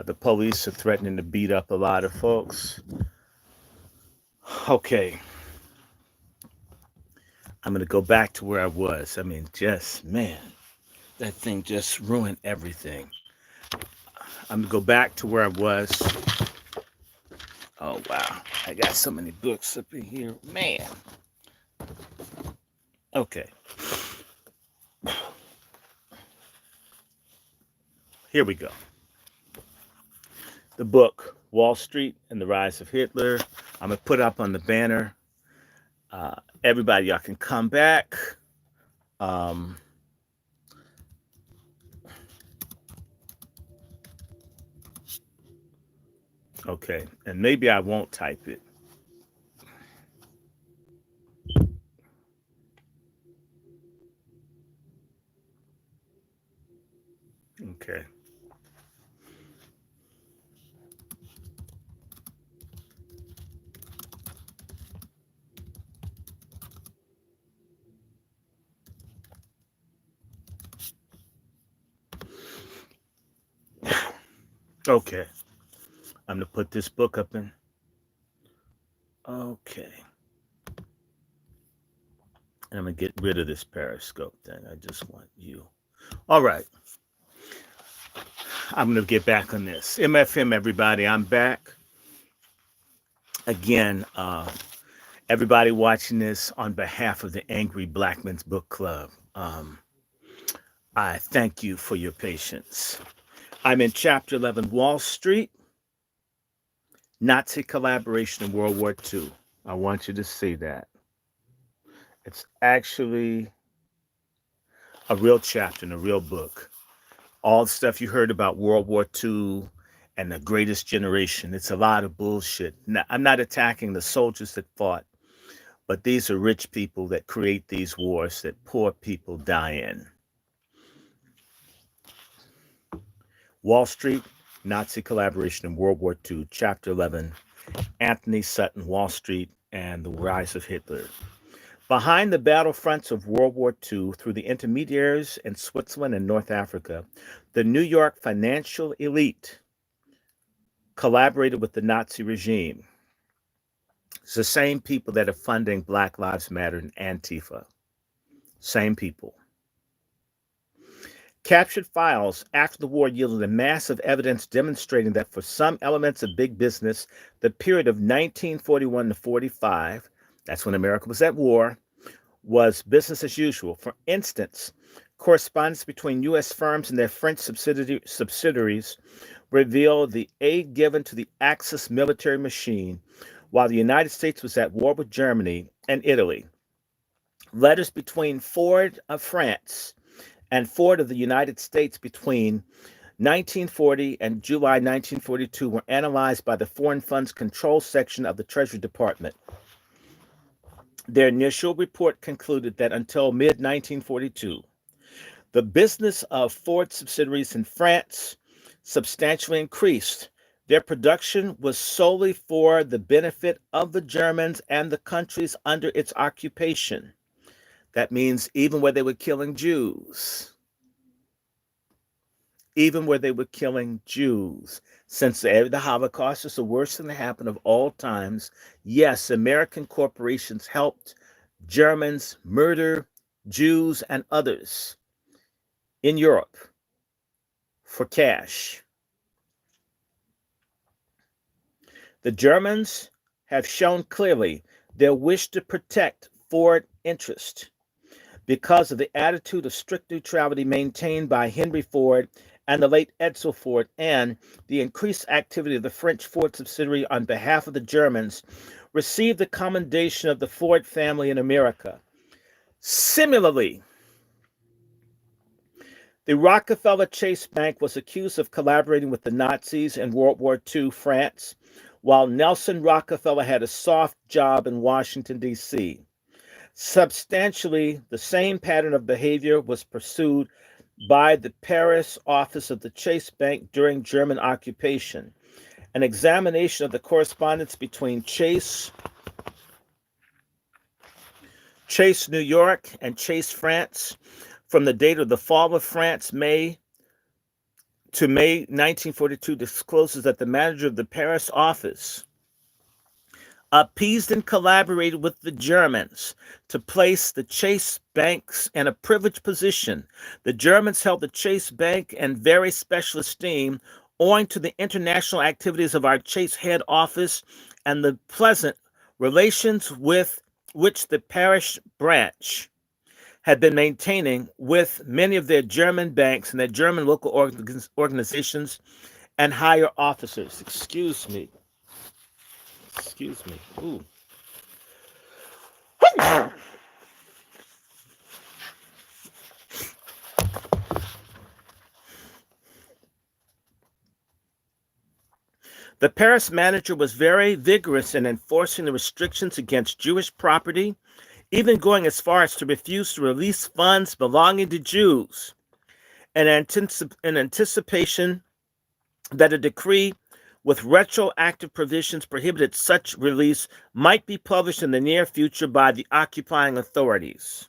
The police are threatening to beat up a lot of folks. Okay, I'm going to go back to where I was. I mean, just, man, that thing just ruined everything. I'm going to go back to where I was. Oh, wow. I got so many books up in here. Man. Okay. Here we go. The book, Wall Street and the Rise of Hitler. I'm going to put up on the banner. Everybody, y'all can come back. Okay, and maybe I won't type it. Okay. Okay. I'm going to put this book up in. Okay. And I'm going to get rid of this Periscope then. I just want you. All right. I'm going to get back on this. MFM, everybody. I'm back. Again, everybody watching this on behalf of the Angry Black Men's Book Club, I thank you for your patience. I'm in Chapter 11, Wall Street, Nazi collaboration in World War II. I want you to see that. It's actually a real chapter in a real book. All the stuff you heard about World War II and the greatest generation, it's a lot of bullshit. Now, I'm not attacking the soldiers that fought, but these are rich people that create these wars that poor people die in. Wall Street, Nazi collaboration in World War II, Chapter 11, Anthony Sutton, Wall Street, and the Rise of Hitler. Behind the battlefronts of World War II, through the intermediaries in Switzerland and North Africa, the New York financial elite collaborated with the Nazi regime. It's the same people that are funding Black Lives Matter and Antifa. Same people. Captured files after the war yielded massive evidence demonstrating that for some elements of big business, the period of 1941 to 45, that's when America was at war, was business as usual. For instance, correspondence between U.S. firms and their French subsidiaries revealed the aid given to the Axis military machine while the United States was at war with Germany and Italy. Letters between Ford of France and Ford of the United States between 1940 and July 1942 were analyzed by the Foreign Funds Control Section of the Treasury Department. Their initial report concluded that until mid-1942, the business of Ford subsidiaries in France substantially increased. Their production was solely for the benefit of the Germans and the countries under its occupation. That means even where they were killing Jews. Even where they were killing Jews. Since the Holocaust is the worst thing that happened of all times, yes, American corporations helped Germans murder Jews and others in Europe for cash. The Germans have shown clearly their wish to protect Ford interest because of the attitude of strict neutrality maintained by Henry Ford and the late Edsel Ford, and the increased activity of the French Ford subsidiary on behalf of the Germans, received the commendation of the Ford family in America. Similarly, the Rockefeller Chase Bank was accused of collaborating with the Nazis in World War II France, while Nelson Rockefeller had a soft job in Washington, D.C. Substantially, the same pattern of behavior was pursued by the Paris office of the Chase Bank during German occupation. An examination of the correspondence between Chase New York, and Chase France from the date of the fall of France, May to May 1942 discloses that the manager of the Paris office appeased and collaborated with the Germans to place the Chase banks in a privileged position. The Germans held the Chase Bank in very special esteem owing to the international activities of our Chase head office and the pleasant relations with which the Paris branch had been maintaining with many of their German banks and their German local organizations and higher officers. Excuse me. Ooh. The Paris manager was very vigorous in enforcing the restrictions against Jewish property, even going as far as to refuse to release funds belonging to Jews in anticipation that a decree with retroactive provisions prohibited such release might be published in the near future by the occupying authorities.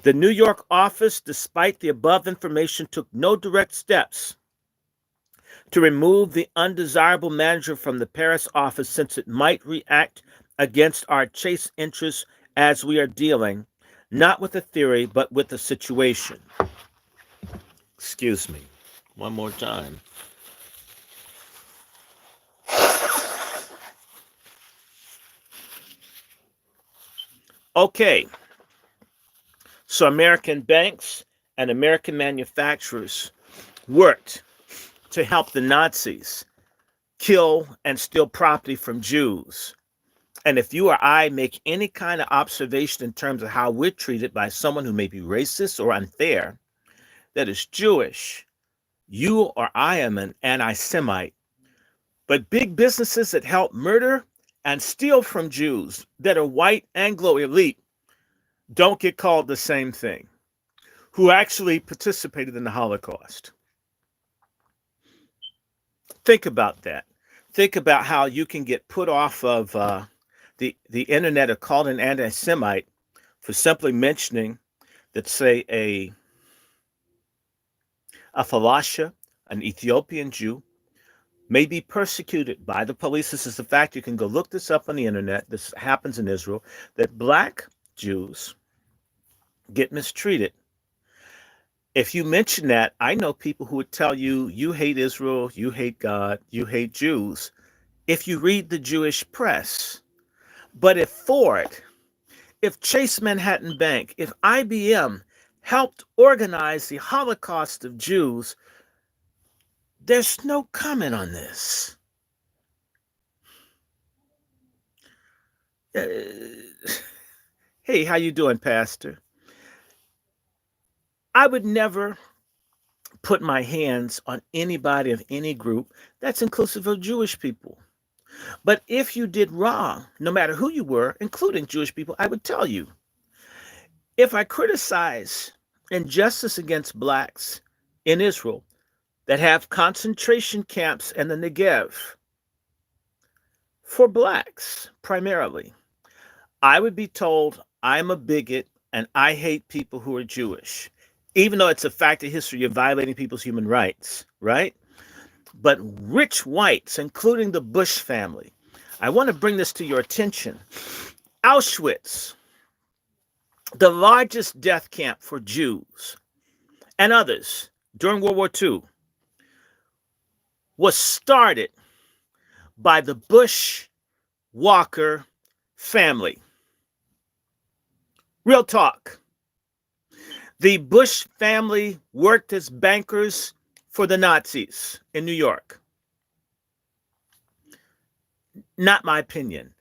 The New York office, despite the above information, took no direct steps to remove the undesirable manager from the Paris office, since it might react against our Chase interests as we are dealing, not with a theory, but with a situation. Excuse me. One more time. Okay. So American banks and American manufacturers worked to help the Nazis kill and steal property from Jews. And if you or I make any kind of observation in terms of how we're treated by someone who may be racist or unfair, that is Jewish, you or I am an anti-Semite. But big businesses that help murder and steal from Jews that are white Anglo elite don't get called the same thing, who actually participated in the Holocaust. Think about that. Think about how you can get put off of the internet or called an anti-Semite for simply mentioning that, say, a falasha, an Ethiopian Jew, may be persecuted by the police. This is a fact. You can go look this up on the internet. This happens in Israel, that black Jews get mistreated. If you mention that, I know people who would tell you, you hate Israel, you hate God, you hate Jews, if you read the Jewish press. But if Ford, if Chase Manhattan Bank, if IBM helped organize the Holocaust of Jews, there's no comment on this. Hey, how you doing, Pastor? I would never put my hands on anybody of any group that's inclusive of Jewish people. But if you did wrong, no matter who you were, including Jewish people, I would tell you. If I criticize injustice against blacks in Israel that have concentration camps in the Negev for blacks primarily, I would be told I'm a bigot and I hate people who are Jewish, even though it's a fact of history of violating people's human rights, right? But rich whites, including the Bush family, I want to bring this to your attention. Auschwitz, the largest death camp for Jews and others during World War II, was started by the Bush Walker family. Real talk. The Bush family worked as bankers for the Nazis in New York. Not my opinion.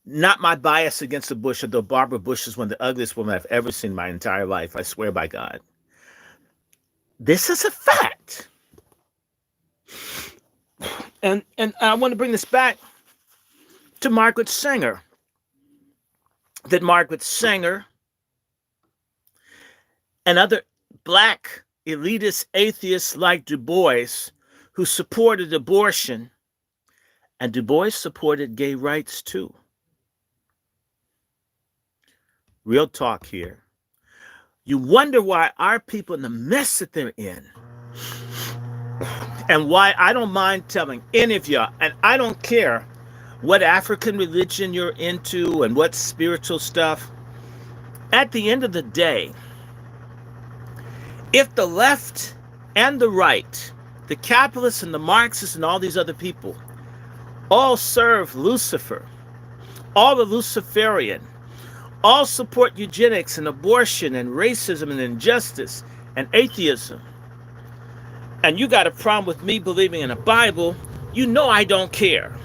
Not my bias against the Bush, although Barbara Bush is one of the ugliest women I've ever seen in my entire life. I swear by God. This is a fact. And I want to bring this back to Margaret Sanger. That Margaret Sanger and other black elitist atheists like Du Bois, who supported abortion, and Du Bois supported gay rights too. Real talk here. You wonder why our people, in the mess that they're in, And why I don't mind telling any of y'all, and I don't care what African religion you're into and what spiritual stuff. At the end of the day, if the left and the right, the capitalists and the Marxists and all these other people, all serve Lucifer, all are Luciferian, all support eugenics and abortion and racism and injustice and atheism, and you got a problem with me believing in a Bible, you know I don't care.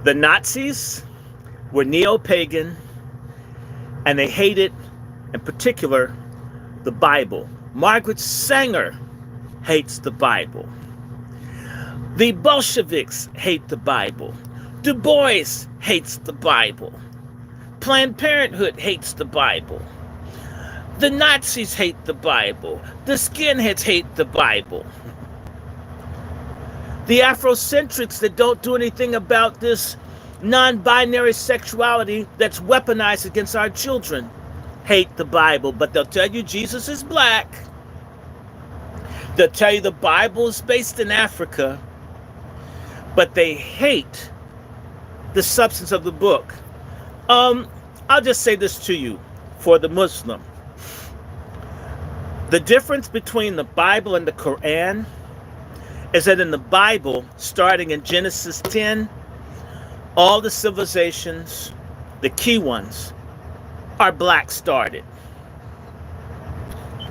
The Nazis were neo-pagan, and they hated, in particular, the Bible. Margaret Sanger hates the Bible. The Bolsheviks hate the Bible. Du Bois hates the Bible. Planned Parenthood hates the Bible. The Nazis hate the Bible. The skinheads hate the Bible. The Afrocentrics that don't do anything about this non-binary sexuality that's weaponized against our children hate the Bible, but they'll tell you Jesus is black. They'll tell you the Bible is based in Africa, but they hate the substance of the book. I'll just say this to you for the Muslim. The difference between the Bible and the Quran is that in the Bible, starting in Genesis 10, all the civilizations, the key ones, are black started.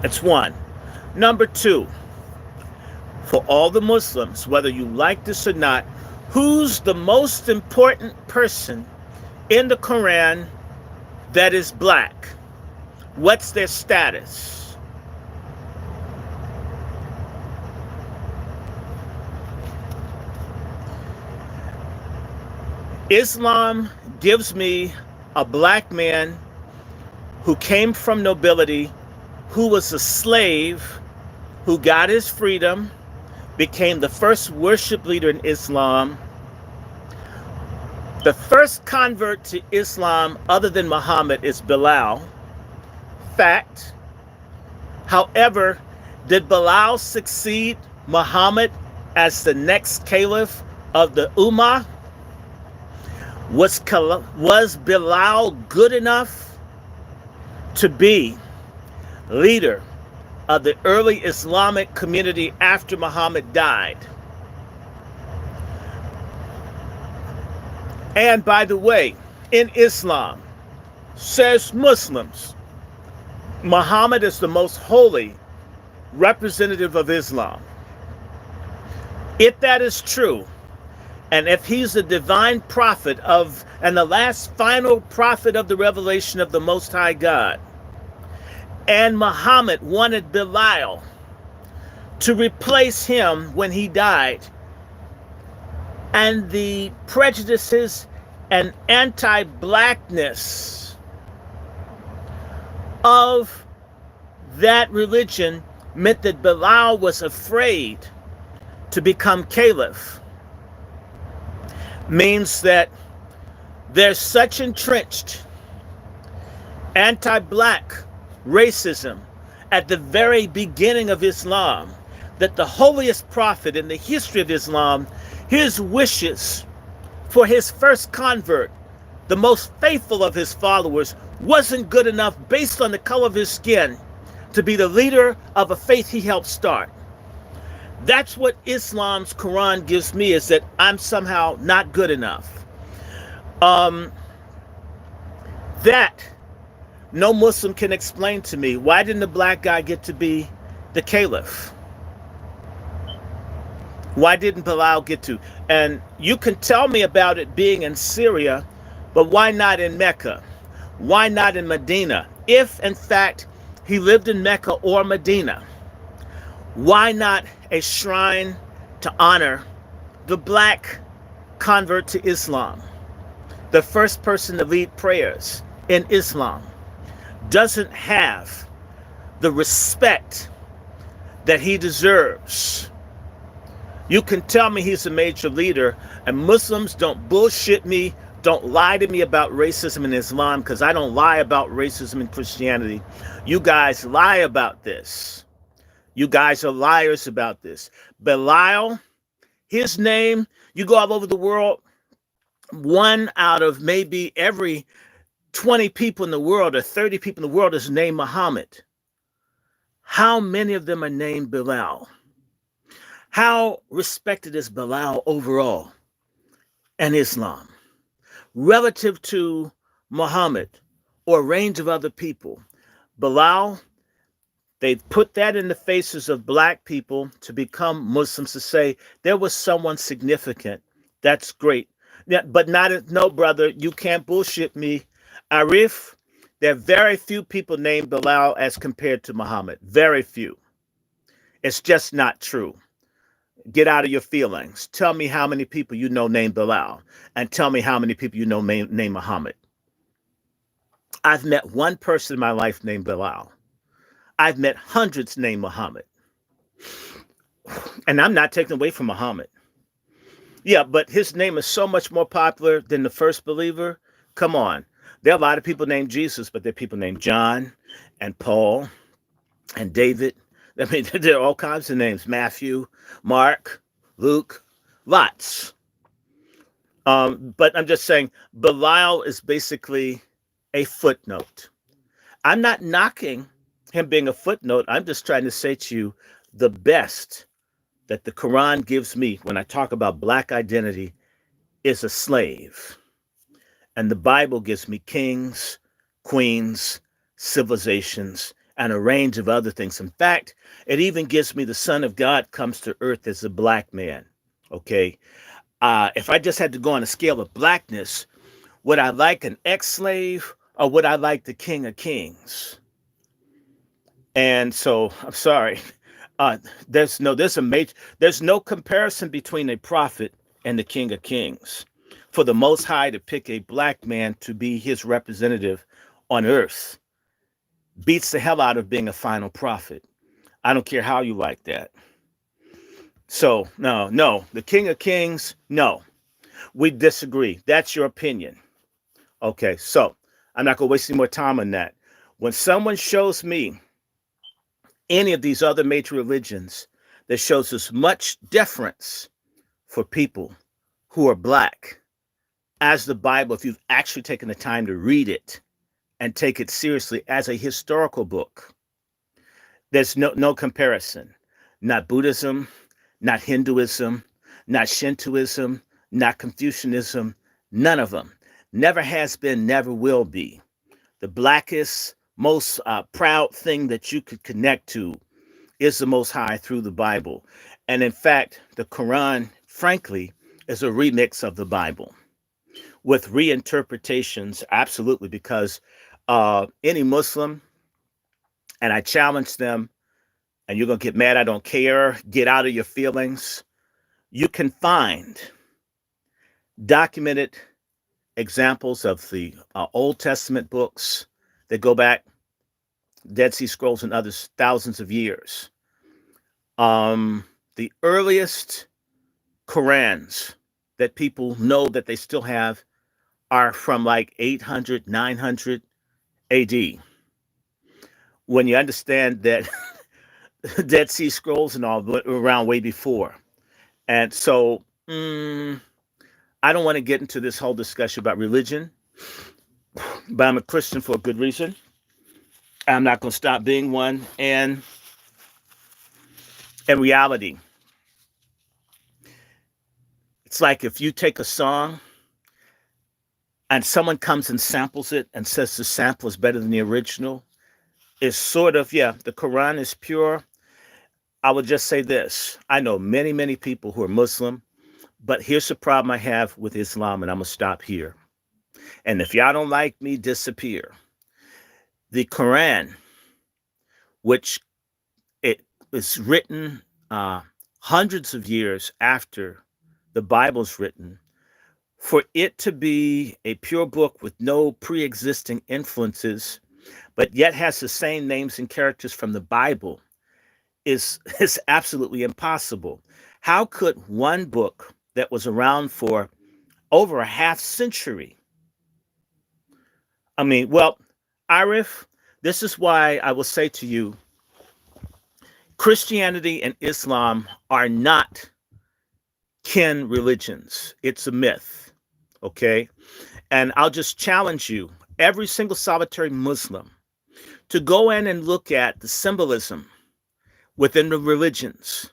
That's one. Number two, for all the Muslims, whether you like this or not, who's the most important person in the Quran that is black? What's their status? Islam gives me a black man who came from nobility, who was a slave, who got his freedom, became the first worship leader in Islam, the first convert to Islam other than Muhammad is Bilal. Fact. However, did Bilal succeed Muhammad as the next caliph of the Ummah? Was Bilal good enough to be leader of the early Islamic community after Muhammad died? And by the way, in Islam, says Muslims, Muhammad is the most holy representative of Islam. If that is true, and if he's the divine prophet of, and the last final prophet of the revelation of the Most High God, and Muhammad wanted Bilal to replace him when he died, and the prejudices and anti-blackness of that religion meant that Bilal was afraid to become caliph, means that there's such entrenched anti-black racism at the very beginning of Islam that the holiest prophet in the history of Islam, his wishes for his first convert, the most faithful of his followers, wasn't good enough based on the color of his skin to be the leader of a faith he helped start. That's what Islam's Quran gives me, is that I'm somehow not good enough. That no Muslim can explain to me. Why didn't the black guy get to be the caliph? Why didn't Bilal get to? And you can tell me about it being in Syria, but why not in Mecca? Why not in Medina? If, in fact, he lived in Mecca or Medina, why not a shrine to honor the black convert to Islam, the first person to lead prayers in Islam, doesn't have the respect that he deserves? You can tell me he's a major leader, and Muslims don't bullshit me, don't lie to me about racism in Islam, because I don't lie about racism in Christianity. You guys lie about this. You guys are liars about this. Belial, his name, you go all over the world, one out of maybe every 20 people in the world or 30 people in the world is named Muhammad. How many of them are named Bilal? How respected is Bilal overall in Islam relative to Muhammad or a range of other people? Bilal, they put that in the faces of black people to become Muslims to say there was someone significant. That's great. Yeah, but not, no, brother, you can't bullshit me. Arif, there are very few people named Bilal as compared to Muhammad. Very few. It's just not true. Get out of your feelings. Tell me how many people you know named Bilal, and tell me how many people you know named Muhammad. I've met one person in my life named Bilal. I've met hundreds named Muhammad. And I'm not taking away from Muhammad. Yeah, but his name is so much more popular than the first believer. Come on. There are a lot of people named Jesus, but there are people named John and Paul and David. I mean, there are all kinds of names. Matthew, Mark, Luke, lots. But I'm just saying, Belial is basically a footnote. I'm not knocking him being a footnote. I'm just trying to say to you, the best that the Quran gives me when I talk about black identity is a slave. And the Bible gives me kings, queens, civilizations, and a range of other things. In fact, it even gives me the Son of God comes to earth as a black man. Okay. If I just had to go on a scale of blackness, would I like an ex-slave or would I like the King of Kings? And so I'm sorry. There's no comparison between a prophet and the King of Kings. For the Most High to pick a black man to be his representative on earth beats the hell out of being a final prophet. I don't care how you like that. So no, the King of Kings, no, we disagree. That's your opinion. Okay, so I'm not gonna waste any more time on that. When someone shows me any of these other major religions that shows as much deference for people who are black as the Bible, if you've actually taken the time to read it and take it seriously as a historical book, there's no comparison. Not Buddhism, not Hinduism, not Shintoism, not Confucianism, none of them. Never has been, never will be. The blackest, most proud thing that you could connect to is the Most High through the Bible. And in fact, the Quran, frankly, is a remix of the Bible with reinterpretations, absolutely, because any Muslim, and I challenge them, and you're going to get mad, I don't care, get out of your feelings. You can find documented examples of the Old Testament books that go back, Dead Sea Scrolls and others, thousands of years. The earliest Qurans that people know that they still have are from like 800, 900 AD. When you understand that Dead Sea Scrolls and all were around way before. And so I don't want to get into this whole discussion about religion, but I'm a Christian for a good reason. I'm not going to stop being one. And in reality, it's like if you take a song and someone comes and samples it and says the sample is better than the original, it's sort of, yeah, the Quran is pure. I would just say this. I know many, many people who are Muslim, but here's the problem I have with Islam, and I'm going to stop here. And if y'all don't like me, disappear. The Quran, which it was written hundreds of years after the Bible's written, for it to be a pure book with no pre-existing influences, but yet has the same names and characters from the Bible, is absolutely impossible. How could one book that was around for over a half century, well, Arif, this is why I will say to you, Christianity and Islam are not kin religions. It's a myth. Okay. And I'll just challenge you, every single solitary Muslim, to go in and look at the symbolism within the religions.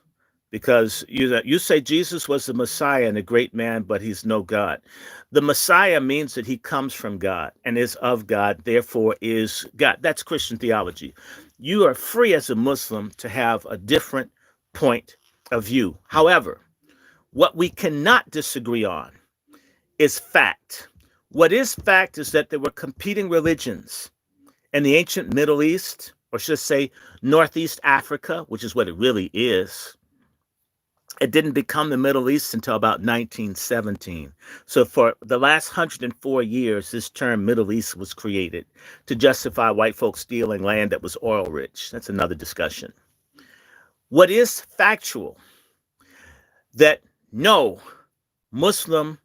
Because you say Jesus was the Messiah and a great man, but he's no God. The Messiah means that he comes from God and is of God, therefore is God. That's Christian theology. You are free as a Muslim to have a different point of view. However, what we cannot disagree on is fact. What is fact is that there were competing religions in the ancient Middle East, or should I say Northeast Africa, which is what it really is. It didn't become the Middle East until about 1917. So for the last 104 years, this term Middle East was created to justify white folks stealing land that was oil rich. That's another discussion. What is factual that no Muslim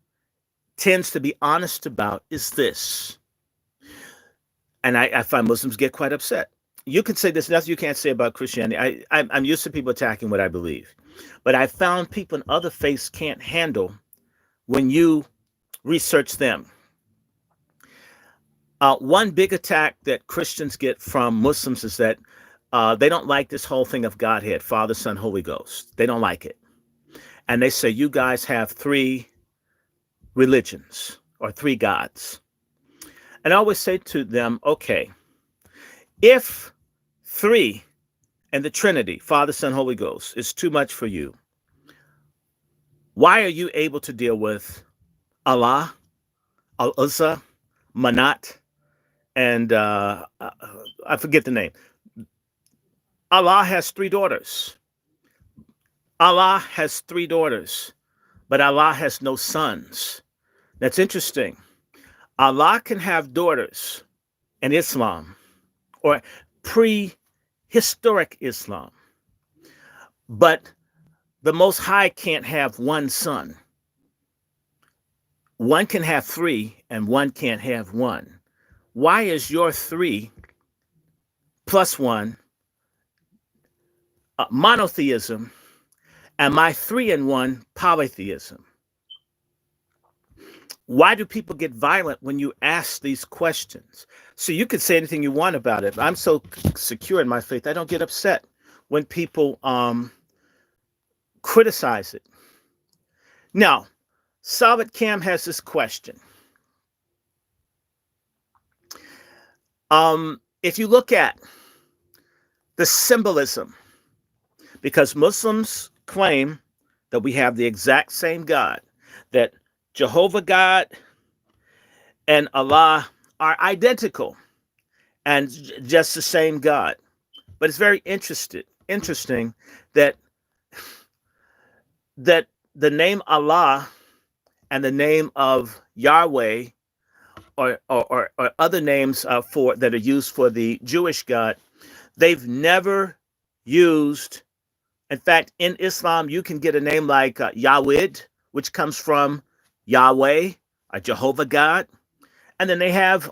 tends to be honest about is this. And I find Muslims get quite upset. You can say there's nothing you can't say about Christianity. I'm used to people attacking what I believe. But I found people in other faiths can't handle when you research them. One big attack that Christians get from Muslims is that they don't like this whole thing of Godhead, Father, Son, Holy Ghost. They don't like it. And they say, you guys have three religions or three gods. And I always say to them, okay, if three and the Trinity, Father, Son, Holy Ghost, is too much for you, why are you able to deal with Allah, Al-Uzza, Manat, and I forget the name. Allah has three daughters. Allah has three daughters, but Allah has no sons. That's interesting. Allah can have daughters in Islam or prehistoric Islam, but the Most High can't have one son. One can have three and one can't have one. Why is your three plus one monotheism and my three and one polytheism? Why do people get violent when you ask these questions? So you could say anything you want about it. I'm so secure in my faith, I don't get upset when people criticize it. Now, Solid Cam has this question. If you look at the symbolism, because Muslims claim that we have the exact same God, that Jehovah God and Allah are identical and just the same God. But it's very interesting that the name Allah and the name of Yahweh or other names for that are used for the Jewish God, they've never used. In fact, in Islam, you can get a name like Yahweh, which comes from Yahweh, a Jehovah God. And then they have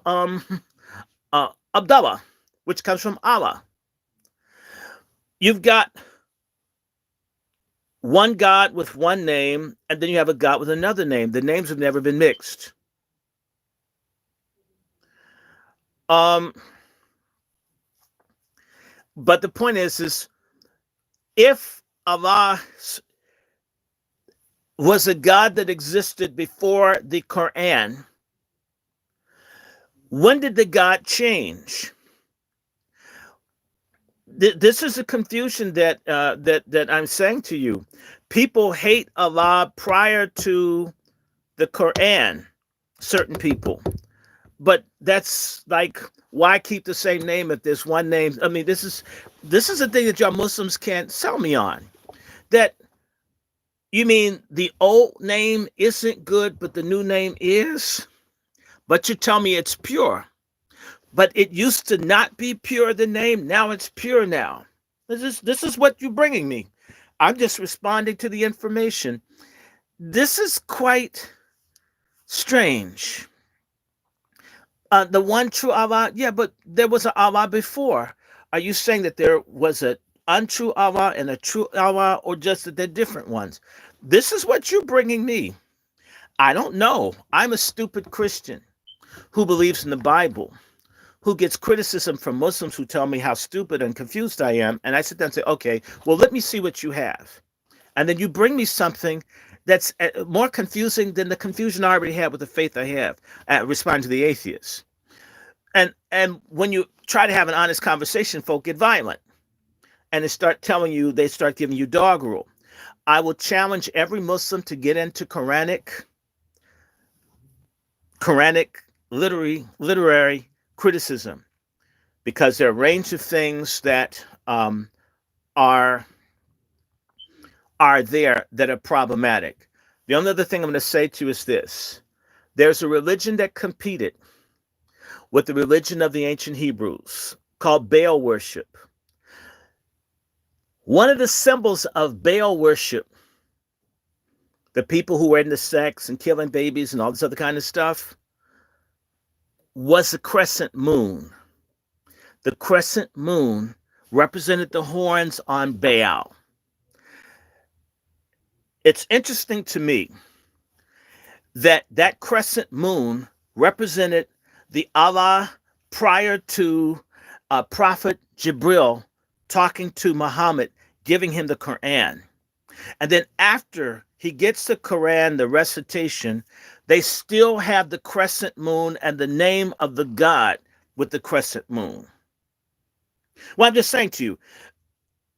Abdullah, which comes from Allah. You've got one God with one name, and then you have a God with another name. The names have never been mixed. But the point is if Allah was a God that existed before the Quran, when did the God change? This is a confusion that I'm saying to you. People hate Allah prior to the Quran, certain people. But that's like, why keep the same name if there's one name? I mean, this is a thing that y'all Muslims can't sell me on. That you mean the old name isn't good, but the new name is? But you tell me it's pure. But it used to not be pure, the name. Now it's pure now. This is what you're bringing me. I'm just responding to the information. This is quite strange. The one true Allah, yeah, but there was an Allah before. Are you saying that there was a untrue Allah and a true Allah, or just that they're different ones? This is what you're bringing me. I don't know. I'm a stupid Christian who believes in the Bible, who gets criticism from Muslims who tell me how stupid and confused I am. And I sit down and say, okay, well, let me see what you have. And then you bring me something that's more confusing than the confusion I already have with the faith I have, responding to the atheists. And when you try to have an honest conversation, folk get violent. And they start giving you dog rule. I will challenge every Muslim to get into Quranic literary criticism, because there are a range of things that are there that are problematic. The only other thing I'm going to say to you is this. There's a religion that competed with the religion of the ancient Hebrews called Baal Worship. One of the symbols of Baal Worship, the people who were into sex and killing babies and all this other kind of stuff, was the crescent moon. The crescent moon represented the horns on Baal. It's interesting to me that that crescent moon represented the Allah prior to Prophet Jibril talking to Muhammad, giving him the Quran. And then after he gets the Quran, the recitation, they still have the crescent moon and the name of the God with the crescent moon. Well, I'm just saying to you,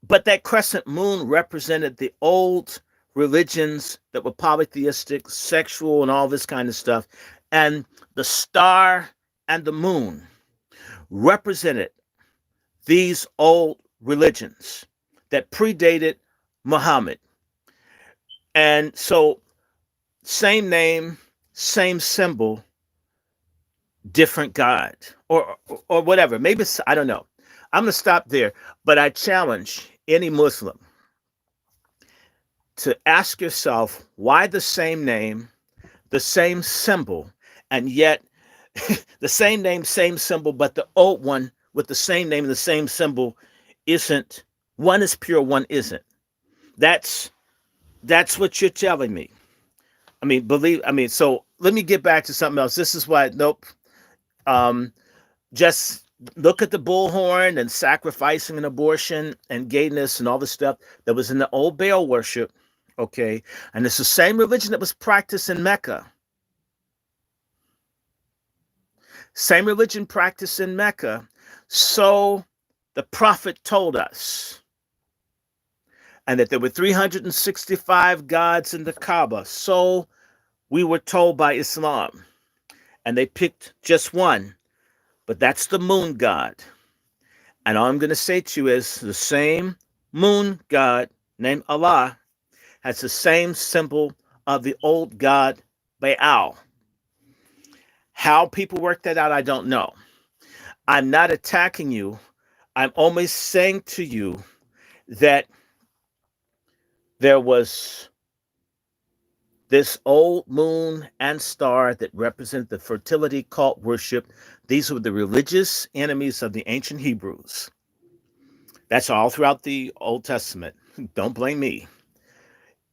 but that crescent moon represented the old religions that were polytheistic, sexual, and all this kind of stuff. And the star and the moon represented these old religions that predated Muhammad. And so, same name, same symbol, different God, or whatever. Maybe I don't know. I'm going to stop there, but I challenge any Muslim to ask yourself why the same name, the same symbol, and yet the same name, same symbol, but the old one with the same name and the same symbol isn't. One is pure, one isn't. That's what you're telling me. So let me get back to something else. This is why, nope. Just look at the bullhorn and sacrificing and abortion and gayness and all the stuff that was in the old Baal worship. Okay. And it's the same religion that was practiced in Mecca. Same religion practiced in Mecca. So the prophet told us. And that there were 365 gods in the Kaaba. So we were told by Islam. And they picked just one. But that's the moon god. And all I'm going to say to you is the same moon god named Allah has the same symbol of the old god Baal. How people work that out, I don't know. I'm not attacking you. I'm only saying to you that there was this old moon and star that represent the fertility cult worship. These were the religious enemies of the ancient Hebrews. That's all throughout the Old Testament. Don't blame me.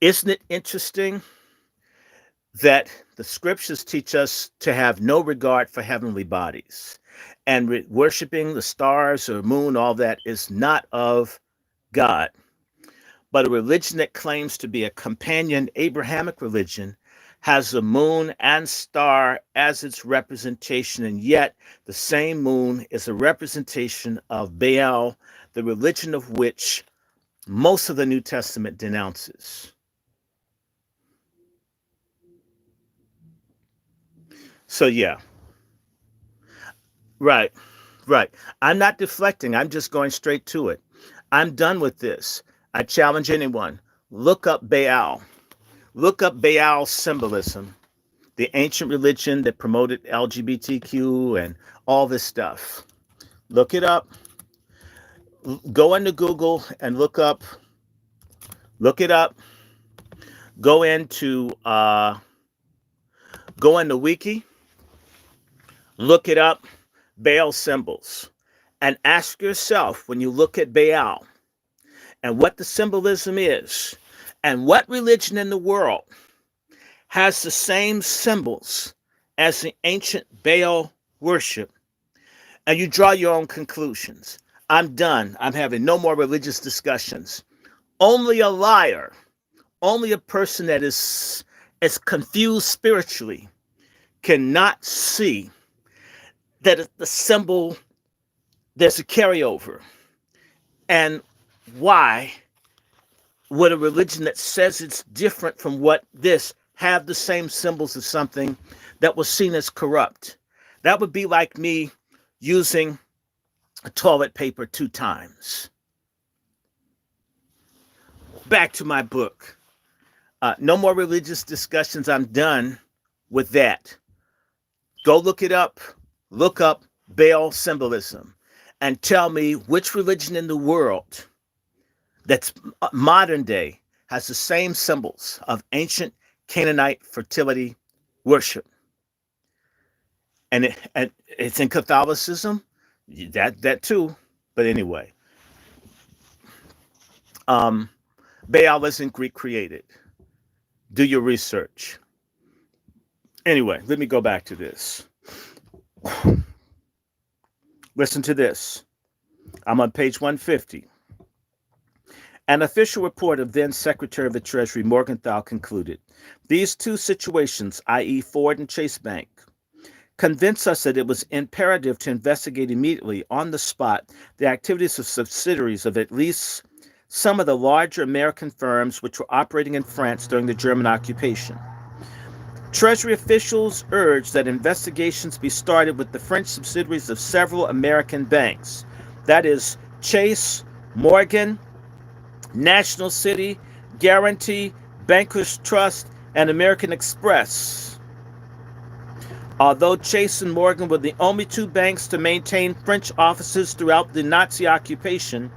Isn't it interesting that the scriptures teach us to have no regard for heavenly bodies, and worshiping the stars or moon, all that is not of God? But a religion that claims to be a companion Abrahamic religion has the moon and star as its representation, and yet the same moon is a representation of Baal, the religion of which most of the New Testament denounces. So yeah, right. I'm not deflecting. I'm just going straight to it. I'm done with this. I challenge anyone. Look up Baal. Look up Baal symbolism, the ancient religion that promoted LGBTQ and all this stuff. Look it up. Go into Google and look it up. Go into Wiki. Look it up. Baal symbols. And ask yourself, when you look at Baal, and what the symbolism is, and what religion in the world has the same symbols as the ancient Baal worship, and you draw your own conclusions. I'm done. I'm having no more religious discussions. Only a liar, only a person that is confused spiritually cannot see that the symbol, there's a carryover. And why would a religion that says it's different from what this have the same symbols as something that was seen as corrupt? That would be like me using toilet paper 2 times. Back to my book. No more religious discussions. I'm done with that. Go look it up. Look up Baal symbolism and tell me which religion in the world that's modern day has the same symbols of ancient Canaanite fertility worship. And it's in Catholicism, that too. But anyway, Baal isn't Greek created. Do your research. Anyway, let me go back to this. Listen to this. I'm on page 150. An official report of then Secretary of the Treasury Morgenthau concluded, these 2 situations, i.e. Ford and Chase Bank, convince us that it was imperative to investigate immediately on the spot the activities of subsidiaries of at least some of the larger American firms which were operating in France during the German occupation. Treasury officials urged that investigations be started with the French subsidiaries of several American banks, that is, Chase, Morgan, National City, Guarantee, Bankers Trust, and American Express. Although Chase and Morgan were the only 2 banks to maintain French offices throughout the Nazi occupation,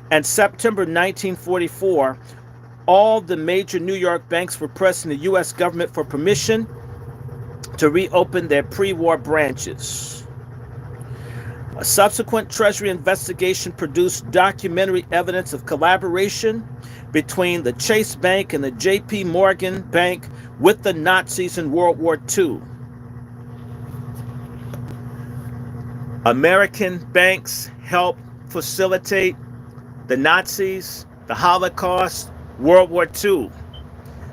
and September 1944, all the major New York banks were pressing the U.S. government for permission to reopen their pre-war branches. A subsequent Treasury investigation produced documentary evidence of collaboration between the Chase Bank and the J.P. Morgan Bank with the Nazis in World War II. American banks helped facilitate the Nazis, the Holocaust, World War II.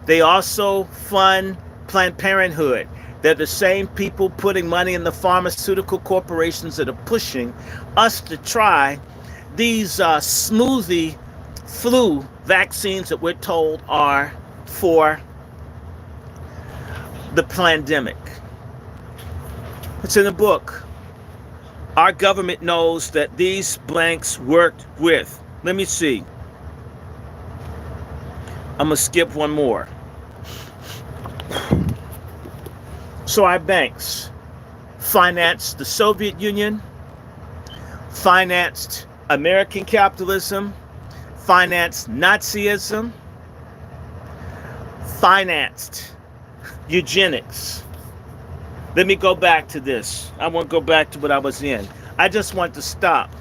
They also fund Planned Parenthood. They're the same people putting money in the pharmaceutical corporations that are pushing us to try these smoothie flu vaccines that we're told are for the pandemic. It's in the book. Our government knows that these blanks worked with. Let me see. I'm going to skip one more. So our banks financed the Soviet Union, financed American capitalism, financed Nazism, financed eugenics. Let me go back to this. I won't go back to what I was in. I just want to stop.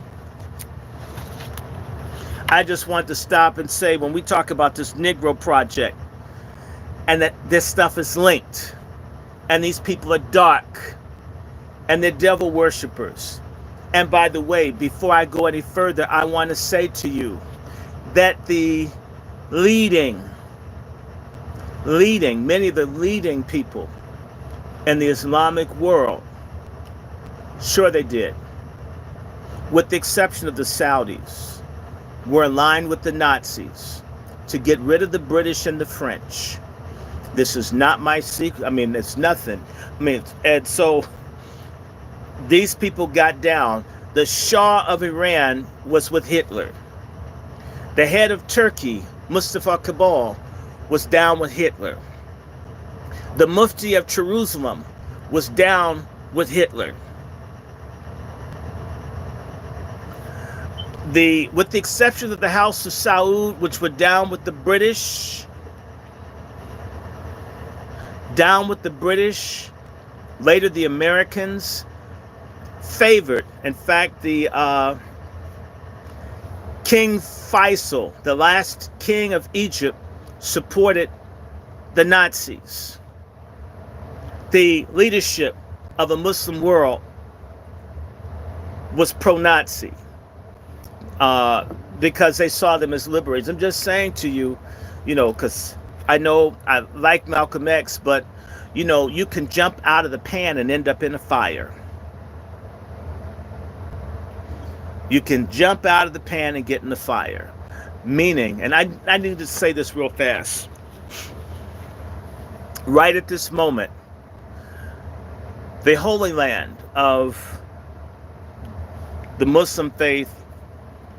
I just want to stop and say, when we talk about this Negro Project and that this stuff is linked and these people are dark and they're devil worshipers. And by the way, before I go any further, I want to say to you that the many of the leading people in the Islamic world, sure they did, with the exception of the Saudis, were aligned with the Nazis to get rid of the British and the French. This is not my secret. I mean, it's nothing. And so these people got down. The Shah of Iran was with Hitler. The head of Turkey, Mustafa Kemal, was down with Hitler. The Mufti of Jerusalem was down with Hitler. With the exception of the House of Saud, which were down with the British, later the Americans favored. In fact, the King Faisal, the last king of Egypt, supported the Nazis. The leadership of a Muslim world was pro-Nazi because they saw them as liberators. I'm just saying to you, because I know I like Malcolm X, but, you can jump out of the pan and end up in a fire. You can jump out of the pan and get in the fire. Meaning, and I need to say this real fast. Right at this moment, the Holy Land of the Muslim faith,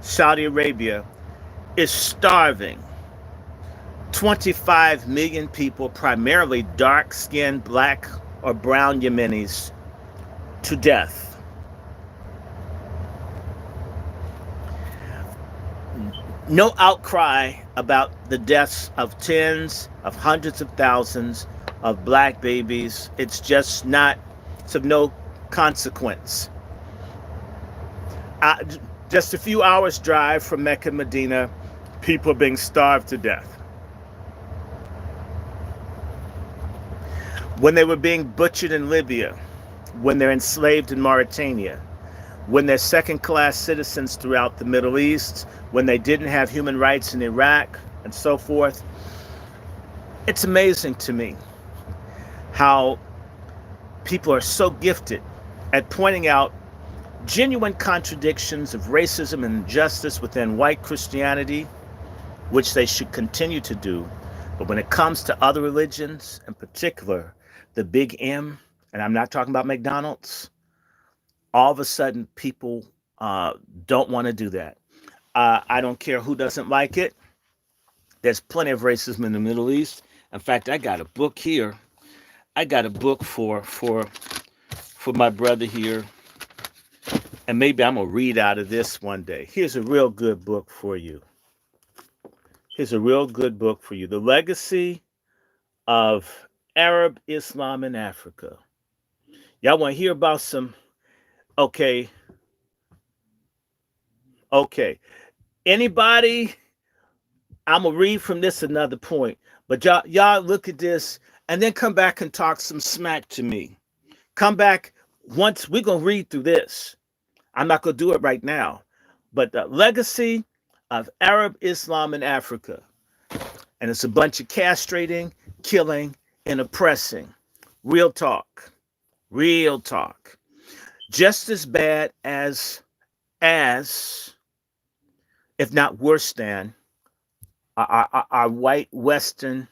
Saudi Arabia, is starving 25 million people, primarily dark-skinned, black or brown Yemenis, to death. No outcry about the deaths of tens of hundreds of thousands of black babies. It's just not, it's of no consequence. Just a few hours drive from Mecca and Medina, people are being starved to death. When they were being butchered in Libya, when they're enslaved in Mauritania, when they're second-class citizens throughout the Middle East, when they didn't have human rights in Iraq, and so forth. It's amazing to me how people are so gifted at pointing out genuine contradictions of racism and injustice within white Christianity, which they should continue to do. But when it comes to other religions, in particular, the big M, and I'm not talking about McDonald's, all of a sudden people don't want to do that. I don't care who doesn't like it. There's plenty of racism in the Middle East. In fact, I got a book here. I got a book for my brother here. And maybe I'm going to read out of this one day. Here's a real good book for you. Here's a real good book for you. The Legacy of Arab Islam in Africa. Y'all want to hear about some... Okay. Anybody? I'm going to read from this another point. But y'all look at this and then come back and talk some smack to me. Come back once we're going to read through this. I'm not going to do it right now. But the Legacy of Arab Islam in Africa. And it's a bunch of castrating, killing, and oppressing. Real talk. Real talk. Just as bad as, if not worse than, our white Western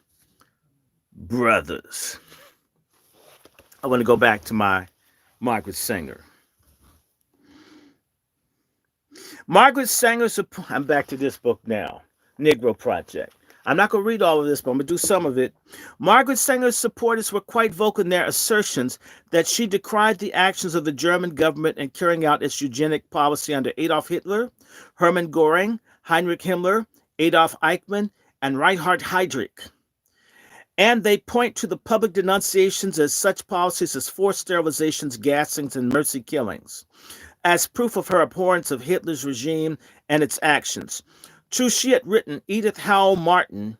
brothers. I want to go back to my Margaret Sanger. Margaret Sanger's, I'm back to this book now, Negro Project. I'm not going to read all of this, but I'm going to do some of it. Margaret Sanger's supporters were quite vocal in their assertions that she decried the actions of the German government in carrying out its eugenic policy under Adolf Hitler, Hermann Göring, Heinrich Himmler, Adolf Eichmann, and Reinhard Heydrich. And they point to the public denunciations as such policies as forced sterilizations, gassings, and mercy killings as proof of her abhorrence of Hitler's regime and its actions. True, she had written, Edith Howe Martin,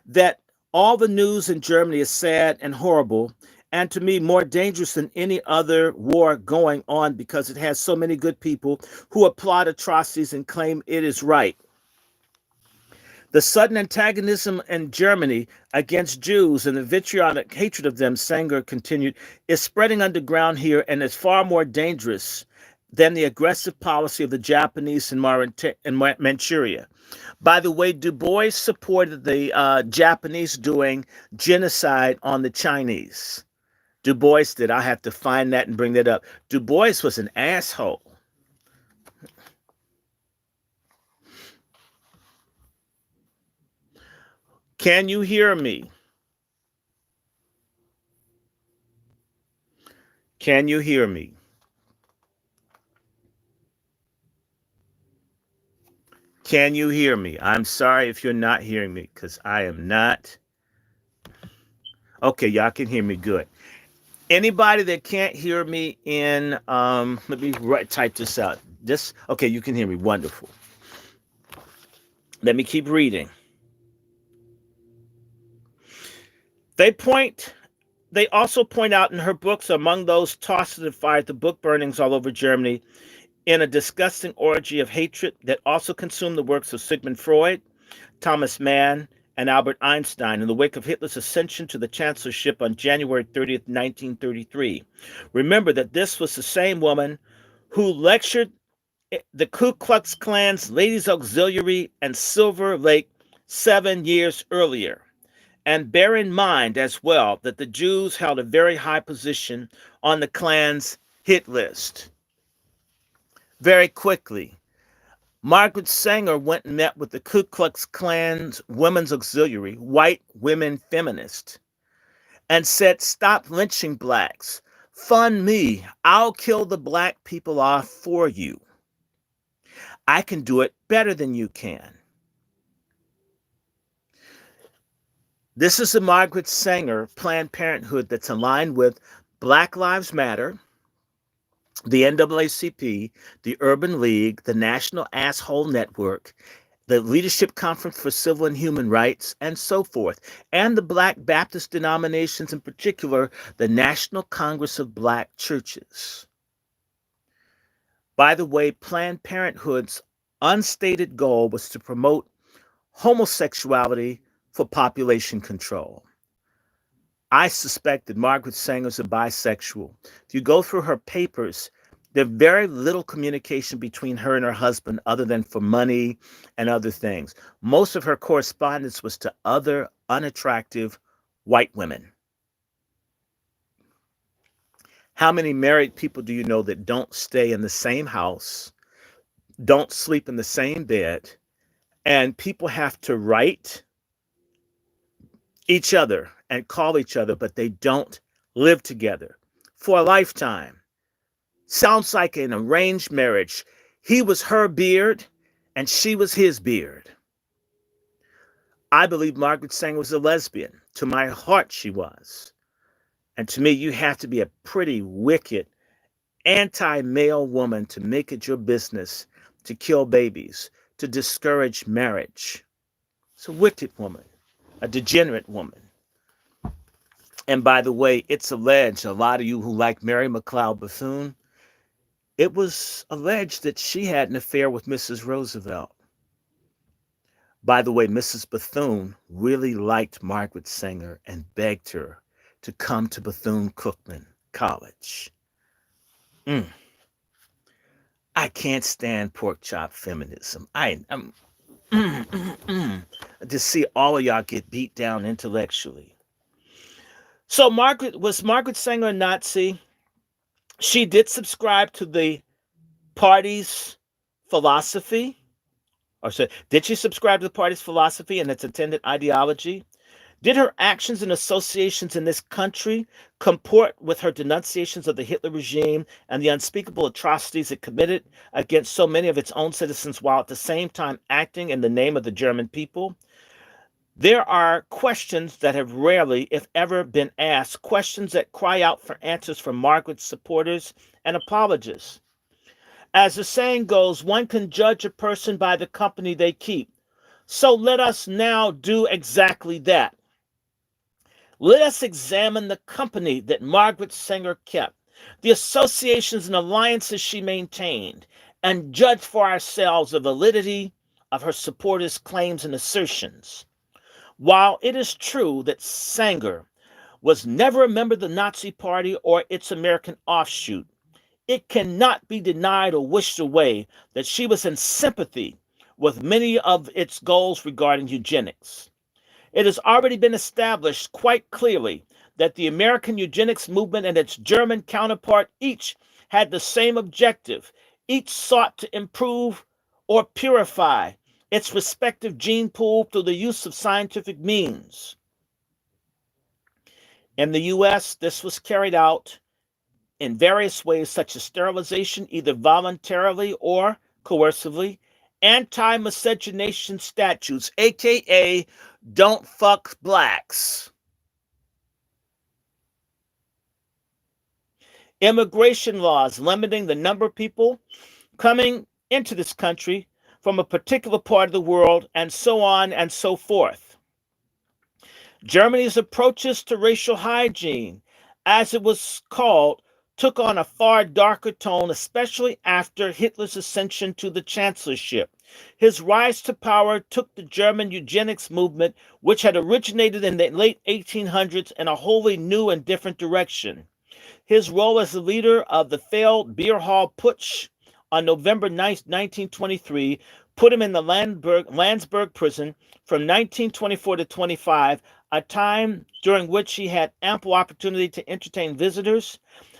that all the news in Germany is sad and horrible, and to me more dangerous than any other war going on because it has so many good people who applaud atrocities and claim it is right. The sudden antagonism in Germany against Jews and the vitriolic hatred of them, Sanger continued, is spreading underground here and is far more dangerous than the aggressive policy of the Japanese in Manchuria. By the way, Du Bois supported the Japanese doing genocide on the Chinese. Du Bois did. I'll have to find that and bring that up. Du Bois was an asshole. Can you hear me? Can you hear me? Can you hear me? I'm sorry if you're not hearing me because I am not. Okay, y'all can hear me good. Anybody that can't hear me in, let me type this out. Okay, you can hear me. Wonderful. Let me keep reading. They also point out in her books, among those tossed in the fire at the book burnings all over Germany, in a disgusting orgy of hatred that also consumed the works of Sigmund Freud, Thomas Mann, and Albert Einstein in the wake of Hitler's ascension to the chancellorship on January 30th, 1933. Remember that this was the same woman who lectured the Ku Klux Klan's Ladies Auxiliary and Silver Lake 7 years earlier. And bear in mind as well that the Jews held a very high position on the Klan's hit list. Very quickly, Margaret Sanger went and met with the Ku Klux Klan's Women's Auxiliary, white women feminist, and said, "Stop lynching blacks. Fund me. I'll kill the black people off for you. I can do it better than you can." This is the Margaret Sanger Planned Parenthood that's aligned with Black Lives Matter, the NAACP, the Urban League, the National Asshole Network, the Leadership Conference for Civil and Human Rights, and so forth, and the Black Baptist denominations, in particular, the National Congress of Black Churches. By the way, Planned Parenthood's unstated goal was to promote homosexuality for population control. I suspect that Margaret Sanger's a bisexual. If you go through her papers, there's very little communication between her and her husband other than for money and other things. Most of her correspondence was to other unattractive white women. How many married people do you know that don't stay in the same house, don't sleep in the same bed, and people have to write each other and call each other, but they don't live together for a lifetime? Sounds like an arranged marriage. He was her beard and she was his beard. I believe Margaret Sanger was a lesbian. To my heart, she was. And to me, you have to be a pretty wicked, anti-male woman to make it your business to kill babies, to discourage marriage. It's a wicked woman, a degenerate woman. And by the way, it's alleged, a lot of you who like Mary McLeod Bethune, it was alleged that she had an affair with Mrs. Roosevelt. By the way, Mrs. Bethune really liked Margaret Sanger and begged her to come to Bethune-Cookman College. I can't stand pork chop feminism. I'm to see all of y'all get beat down intellectually. So was Margaret Sanger a Nazi? She did subscribe to the party's philosophy. Or did she subscribe to the party's philosophy and its attendant ideology? Did her actions and associations in this country comport with her denunciations of the Hitler regime and the unspeakable atrocities it committed against so many of its own citizens while at the same time acting in the name of the German people? There are questions that have rarely, if ever, been asked, questions that cry out for answers from Margaret's supporters and apologists. As the saying goes, one can judge a person by the company they keep. So let us now do exactly that. Let us examine the company that Margaret Sanger kept, the associations and alliances she maintained, and judge for ourselves the validity of her supporters' claims and assertions. While it is true that Sanger was never a member of the Nazi Party or its American offshoot, it cannot be denied or wished away that she was in sympathy with many of its goals regarding eugenics. It has already been established quite clearly that the American eugenics movement and its German counterpart each had the same objective. Each sought to improve or purify its respective gene pool through the use of scientific means. In the US, this was carried out in various ways, such as sterilization, either voluntarily or coercively, anti-miscegenation statutes, aka don't fuck blacks, immigration laws limiting the number of people coming into this country from a particular part of the world, and so on and so forth. Germany's approaches to racial hygiene, as it was called, took on a far darker tone, especially after Hitler's ascension to the chancellorship. His rise to power took the German eugenics movement, which had originated in the late 1800s, in a wholly new and different direction. His role as the leader of the failed beer hall putsch on November 9, 1923, put him in the Landsberg prison from 1924 to 25, a time during which he had ample opportunity to entertain visitors,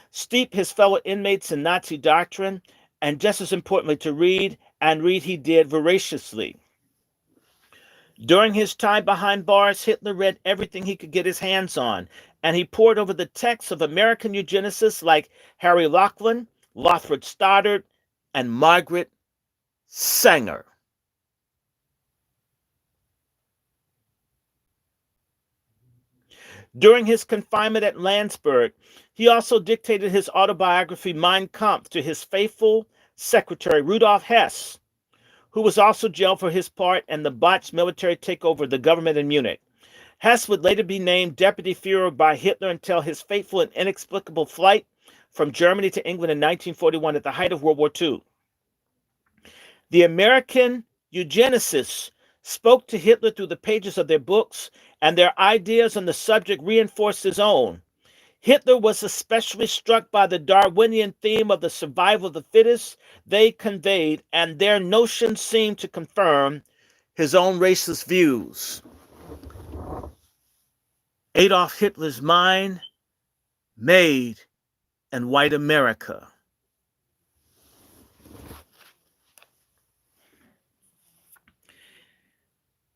steep his fellow inmates in Nazi doctrine, and just as importantly, to read, and read he did voraciously. During his time behind bars, Hitler read everything he could get his hands on, and he pored over the texts of American eugenicists like Harry Laughlin, Lothrop Stoddard, and Margaret Sanger. During his confinement at Landsberg, he also dictated his autobiography Mein Kampf to his faithful secretary Rudolf Hess, who was also jailed for his part in the botched military takeover of the government in Munich. Hess would later be named Deputy Führer by Hitler until his fateful and inexplicable flight from Germany to England in 1941 at the height of World War II. The American eugenicists spoke to Hitler through the pages of their books, and their ideas on the subject reinforced his own. Hitler was especially struck by the Darwinian theme of the survival of the fittest they conveyed, and their notions seemed to confirm his own racist views. Adolf Hitler's mind made in white America.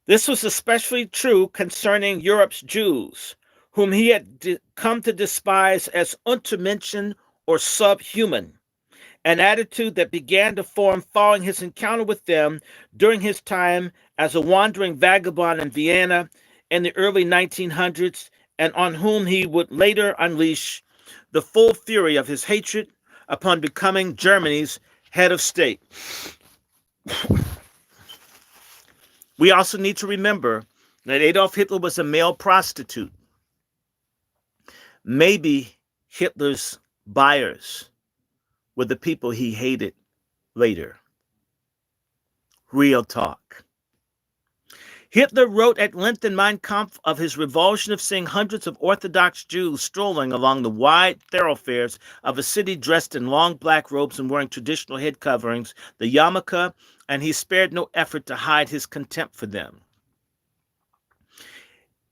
This was especially true concerning Europe's Jews, whom he had come to despise as Untermenschen or subhuman, an attitude that began to form following his encounter with them during his time as a wandering vagabond in Vienna in the early 1900s, and on whom he would later unleash the full fury of his hatred upon becoming Germany's head of state. We also need to remember that Adolf Hitler was a male prostitute. Maybe Hitler's buyers were the people he hated later. Real talk. Hitler wrote at length in Mein Kampf of his revulsion of seeing hundreds of Orthodox Jews strolling along the wide thoroughfares of a city dressed in long black robes and wearing traditional head coverings, the yarmulke, and he spared no effort to hide his contempt for them.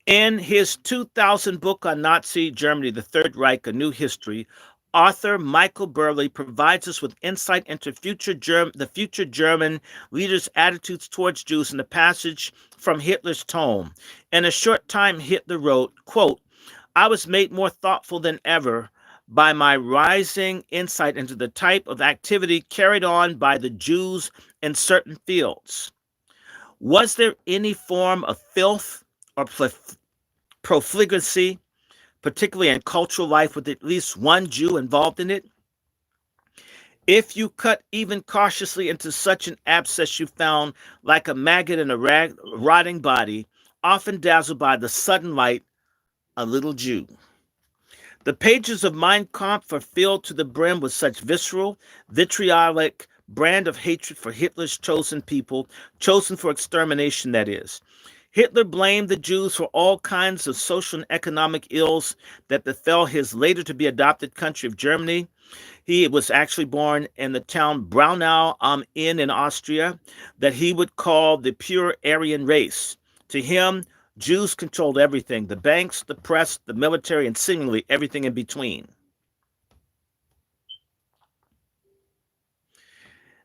In his 2000 book on Nazi Germany, The Third Reich, A New History, author Michael Burley provides us with insight into the future German leaders' attitudes towards Jews in the passage from Hitler's tome. In a short time, Hitler wrote, quote, "I was made more thoughtful than ever by my rising insight into the type of activity carried on by the Jews in certain fields. Was there any form of filth or profligacy, particularly in cultural life, with at least one Jew involved in it? If you cut even cautiously into such an abscess, you found, like a maggot in a rotting body, often dazzled by the sudden light, a little Jew." The pages of Mein Kampf are filled to the brim with such visceral, vitriolic brand of hatred for Hitler's chosen people, chosen for extermination, that is. Hitler blamed the Jews for all kinds of social and economic ills that befell his later to be adopted country of Germany. He was actually born in the town Braunau am Inn in Austria, that he would call the pure Aryan race. To him, Jews controlled everything: the banks, the press, the military, and seemingly everything in between.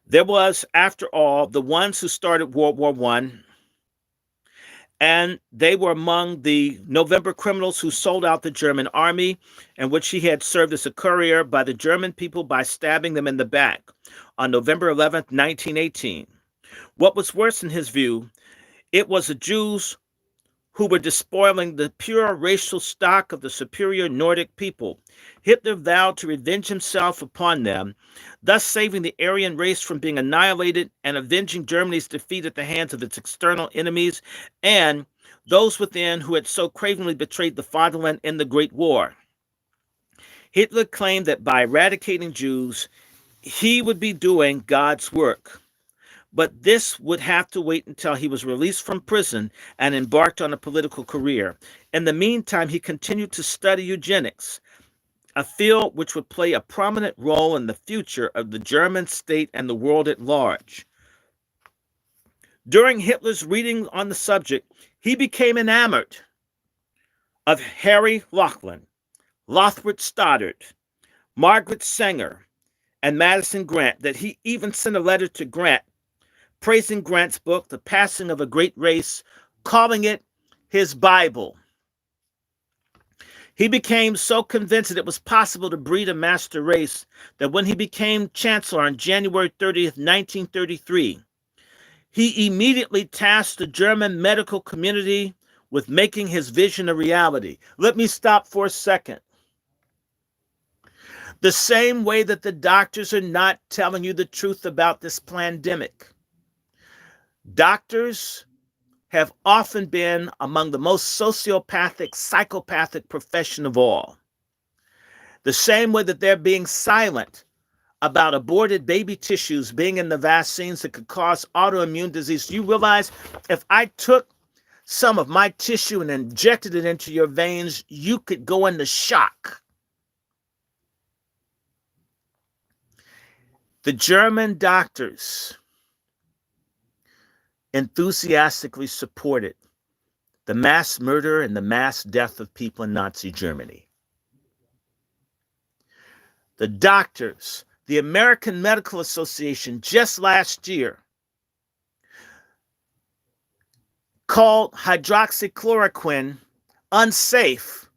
There was, after all, the ones who started World War I, and they were among the November criminals who sold out the German army, in which he had served as a courier by the German people by stabbing them in the back on November 11th, 1918. What was worse in his view, it was the Jews who were despoiling the pure racial stock of the superior Nordic people. Hitler vowed to revenge himself upon them, thus saving the Aryan race from being annihilated and avenging Germany's defeat at the hands of its external enemies and those within who had so cravenly betrayed the fatherland in the Great War. Hitler claimed that by eradicating Jews, he would be doing God's work. But this would have to wait until he was released from prison and embarked on a political career. In the meantime, he continued to study eugenics, a field which would play a prominent role in the future of the German state and the world at large. During Hitler's reading on the subject, he became enamored of Harry Laughlin, Lothbert Stoddard, Margaret Sanger, and Madison Grant, that he even sent a letter to Grant praising Grant's book, The Passing of a Great Race, calling it his Bible. He became so convinced that it was possible to breed a master race that when he became chancellor on January 30th, 1933, he immediately tasked the German medical community with making his vision a reality. Let me stop for a second. The same way that the doctors are not telling you the truth about this pandemic, doctors have often been among the most sociopathic, psychopathic profession of all. The same way that they're being silent about aborted baby tissues being in the vaccines that could cause autoimmune disease. Do you realize if I took some of my tissue and injected it into your veins, you could go into shock? The German doctors enthusiastically supported the mass murder and the mass death of people in Nazi Germany. The doctors, the American Medical Association, just last year called hydroxychloroquine unsafe,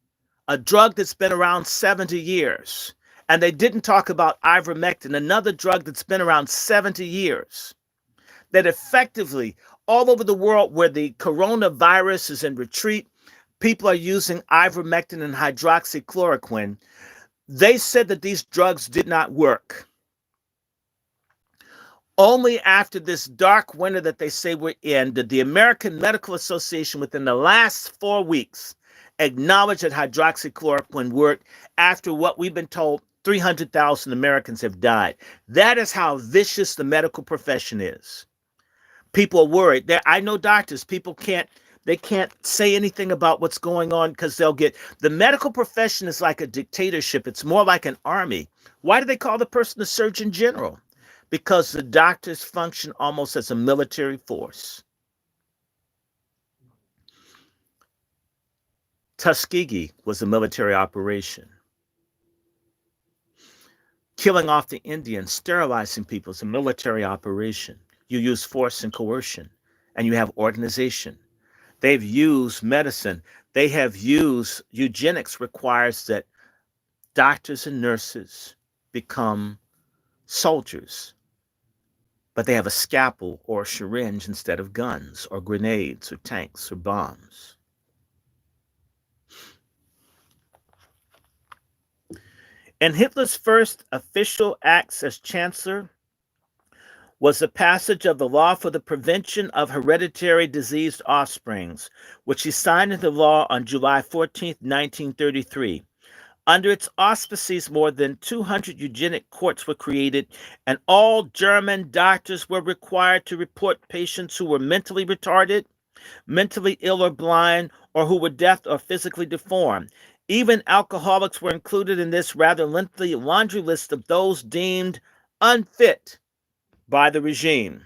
a drug that's been around 70 years. And they didn't talk about ivermectin, another drug that's been around 70 years. That effectively, all over the world where the coronavirus is in retreat, people are using ivermectin and hydroxychloroquine. They said that these drugs did not work. Only after this dark winter that they say we're in did the American Medical Association within the last 4 weeks acknowledge that hydroxychloroquine worked after what we've been told 300,000 Americans have died. That is how vicious the medical profession is. People are worried. I know doctors, they can't say anything about what's going on because the medical profession is like a dictatorship. It's more like an army. Why do they call the person the Surgeon General? Because the doctors function almost as a military force. Tuskegee was a military operation. Killing off the Indians, sterilizing people is a military operation. You use force and coercion, and you have organization. They've used medicine. They have used eugenics requires that doctors and nurses become soldiers, but they have a scalpel or a syringe instead of guns or grenades or tanks or bombs. And Hitler's first official acts as chancellor was the passage of the Law for the Prevention of Hereditary Diseased Offsprings, which he signed into law on July 14, 1933. Under its auspices, more than 200 eugenic courts were created, and all German doctors were required to report patients who were mentally retarded, mentally ill or blind, or who were deaf or physically deformed. Even alcoholics were included in this rather lengthy laundry list of those deemed unfit by the regime.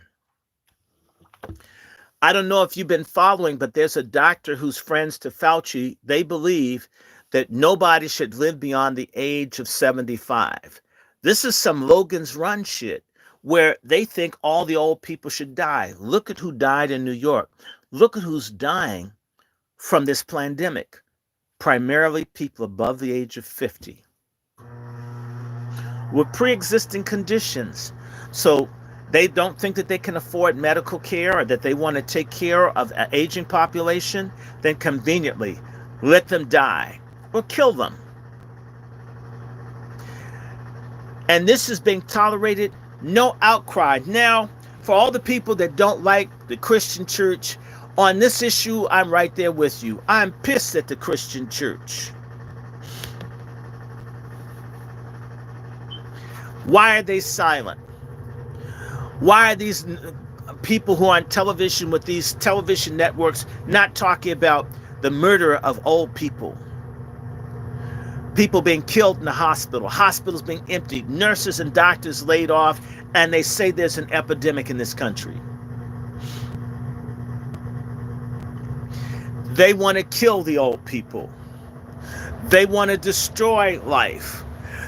I don't know if you've been following, but there's a doctor who's friends to Fauci. They believe that nobody should live beyond the age of 75. This is some Logan's Run shit where they think all the old people should die. Look at who died in New York. Look at who's dying from this pandemic. Primarily people above the age of 50 with pre-existing conditions. So They don't think that they can afford medical care or that they want to take care of an aging population, then conveniently let them die or kill them. And this is being tolerated, no outcry. Now, for all the people that don't like the Christian church, on this issue, I'm right there with you. I'm pissed at the Christian church. Why are they silent? Why are these people who are on television with these television networks not talking about the murder of old people? People being killed in the hospital, hospitals being emptied, nurses and doctors laid off, and they say there's an epidemic in this country. They want to kill the old people. They want to destroy life.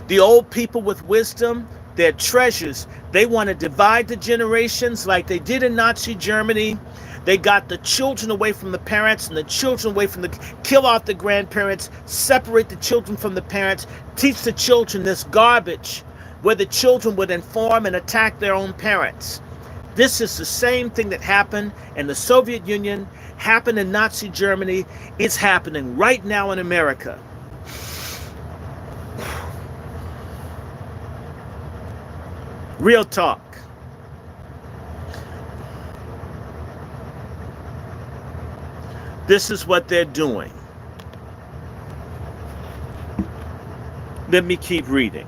The old people with wisdom, their treasures, they want to divide the generations like they did in Nazi Germany. They got the children away from the parents and the children away from kill off the grandparents, separate the children from the parents, teach the children this garbage where the children would inform and attack their own parents. This is the same thing that happened in the Soviet Union, happened in Nazi Germany. It's happening right now in America. Real talk. This is what they're doing. Let me keep reading.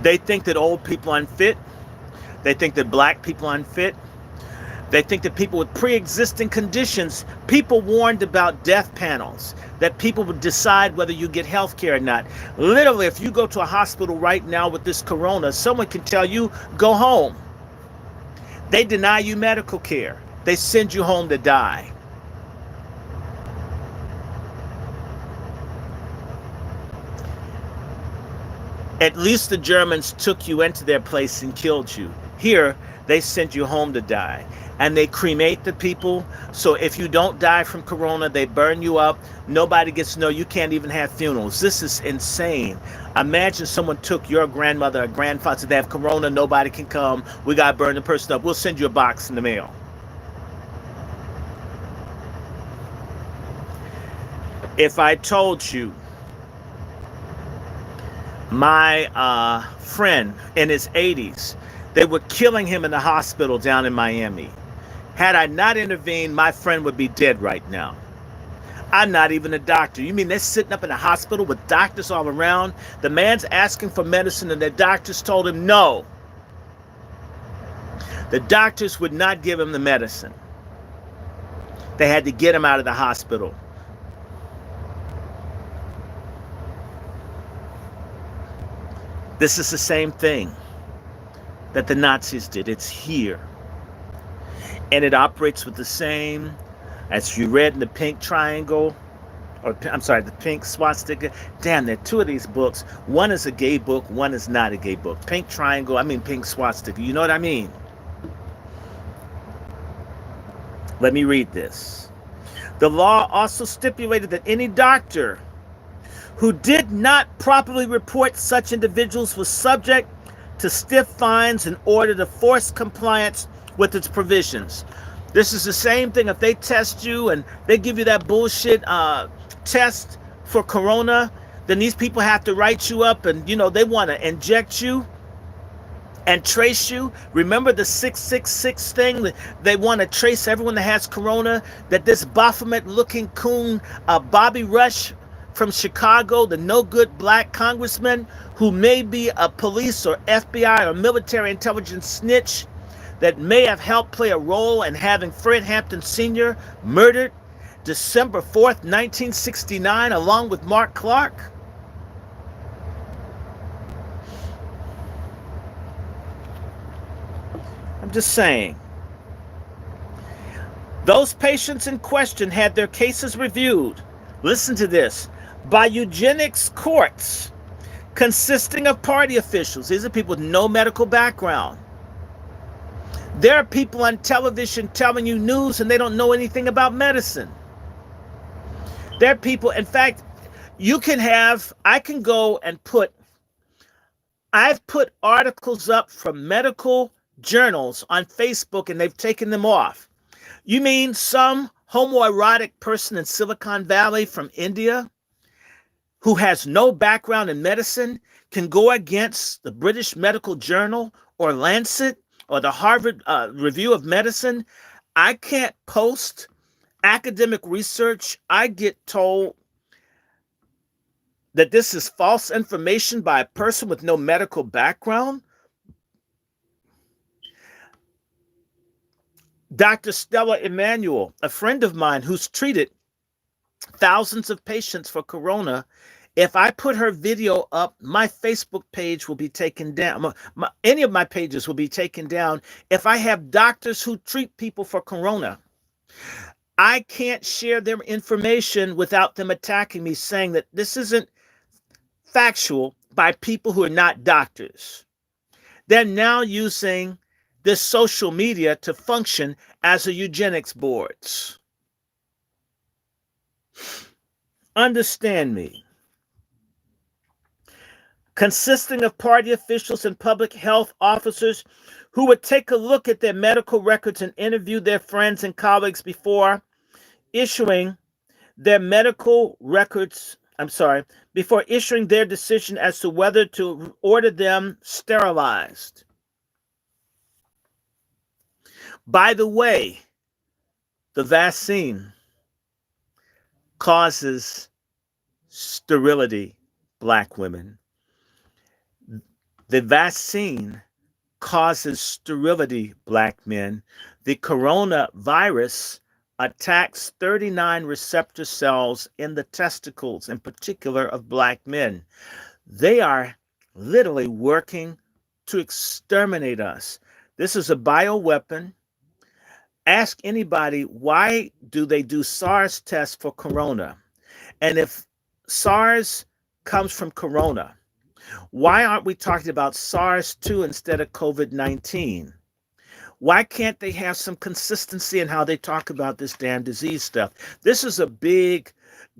They think that old people are unfit. They think that black people are unfit. They think that people with pre-existing conditions, people warned about death panels, that people would decide whether you get health care or not. Literally, if you go to a hospital right now with this corona, someone can tell you, go home. They deny you medical care. They send you home to die. At least the Germans took you into their place and killed you. Here, they sent you home to die. And they cremate the people. So if you don't die from corona, they burn you up. Nobody gets to know. You can't even have funerals. This is insane. Imagine someone took your grandmother or grandfather, said they have corona, nobody can come. We got to burn the person up. We'll send you a box in the mail. If I told you my friend in his 80s, they were killing him in the hospital down in Miami. Had I not intervened, my friend would be dead right now. I'm not even a doctor. You mean they're sitting up in a hospital with doctors all around? The man's asking for medicine and the doctors told him no. The doctors would not give him the medicine. They had to get him out of the hospital. This is the same thing that the Nazis did. It's here. And it operates with the same, as you read in the pink triangle, or I'm sorry, the pink swastika. Damn, there are two of these books. One is a gay book, one is not a gay book. Pink triangle, I mean pink swastika. You know what I mean? Let me read this. The law also stipulated that any doctor who did not properly report such individuals was subject to stiff fines in order to force compliance with its provisions. This is the same thing. If they test you and they give you that bullshit test for corona, then these people have to write you up and, they want to inject you and trace you. Remember the 666 thing? They want to trace everyone that has corona, that this Baphomet-looking coon, Bobby Rush from Chicago, the no-good black congressman who may be a police or FBI or military intelligence snitch, that may have helped play a role in having Fred Hampton Sr. murdered December 4th, 1969, along with Mark Clark. I'm just saying. Those patients in question had their cases reviewed, listen to this, by eugenics courts consisting of party officials. These are people with no medical background. There are people on television telling you news and they don't know anything about medicine. There are people, in fact, I can go and put I've put articles up from medical journals on Facebook and they've taken them off. You mean some homoerotic person in Silicon Valley from India who has no background in medicine can go against the British Medical Journal or Lancet or the Harvard Review of Medicine? I can't post academic research. I get told that this is false information by a person with no medical background. Dr. Stella Emanuel, a friend of mine who's treated thousands of patients for corona, if I put her video up, my Facebook page will be taken down. Any of my pages will be taken down if I have doctors who treat people for corona. I can't share their information without them attacking me, saying that this isn't factual by people who are not doctors. They're now using this social media to function as a eugenics boards. Understand me. Consisting of party officials and public health officers who would take a look at their medical records and interview their friends and colleagues before issuing their decision as to whether to order them sterilized. By the way, the vaccine causes sterility, Black women. The vaccine causes sterility, Black men. The coronavirus attacks 39 receptor cells in the testicles, in particular of Black men. They are literally working to exterminate us. This is a bioweapon. Ask anybody, why do they do SARS tests for corona? And if SARS comes from corona, why aren't we talking about SARS-2 instead of COVID-19? Why can't they have some consistency in how they talk about this damn disease stuff? This is a big,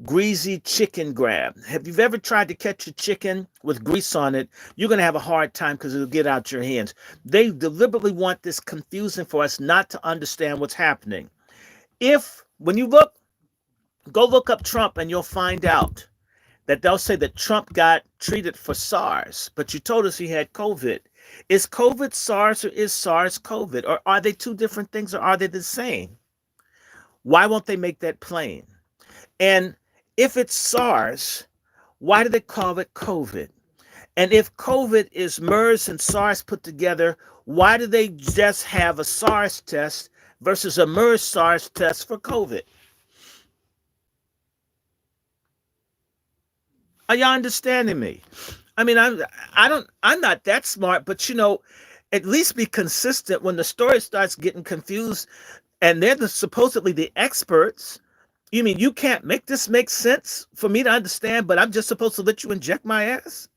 greasy chicken grab. Have you ever tried to catch a chicken with grease on it? You're going to have a hard time because it'll get out your hands. They deliberately want this confusing for us not to understand what's happening. When you go look up Trump and you'll find out that they'll say that Trump got treated for SARS, but you told us he had COVID. Is COVID SARS or is SARS COVID? Or are they two different things or are they the same? Why won't they make that plain? And if it's SARS, why do they call it COVID? And if COVID is MERS and SARS put together, why do they just have a SARS test versus a MERS SARS test for COVID? Are y'all understanding me? I mean, I'm not that smart, but at least be consistent when the story starts getting confused and they're supposedly the experts. You mean you can't make this make sense for me to understand, but I'm just supposed to let you inject my ass?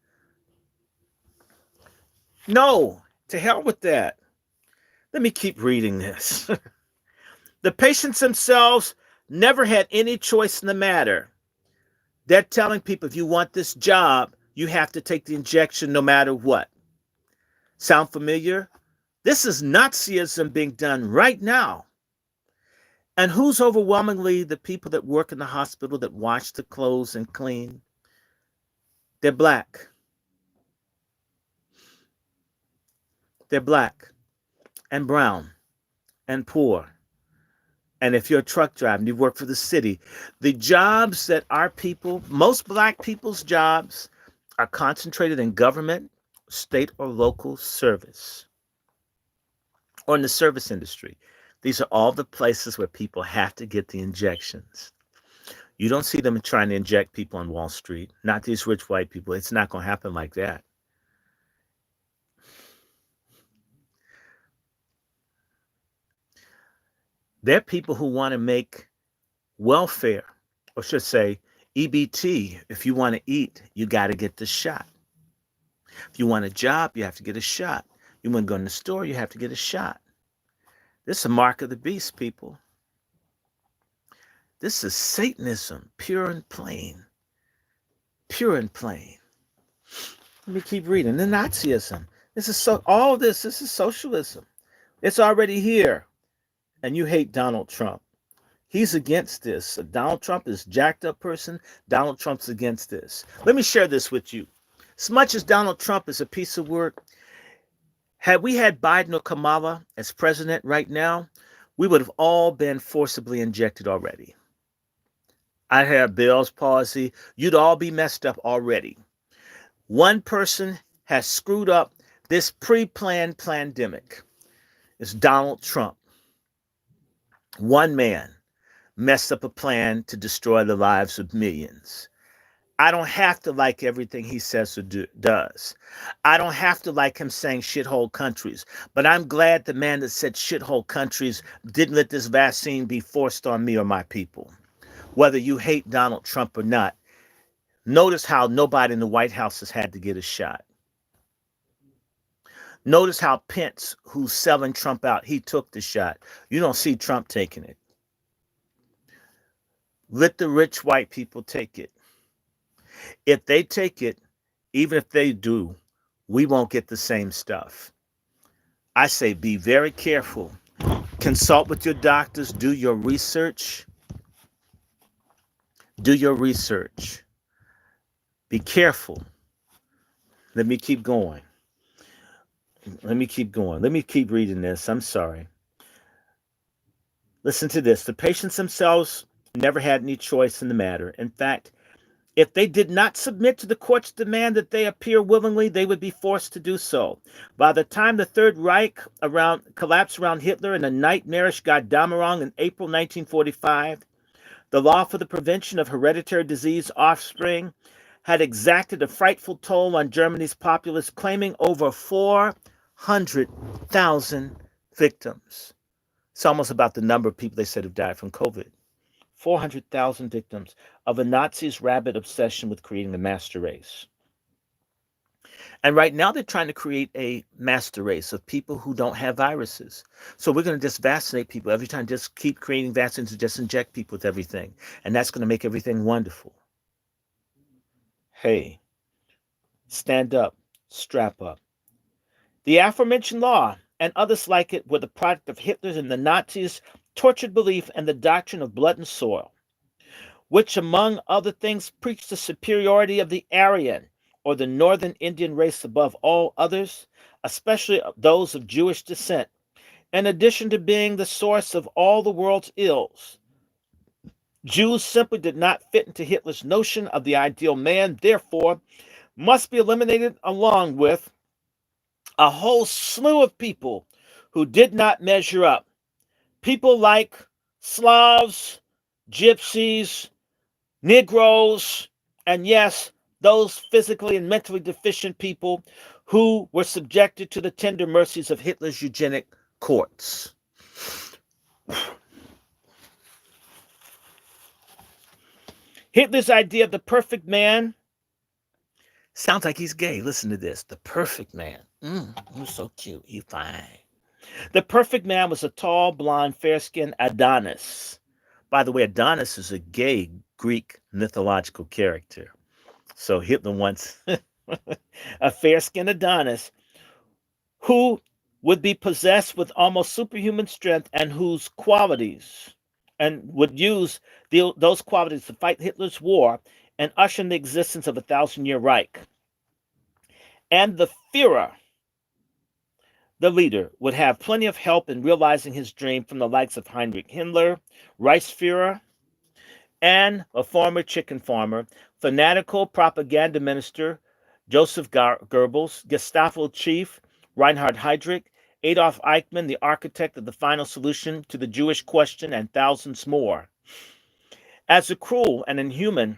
No, to hell with that. Let me keep reading this. The patients themselves never had any choice in the matter. They're telling people, if you want this job, you have to take the injection no matter what. Sound familiar? This is Nazism being done right now. And who's overwhelmingly the people that work in the hospital that wash the clothes and clean? They're Black. They're Black and brown and poor. And if you're a truck driver and you work for the city, the jobs that our people, most Black people's jobs, are concentrated in government, state or local service, or in the service industry. These are all the places where people have to get the injections. You don't see them trying to inject people on Wall Street, not these rich white people. It's not going to happen like that. There are people who want to make welfare, or should say EBT. If you want to eat, you got to get the shot. If you want a job, you have to get a shot. You want to go in the store, you have to get a shot. This is a mark of the beast, people. This is Satanism, pure and plain. Pure and plain. Let me keep reading. The Nazism. This is so all this is socialism. It's already here. And you hate Donald Trump. He's against this. Donald Trump is a jacked up person. Donald Trump's against this. Let me share this with you. As much as Donald Trump is a piece of work, had we had Biden or Kamala as president right now, we would have all been forcibly injected already. I'd have Bell's palsy. You'd all be messed up already. One person has screwed up this pre-planned pandemic. It's Donald Trump. One man messed up a plan to destroy the lives of millions. I don't have to like everything he says or does. I don't have to like him saying shithole countries. But I'm glad the man that said shithole countries didn't let this vaccine be forced on me or my people. Whether you hate Donald Trump or not, notice how nobody in the White House has had to get a shot. Notice how Pence, who's selling Trump out, he took the shot. You don't see Trump taking it. Let the rich white people take it. If they take it, even if they do, we won't get the same stuff. I say be very careful. Consult with your doctors. Do your research. Do your research. Be careful. Let me keep going. Let me keep going. Let me keep reading this. I'm sorry. Listen to this. The patients themselves never had any choice in the matter. In fact, if they did not submit to the court's demand that they appear willingly, they would be forced to do so. By the time the Third Reich collapsed around Hitler and the nightmarish Gadamerung in April 1945, the law for the prevention of hereditary disease offspring had exacted a frightful toll on Germany's populace, claiming over 400,000 victims. It's almost about the number of people they said have died from COVID. 400,000 victims of a Nazi's rabid obsession with creating a master race. And right now they're trying to create a master race of people who don't have viruses. So we're going to just vaccinate people every time, just keep creating vaccines to just inject people with everything. And that's going to make everything wonderful. Hey, stand up, strap up. The aforementioned law and others like it were the product of Hitler's and the Nazis' tortured belief and the doctrine of blood and soil, which, among other things, preached the superiority of the Aryan, or the northern Indian race above all others, especially those of Jewish descent, in addition to being the source of all the world's ills. Jews simply did not fit into Hitler's notion of the ideal man, therefore must be eliminated along with a whole slew of people who did not measure up. People like Slavs, Gypsies, Negroes, and yes, those physically and mentally deficient people who were subjected to the tender mercies of Hitler's eugenic courts. Hitler's idea of the perfect man sounds like he's gay. Listen to this. The perfect man. He's so cute. He's fine. The perfect man was a tall, blonde, fair-skinned Adonis. By the way, Adonis is a gay Greek mythological character. So Hitler wants a fair-skinned Adonis who would be possessed with almost superhuman strength and whose qualities, and would use those qualities to fight Hitler's war and usher in the existence of a 1,000-year Reich. And the Führer, the leader, would have plenty of help in realizing his dream from the likes of Heinrich Himmler, Reichsführer, and a former chicken farmer, fanatical propaganda minister Joseph Goebbels, Gestapo chief Reinhard Heydrich, Adolf Eichmann, the architect of the final solution to the Jewish question, and thousands more. As cruel and inhuman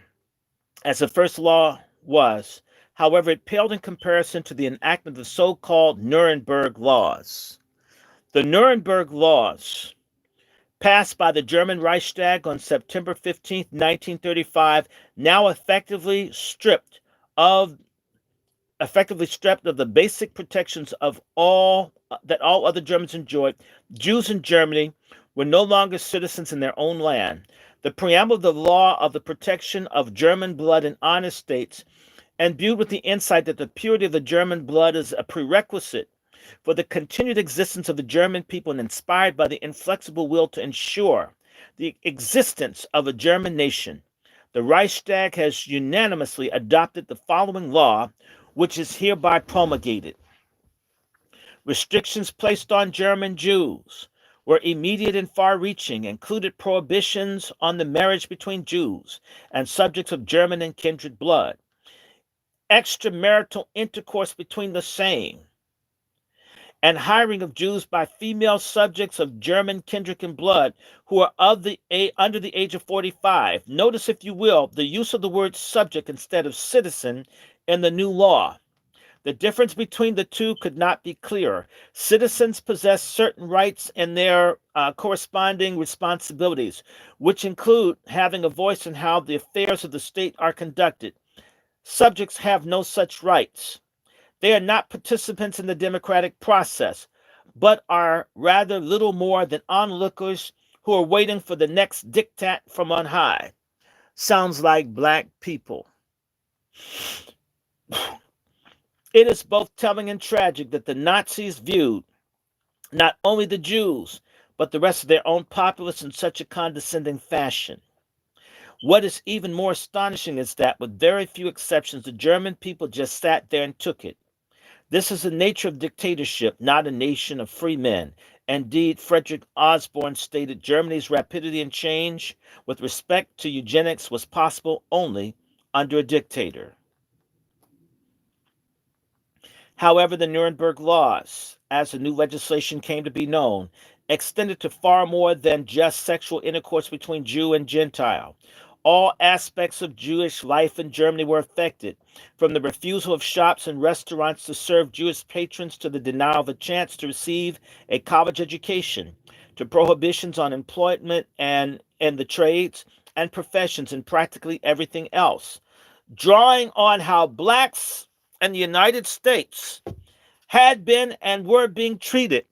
as the first law was, however, it paled in comparison to the enactment of the so-called Nuremberg laws. The Nuremberg laws, passed by the German Reichstag on September 15, 1935, now effectively stripped of the basic protections of all other Germans enjoyed. Jews in Germany were no longer citizens in their own land. The preamble of the law of the protection of German blood in honor states, and viewed with the insight that the purity of the German blood is a prerequisite for the continued existence of the German people, and inspired by the inflexible will to ensure the existence of a German nation, the Reichstag has unanimously adopted the following law, which is hereby promulgated. Restrictions placed on German Jews were immediate and far-reaching, included prohibitions on the marriage between Jews and subjects of German and kindred blood, extramarital intercourse between the same, and hiring of Jews by female subjects of German kindred and blood who are under the age of 45. Notice, if you will, the use of the word subject instead of citizen in the new law. The difference between the two could not be clearer. Citizens possess certain rights and their corresponding responsibilities, which include having a voice in how the affairs of the state are conducted. Subjects have no such rights. They are not participants in the democratic process, but are rather little more than onlookers who are waiting for the next diktat from on high. Sounds like black people. It is both telling and tragic that the Nazis viewed not only the Jews, but the rest of their own populace in such a condescending fashion. What is even more astonishing is that, with very few exceptions, the German people just sat there and took it. This is the nature of dictatorship, not a nation of free men. Indeed, Frederick Osborne stated Germany's rapidity and change with respect to eugenics was possible only under a dictator. However, the Nuremberg Laws, as the new legislation came to be known, extended to far more than just sexual intercourse between Jew and Gentile. All aspects of Jewish life in Germany were affected, from the refusal of shops and restaurants to serve Jewish patrons to the denial of a chance to receive a college education, to prohibitions on employment and in the trades and professions, and practically everything else. Drawing on how blacks in the United States had been and were being treated,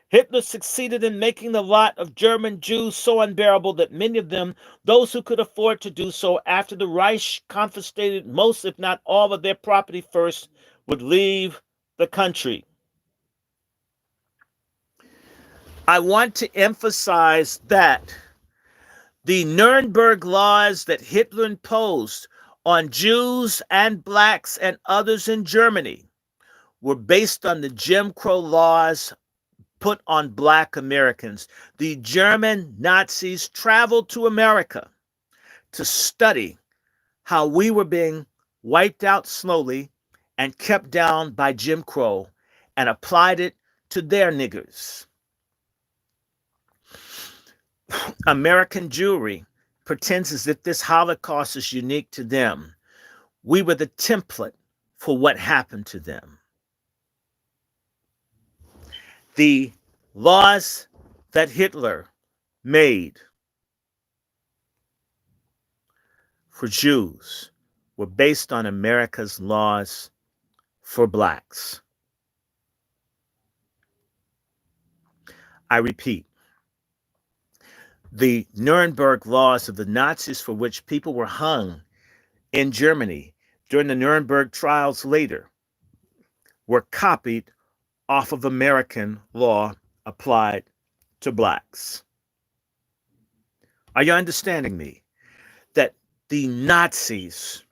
Hitler succeeded in making the lot of German Jews so unbearable that many of them, those who could afford to do so after the Reich confiscated most, if not all, of their property first, would leave the country. I want to emphasize that the Nuremberg laws that Hitler imposed on Jews and blacks and others in Germany were based on the Jim Crow laws put on black Americans. The German Nazis traveled to America to study how we were being wiped out slowly and kept down by Jim Crow, and applied it to their niggers. American Jewry pretends as if this Holocaust is unique to them. We were the template for what happened to them. The laws that Hitler made for Jews were based on America's laws for blacks. I repeat, the Nuremberg laws of the Nazis, for which people were hung in Germany during the Nuremberg trials later, were copied off of American law applied to blacks. Are you understanding me? That the Nazis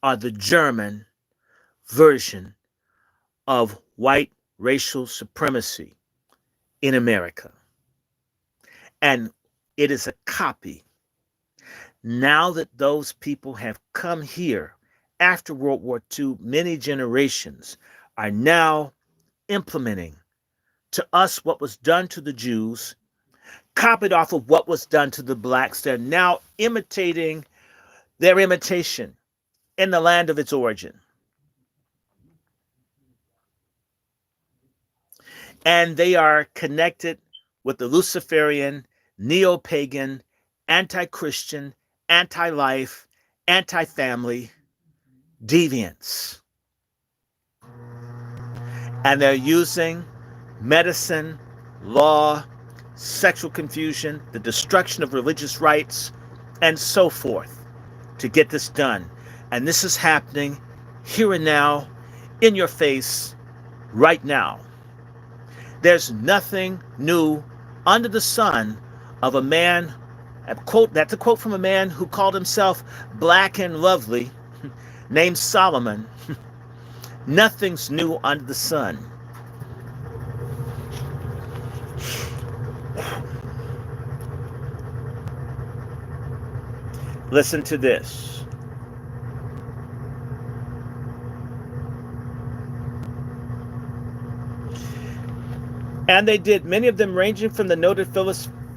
are the German version of white racial supremacy in America. And it is a copy. Now that those people have come here after World War II, many generations are now implementing to us what was done to the Jews, copied off of what was done to the blacks. They're now imitating their imitation in the land of its origin. And they are connected with the Luciferian, neo-pagan, anti-Christian, anti-life, anti-family deviants. And they're using medicine, law, sexual confusion, the destruction of religious rights, and so forth to get this done. And this is happening here and now, in your face, right now. There's nothing new under the sun of a man, that's a quote from a man who called himself black and lovely, named Solomon. Nothing's new under the sun. Listen to this. And they did, many of them ranging from the noted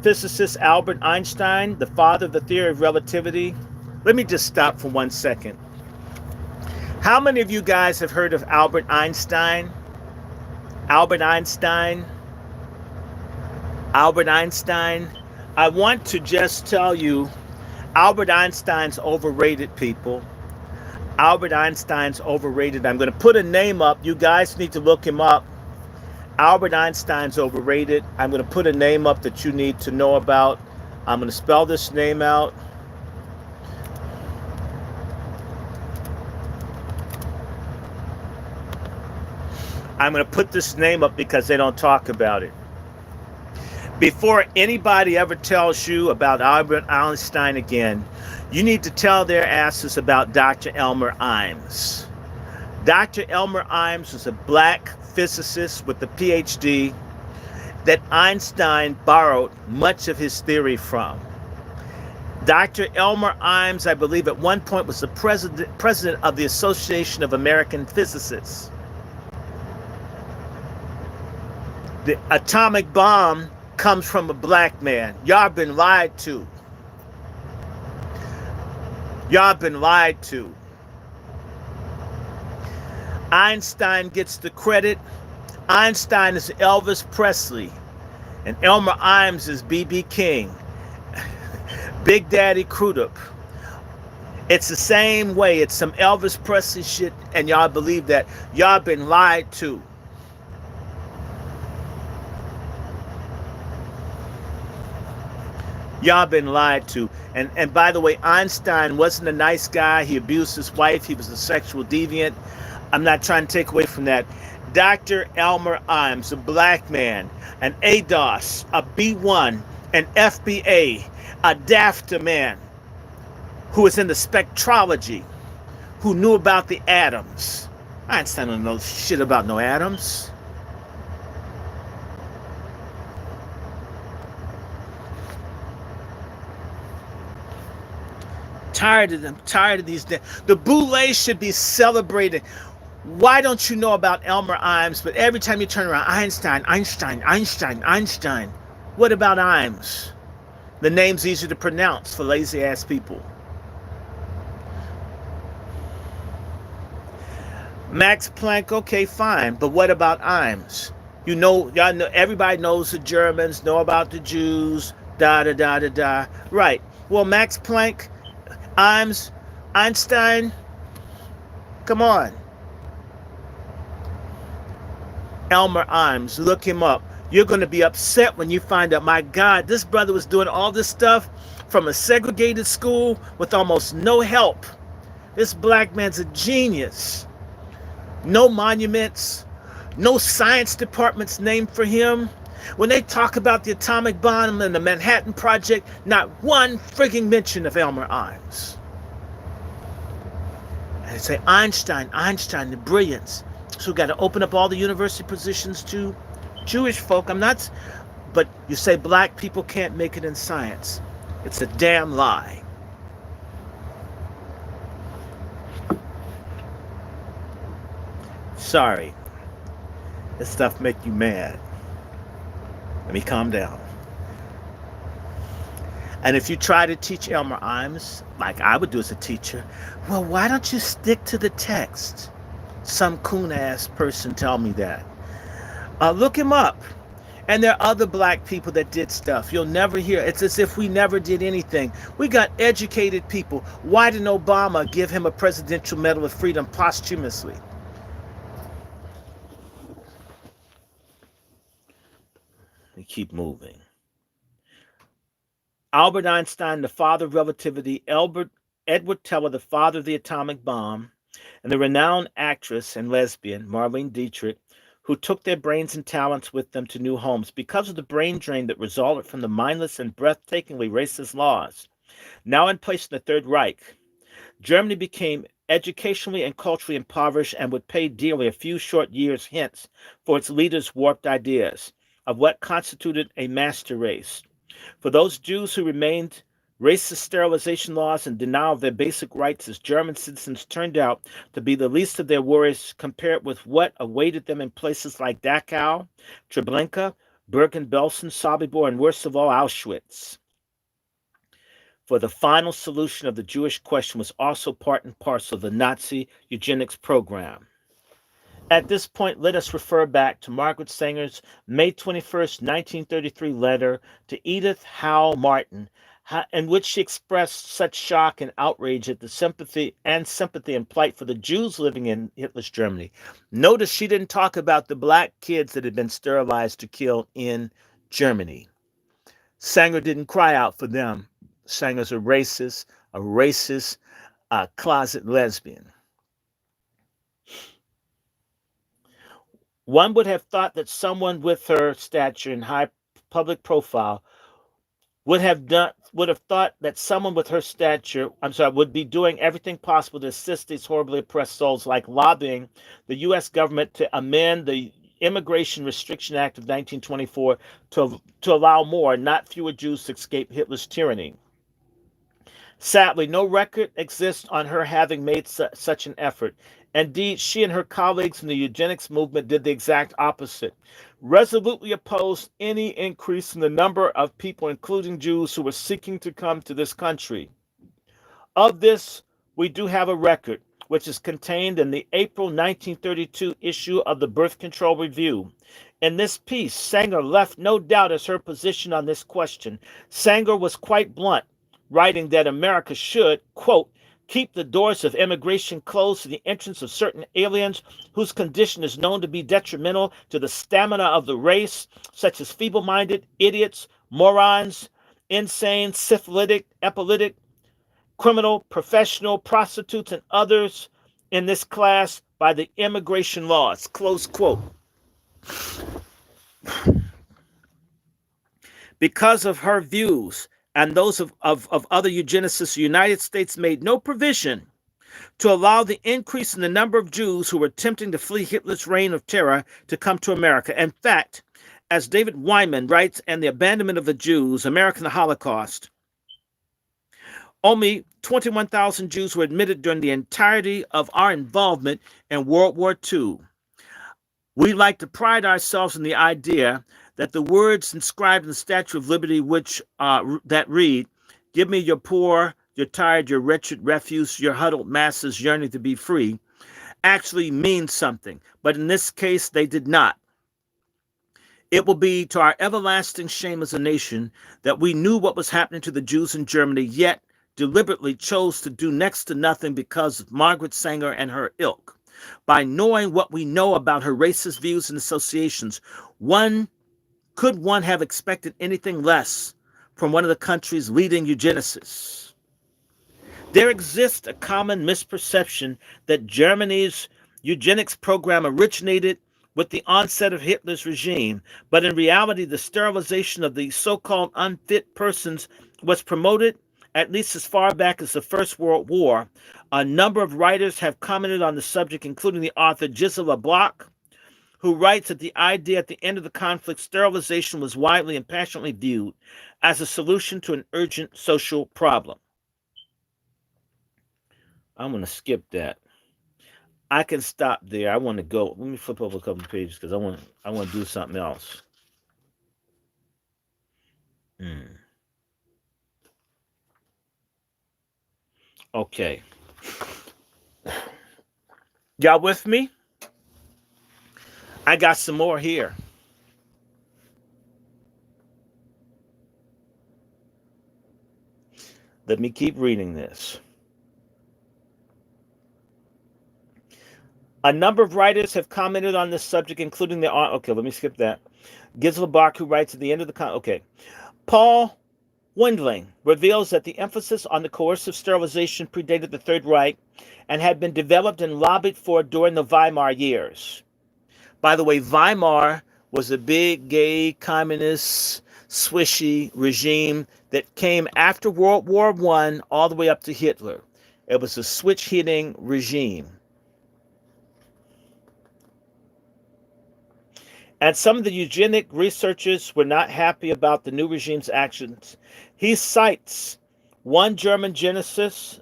physicist Albert Einstein, the father of the theory of relativity. Let me just stop for 1 second. How many of you guys have heard of Albert Einstein? Albert Einstein? Albert Einstein? I want to just tell you, Albert Einstein's overrated, people. Albert Einstein's overrated. I'm going to put a name up. You guys need to look him up. Albert Einstein's overrated. I'm going to put a name up that you need to know about. I'm going to spell this name out. I'm going to put this name up because they don't talk about it. Before anybody ever tells you about Albert Einstein again, you need to tell their asses about Dr. Elmer Imes. Dr. Elmer Imes was a black physicist with a PhD that Einstein borrowed much of his theory from. Dr. Elmer Imes, I believe, at one point was the president of the Association of American Physicists. The atomic bomb comes from a black man. Y'all been lied to. Y'all been lied to. Einstein gets the credit. Einstein is Elvis Presley, and Elmer Imes is B.B. King, Big Daddy Crudup. It's the same way. It's some Elvis Presley shit, and y'all believe that. Y'all been lied to. Y'all been lied to. And by the way, Einstein wasn't a nice guy. He abused his wife. He was a sexual deviant. I'm not trying to take away from that. Dr. Elmer Imes, a black man, an ADOS, a B1, an FBA, a DAFTA man who was in the spectrology, who knew about the atoms. Einstein don't know shit about no atoms. Tired of them, tired of these. The Boulets should be celebrated. Why don't you know about Elmer Imes? But every time you turn around, Einstein, Einstein, Einstein, Einstein. What about Imes? The name's easier to pronounce for lazy ass people. Max Planck, okay, fine. But what about Imes? You know, y'all know, everybody knows the Germans, know about the Jews, da da da da da. Right. Well, Max Planck, Imes, Einstein, come on. Elmer Imes, look him up. You're going to be upset when you find out, my God, this brother was doing all this stuff from a segregated school with almost no help. This black man's a genius. No monuments, no science departments named for him. When they talk about the atomic bomb and the Manhattan Project, not one frigging mention of Elmer Imes. And they say Einstein, Einstein, the brilliance. So we've got to open up all the university positions to Jewish folk. I'm not, but you say black people can't make it in science. It's a damn lie. Sorry. This stuff make you mad. Let me calm down. And if you try to teach Elmer Imes, like I would do as a teacher, well, why don't you stick to the text? Some coon-ass person tell me that. Look him up. And there are other black people that did stuff. You'll never hear. It's as if we never did anything. We got educated people. Why didn't Obama give him a Presidential Medal of Freedom posthumously? We keep moving. Albert Einstein, the father of relativity. Edward Teller, the father of the atomic bomb, and the renowned actress and lesbian Marlene Dietrich, who took their brains and talents with them to new homes because of the brain drain that resulted from the mindless and breathtakingly racist laws. Now in place in the Third Reich, Germany became educationally and culturally impoverished and would pay dearly a few short years hence for its leaders' warped ideas of what constituted a master race. For those Jews who remained, racist sterilization laws and denial of their basic rights as German citizens turned out to be the least of their worries compared with what awaited them in places like Dachau, Treblinka, Bergen-Belsen, Sobibor, and worst of all, Auschwitz. For the final solution of the Jewish question was also part and parcel of the Nazi eugenics program. At this point, let us refer back to Margaret Sanger's May 21st, 1933 letter to Edith Howe Martin, in which she expressed such shock and outrage at the sympathy and plight for the Jews living in Hitler's Germany. Notice she didn't talk about the black kids that had been sterilized to kill in Germany. Sanger didn't cry out for them. Sanger's a racist, closet lesbian. One would have thought that someone with her stature and high public profile would be doing everything possible to assist these horribly oppressed souls, like lobbying the U.S. government to amend the Immigration Restriction Act of 1924 to allow more, not fewer, Jews to escape Hitler's tyranny. Sadly, no record exists on her having made such an effort. Indeed, she and her colleagues in the eugenics movement did the exact opposite, resolutely opposed any increase in the number of people, including Jews, who were seeking to come to this country. Of this, we do have a record, which is contained in the April 1932 issue of the Birth Control Review. In this piece, Sanger left no doubt as her position on this question. Sanger was quite blunt, writing that America should, quote, keep the doors of immigration closed to the entrance of certain aliens whose condition is known to be detrimental to the stamina of the race, such as feeble-minded, idiots, morons, insane, syphilitic, epileptic, criminal, professional, prostitutes, and others in this class by the immigration laws, close quote. Because of her views and those of other eugenicists, the United States made no provision to allow the increase in the number of Jews who were attempting to flee Hitler's reign of terror to come to America. In fact, as David Wyman writes in The Abandonment of the Jews, American Holocaust, only 21,000 Jews were admitted during the entirety of our involvement in World War II. We like to pride ourselves in the idea that the words inscribed in the Statue of Liberty, which that read, "Give me your poor, your tired, your wretched refuse, your huddled masses yearning to be free," actually mean something. But in this case, they did not. It will be to our everlasting shame as a nation that we knew what was happening to the Jews in Germany, yet deliberately chose to do next to nothing because of Margaret Sanger and her ilk. By knowing what we know about her racist views and associations, could one have expected anything less from one of the country's leading eugenicists? There exists a common misperception that Germany's eugenics program originated with the onset of Hitler's regime, but in reality, the sterilization of the so-called unfit persons was promoted at least as far back as the First World War. A number of writers have commented on the subject, including the author Gisela Bloch, who writes that the idea at the end of the conflict, sterilization was widely and passionately viewed as a solution to an urgent social problem. I'm going to skip that. I can stop there. I want to go. Let me flip over a couple of pages because I want to do something else. Okay. Y'all with me? I got some more here. Let me keep reading this. A number of writers have commented on this subject, including let me skip that. Gisela Bach, who writes at the end of the okay. Paul Windling reveals that the emphasis on the coercive sterilization predated the Third Reich and had been developed and lobbied for during the Weimar years. By the way, Weimar was a big gay communist swishy regime that came after World War I all the way up to Hitler. It was a switch-hitting regime. And some of the eugenic researchers were not happy about the new regime's actions. He cites one German geneticist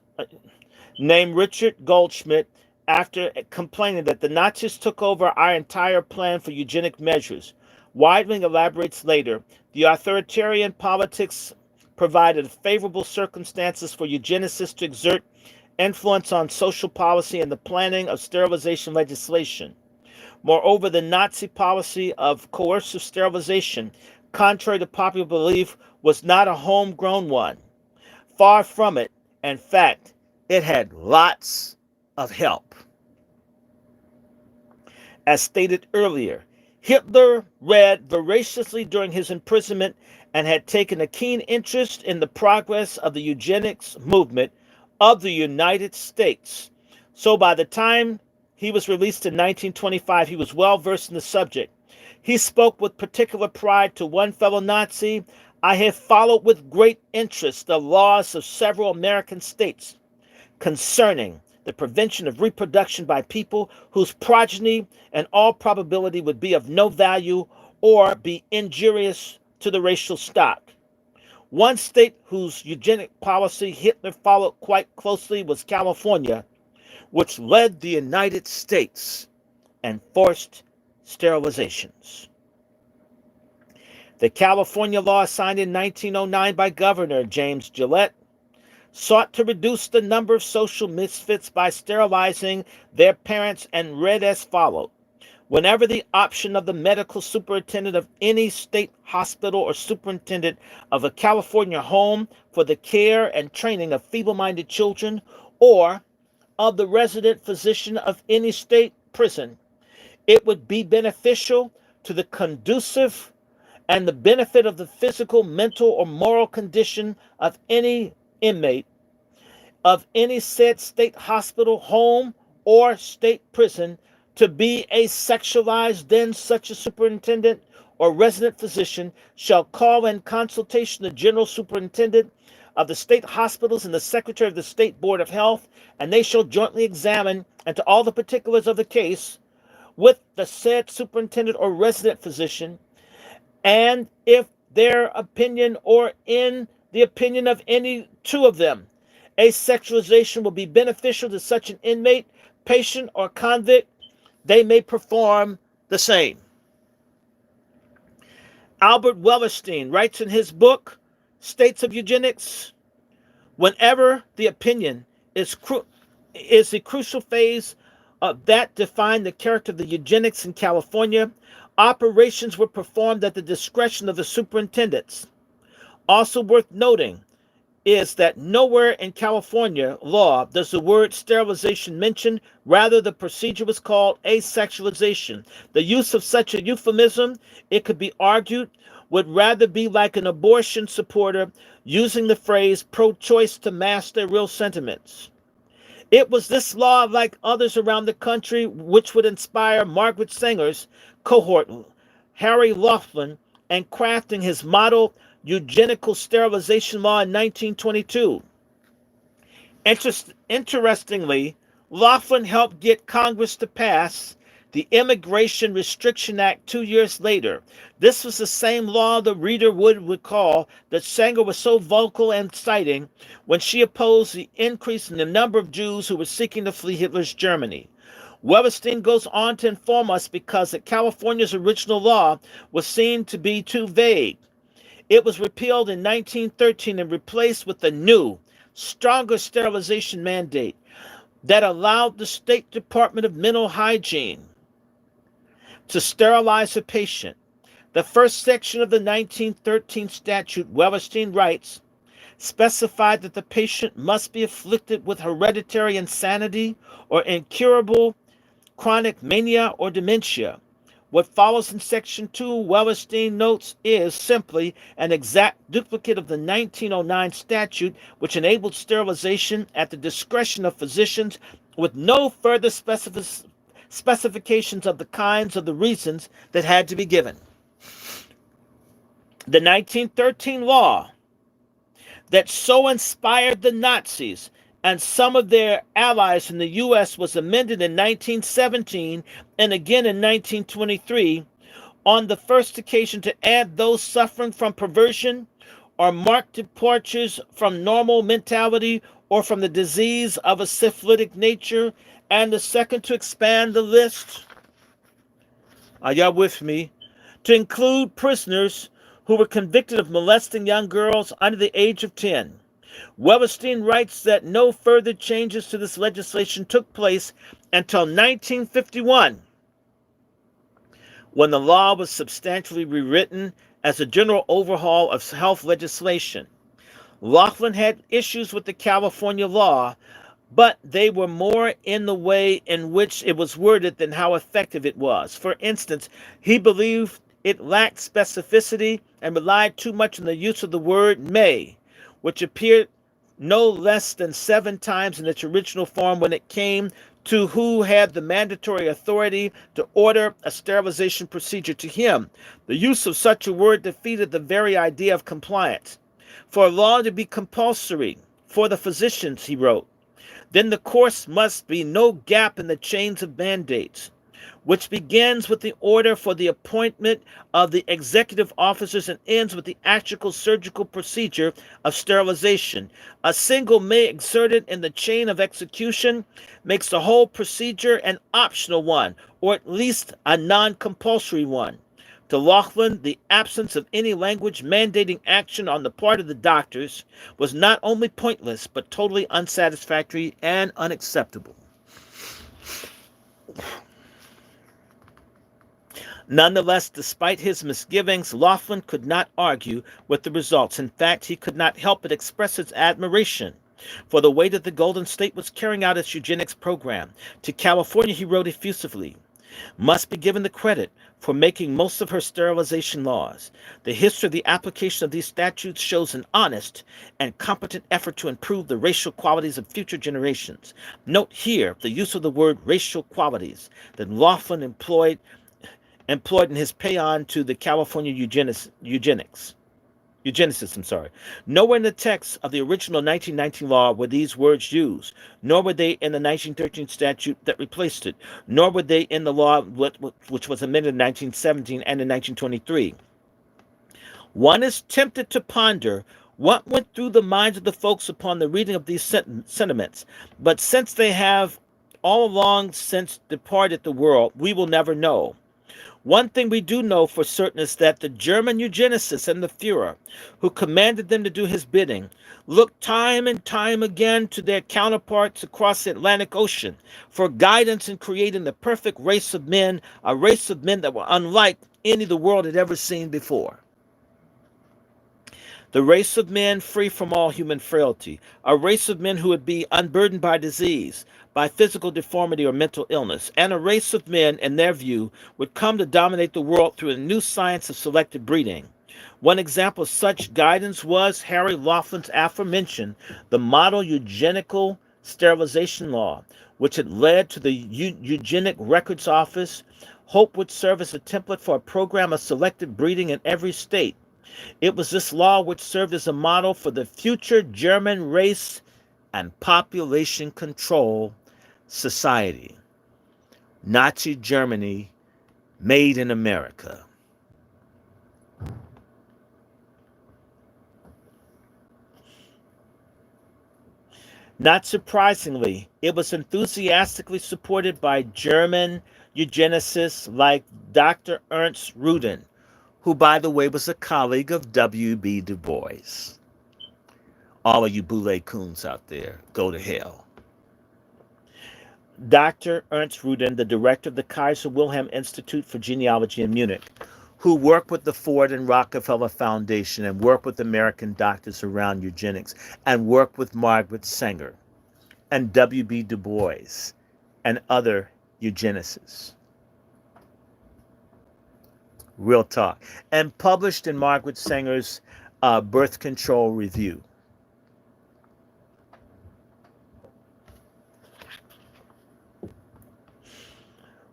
named Richard Goldschmidt after complaining that the Nazis took over our entire plan for eugenic measures. Weidling elaborates later, the authoritarian politics provided favorable circumstances for eugenicists to exert influence on social policy and the planning of sterilization legislation. Moreover, the Nazi policy of coercive sterilization, contrary to popular belief, was not a homegrown one. Far from it. In fact, it had lots of help. As stated earlier, Hitler read voraciously during his imprisonment and had taken a keen interest in the progress of the eugenics movement of the United States. So by the time he was released in 1925, he was well versed in the subject. He spoke with particular pride to one fellow Nazi, "I have followed with great interest the laws of several American states concerning the prevention of reproduction by people whose progeny in all probability would be of no value or be injurious to the racial stock." One state whose eugenic policy Hitler followed quite closely was California, which led the United States and forced sterilizations. The California law signed in 1909 by Governor James Gillette sought to reduce the number of social misfits by sterilizing their parents and read as follows. Whenever the option of the medical superintendent of any state hospital or superintendent of a California home for the care and training of feeble-minded children or of the resident physician of any state prison, it would be beneficial to the conducive and the benefit of the physical, mental, or moral condition of any inmate of any said state hospital, home, or state prison to be asexualized, then such a superintendent or resident physician shall call in consultation the general superintendent of the state hospitals and the secretary of the state board of health, and they shall jointly examine into all the particulars of the case with the said superintendent or resident physician, and if their opinion or in the opinion of any two of them, asexualization will be beneficial to such an inmate, patient, or convict, they may perform the same. Albert Wellerstein writes in his book, States of Eugenics, whenever the opinion is the crucial phase that defined the character of the eugenics in California, operations were performed at the discretion of the superintendents. Also worth noting is that nowhere in California law does the word sterilization mention. Rather, the procedure was called asexualization. The use of such a euphemism, it could be argued, would rather be like an abortion supporter using the phrase pro-choice to mask their real sentiments. It was this law, like others around the country, which would inspire Margaret Sanger's cohort, Harry Laughlin, and crafting his model eugenical sterilization law in 1922. Interestingly, Laughlin helped get Congress to pass the Immigration Restriction Act 2 years later. This was the same law the reader would recall that Sanger was so vocal and citing when she opposed the increase in the number of Jews who were seeking to flee Hitler's Germany. Wellerstein goes on to inform us because that California's original law was seen to be too vague. It was repealed in 1913 and replaced with a new, stronger sterilization mandate that allowed the State Department of Mental Hygiene to sterilize a patient. The first section of the 1913 statute, Wellerstein writes, specified that the patient must be afflicted with hereditary insanity or incurable chronic mania or dementia, What follows in Section 2, Wellerstein notes, is simply an exact duplicate of the 1909 statute, which enabled sterilization at the discretion of physicians with no further specifications of the kinds of the reasons that had to be given. The 1913 law that so inspired the Nazis and some of their allies in the U.S. was amended in 1917 and again in 1923 on the first occasion to add those suffering from perversion or marked departures from normal mentality or from the disease of a syphilitic nature, and the second to expand the list. Are y'all with me? To include prisoners who were convicted of molesting young girls under the age of 10. Wellerstein writes that no further changes to this legislation took place until 1951, when the law was substantially rewritten as a general overhaul of health legislation. Laughlin had issues with the California law, but they were more in the way in which it was worded than how effective it was. For instance, he believed it lacked specificity and relied too much on the use of the word may, which appeared no less than 7 times in its original form when it came to who had the mandatory authority to order a sterilization procedure. To him, the use of such a word defeated the very idea of compliance. For a law to be compulsory for the physicians, he wrote, then the course must be no gap in the chains of mandates, which begins with the order for the appointment of the executive officers and ends with the actual surgical procedure of sterilization. A single may exerted in the chain of execution makes the whole procedure an optional one, or at least a non-compulsory one. To Laughlin, the absence of any language mandating action on the part of the doctors was not only pointless, but totally unsatisfactory and unacceptable. Nonetheless, despite his misgivings, Laughlin could not argue with the results. In fact, he could not help but express his admiration for the way that the Golden State was carrying out its eugenics program. To California, he wrote effusively, must be given the credit for making most of her sterilization laws. The history of the application of these statutes shows an honest and competent effort to improve the racial qualities of future generations. Note here the use of the word racial qualities that Laughlin employed in his paean to the California eugenicists. Nowhere in the text of the original 1919 law were these words used, nor were they in the 1913 statute that replaced it, nor were they in the law which was amended in 1917 and in 1923. One is tempted to ponder what went through the minds of the folks upon the reading of these sentiments, but since they have all along since departed the world, we will never know. One thing we do know for certain is that the German eugenicists and the Fuhrer, who commanded them to do his bidding, looked time and time again to their counterparts across the Atlantic Ocean for guidance in creating the perfect race of men, a race of men that were unlike any the world had ever seen before. The race of men free from all human frailty, a race of men who would be unburdened by disease, by physical deformity or mental illness, and a race of men, in their view, would come to dominate the world through a new science of selective breeding. One example of such guidance was Harry Laughlin's aforementioned the model eugenical sterilization law, which had led to the Eugenic Records Office. Hope would serve as a template for a program of selective breeding in every state. It was this law which served as a model for the future German race and population control society. Nazi Germany made in America. Not surprisingly, it was enthusiastically supported by German eugenicists like Dr. Ernst Rudin, who, by the way, was a colleague of W.B. Du Bois. All of you Boule coons out there, go to hell. Dr. Ernst Rudin, the director of the Kaiser Wilhelm Institute for Genealogy in Munich, who worked with the Ford and Rockefeller Foundation and worked with American doctors around eugenics and worked with Margaret Sanger and W.B. Du Bois and other eugenicists. Real talk. And published in Margaret Sanger's Birth Control Review.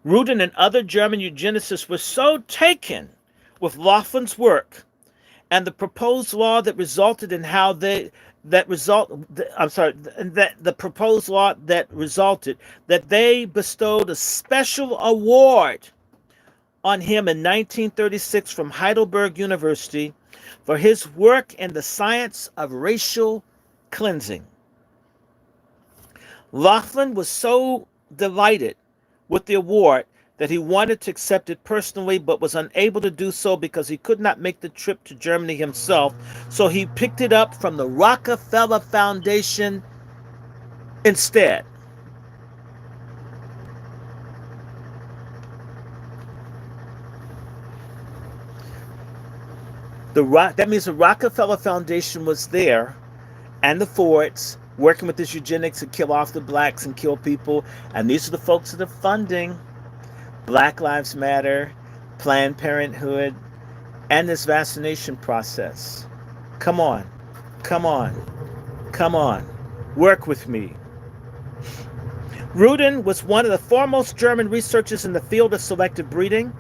Rudin and other German eugenicists were so taken with Laughlin's work and the proposed law that resulted in how they that result I'm sorry that the proposed law that resulted that they bestowed a special award on him in 1936 from Heidelberg University for his work in the science of racial cleansing. Laughlin was so delighted with the award that he wanted to accept it personally, but was unable to do so because he could not make the trip to Germany himself. So he picked it up from the Rockefeller Foundation instead. That means the Rockefeller Foundation was there, and the Fords, working with this eugenics to kill off the blacks and kill people. And these are the folks that are funding Black Lives Matter, Planned Parenthood, and this vaccination process. Come on, come on, come on. Work with me. Rudin was one of the foremost German researchers in the field of selective breeding,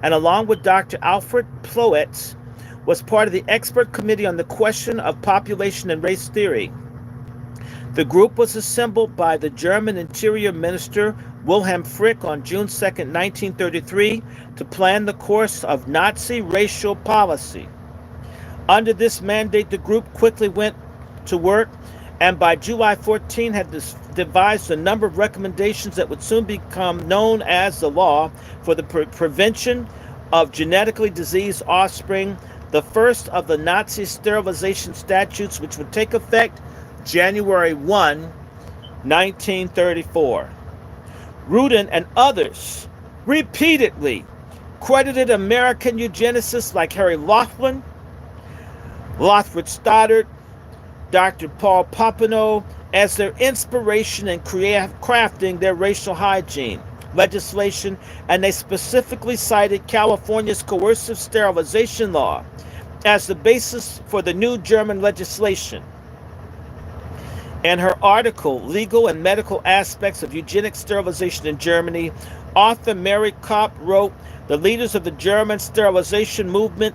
and along with Dr. Alfred Ploetz, was part of the expert committee on the question of population and race theory. The group was assembled by the German Interior Minister Wilhelm Frick on June 2, 1933, to plan the course of Nazi racial policy. Under this mandate, the group quickly went to work, and by July 14 had devised a number of recommendations that would soon become known as the Law for the Prevention of Genetically Diseased Offspring, the first of the Nazi sterilization statutes, which would take effect January 1, 1934. Rudin and others repeatedly credited American eugenicists like Harry Laughlin, Lothbridge Stoddard, Dr. Paul Pompano as their inspiration in crafting their racial hygiene legislation, and they specifically cited California's coercive sterilization law as the basis for the new German legislation. In her article, Legal and Medical Aspects of Eugenic Sterilization in Germany, author Mary Kopp wrote, the leaders of the German sterilization movement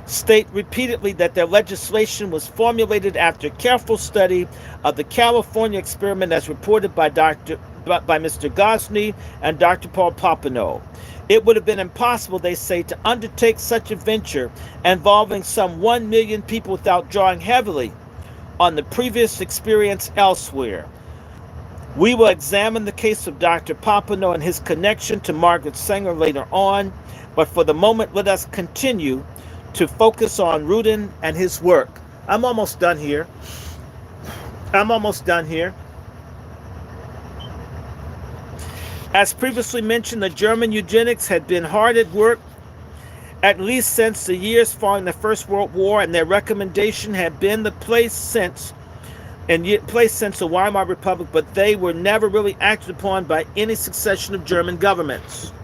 state repeatedly that their legislation was formulated after careful study of the California experiment as reported by Mr. Gosney and Dr. Paul Pompano. It would have been impossible, they say, to undertake such a venture involving some 1 million people without drawing heavily on the previous experience elsewhere. We will examine the case of Dr. Pompano and his connection to Margaret Sanger later on, but for the moment, let us continue to focus on Rudin and his work. I'm almost done here. As previously mentioned, the German eugenics had been hard at work at least since the years following the First World War, and their recommendation had been the place since the Weimar Republic, but they were never really acted upon by any succession of German governments.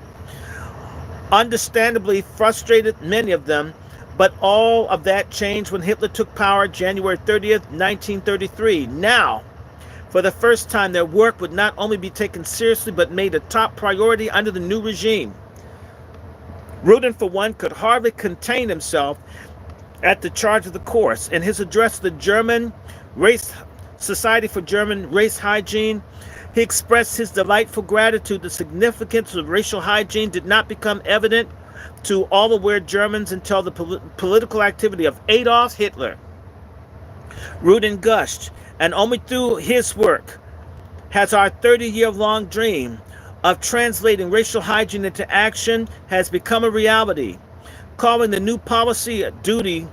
Understandably frustrated, many of them, but all of that changed when Hitler took power January 30th, 1933. Now, for the first time, their work would not only be taken seriously, but made a top priority under the new regime. Rudin, for one, could hardly contain himself at the charge of the course. In his address to the German Society for German Race Hygiene, he expressed his delightful gratitude. The significance of racial hygiene did not become evident to all aware Germans until the political activity of Adolf Hitler. Rudin gushed, and only through his work has our 30-year-long dream of translating racial hygiene into action has become a reality. Calling the new policy a duty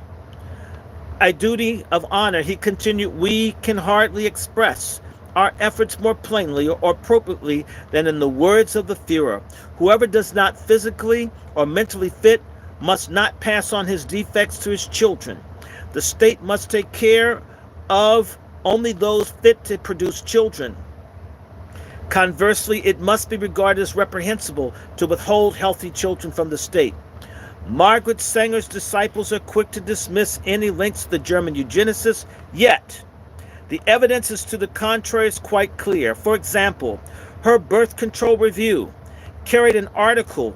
of honor, he continued, we can hardly express our efforts more plainly or appropriately than in the words of the Führer. Whoever does not physically or mentally fit must not pass on his defects to his children. The state must take care of only those fit to produce children. Conversely, it must be regarded as reprehensible to withhold healthy children from the state. Margaret Sanger's disciples are quick to dismiss any links to the German eugenicists, yet the evidence is to the contrary is quite clear. For example, her birth control review carried an article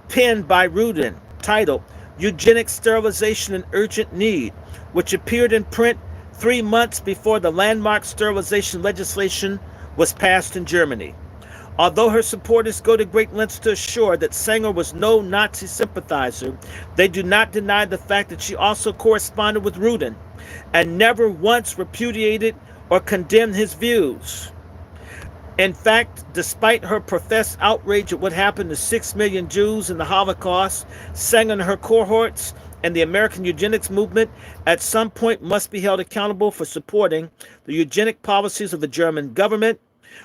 penned by Rudin titled Eugenic Sterilization in Urgent Need, which appeared in print 3 months before the landmark sterilization legislation was passed in Germany. Although her supporters go to great lengths to assure that Sanger was no Nazi sympathizer, they do not deny the fact that she also corresponded with Rudin and never once repudiated or condemned his views. In fact, despite her professed outrage at what happened to 6 million Jews in the Holocaust, Sanger and her cohorts and the American eugenics movement at some point must be held accountable for supporting the eugenic policies of the German government,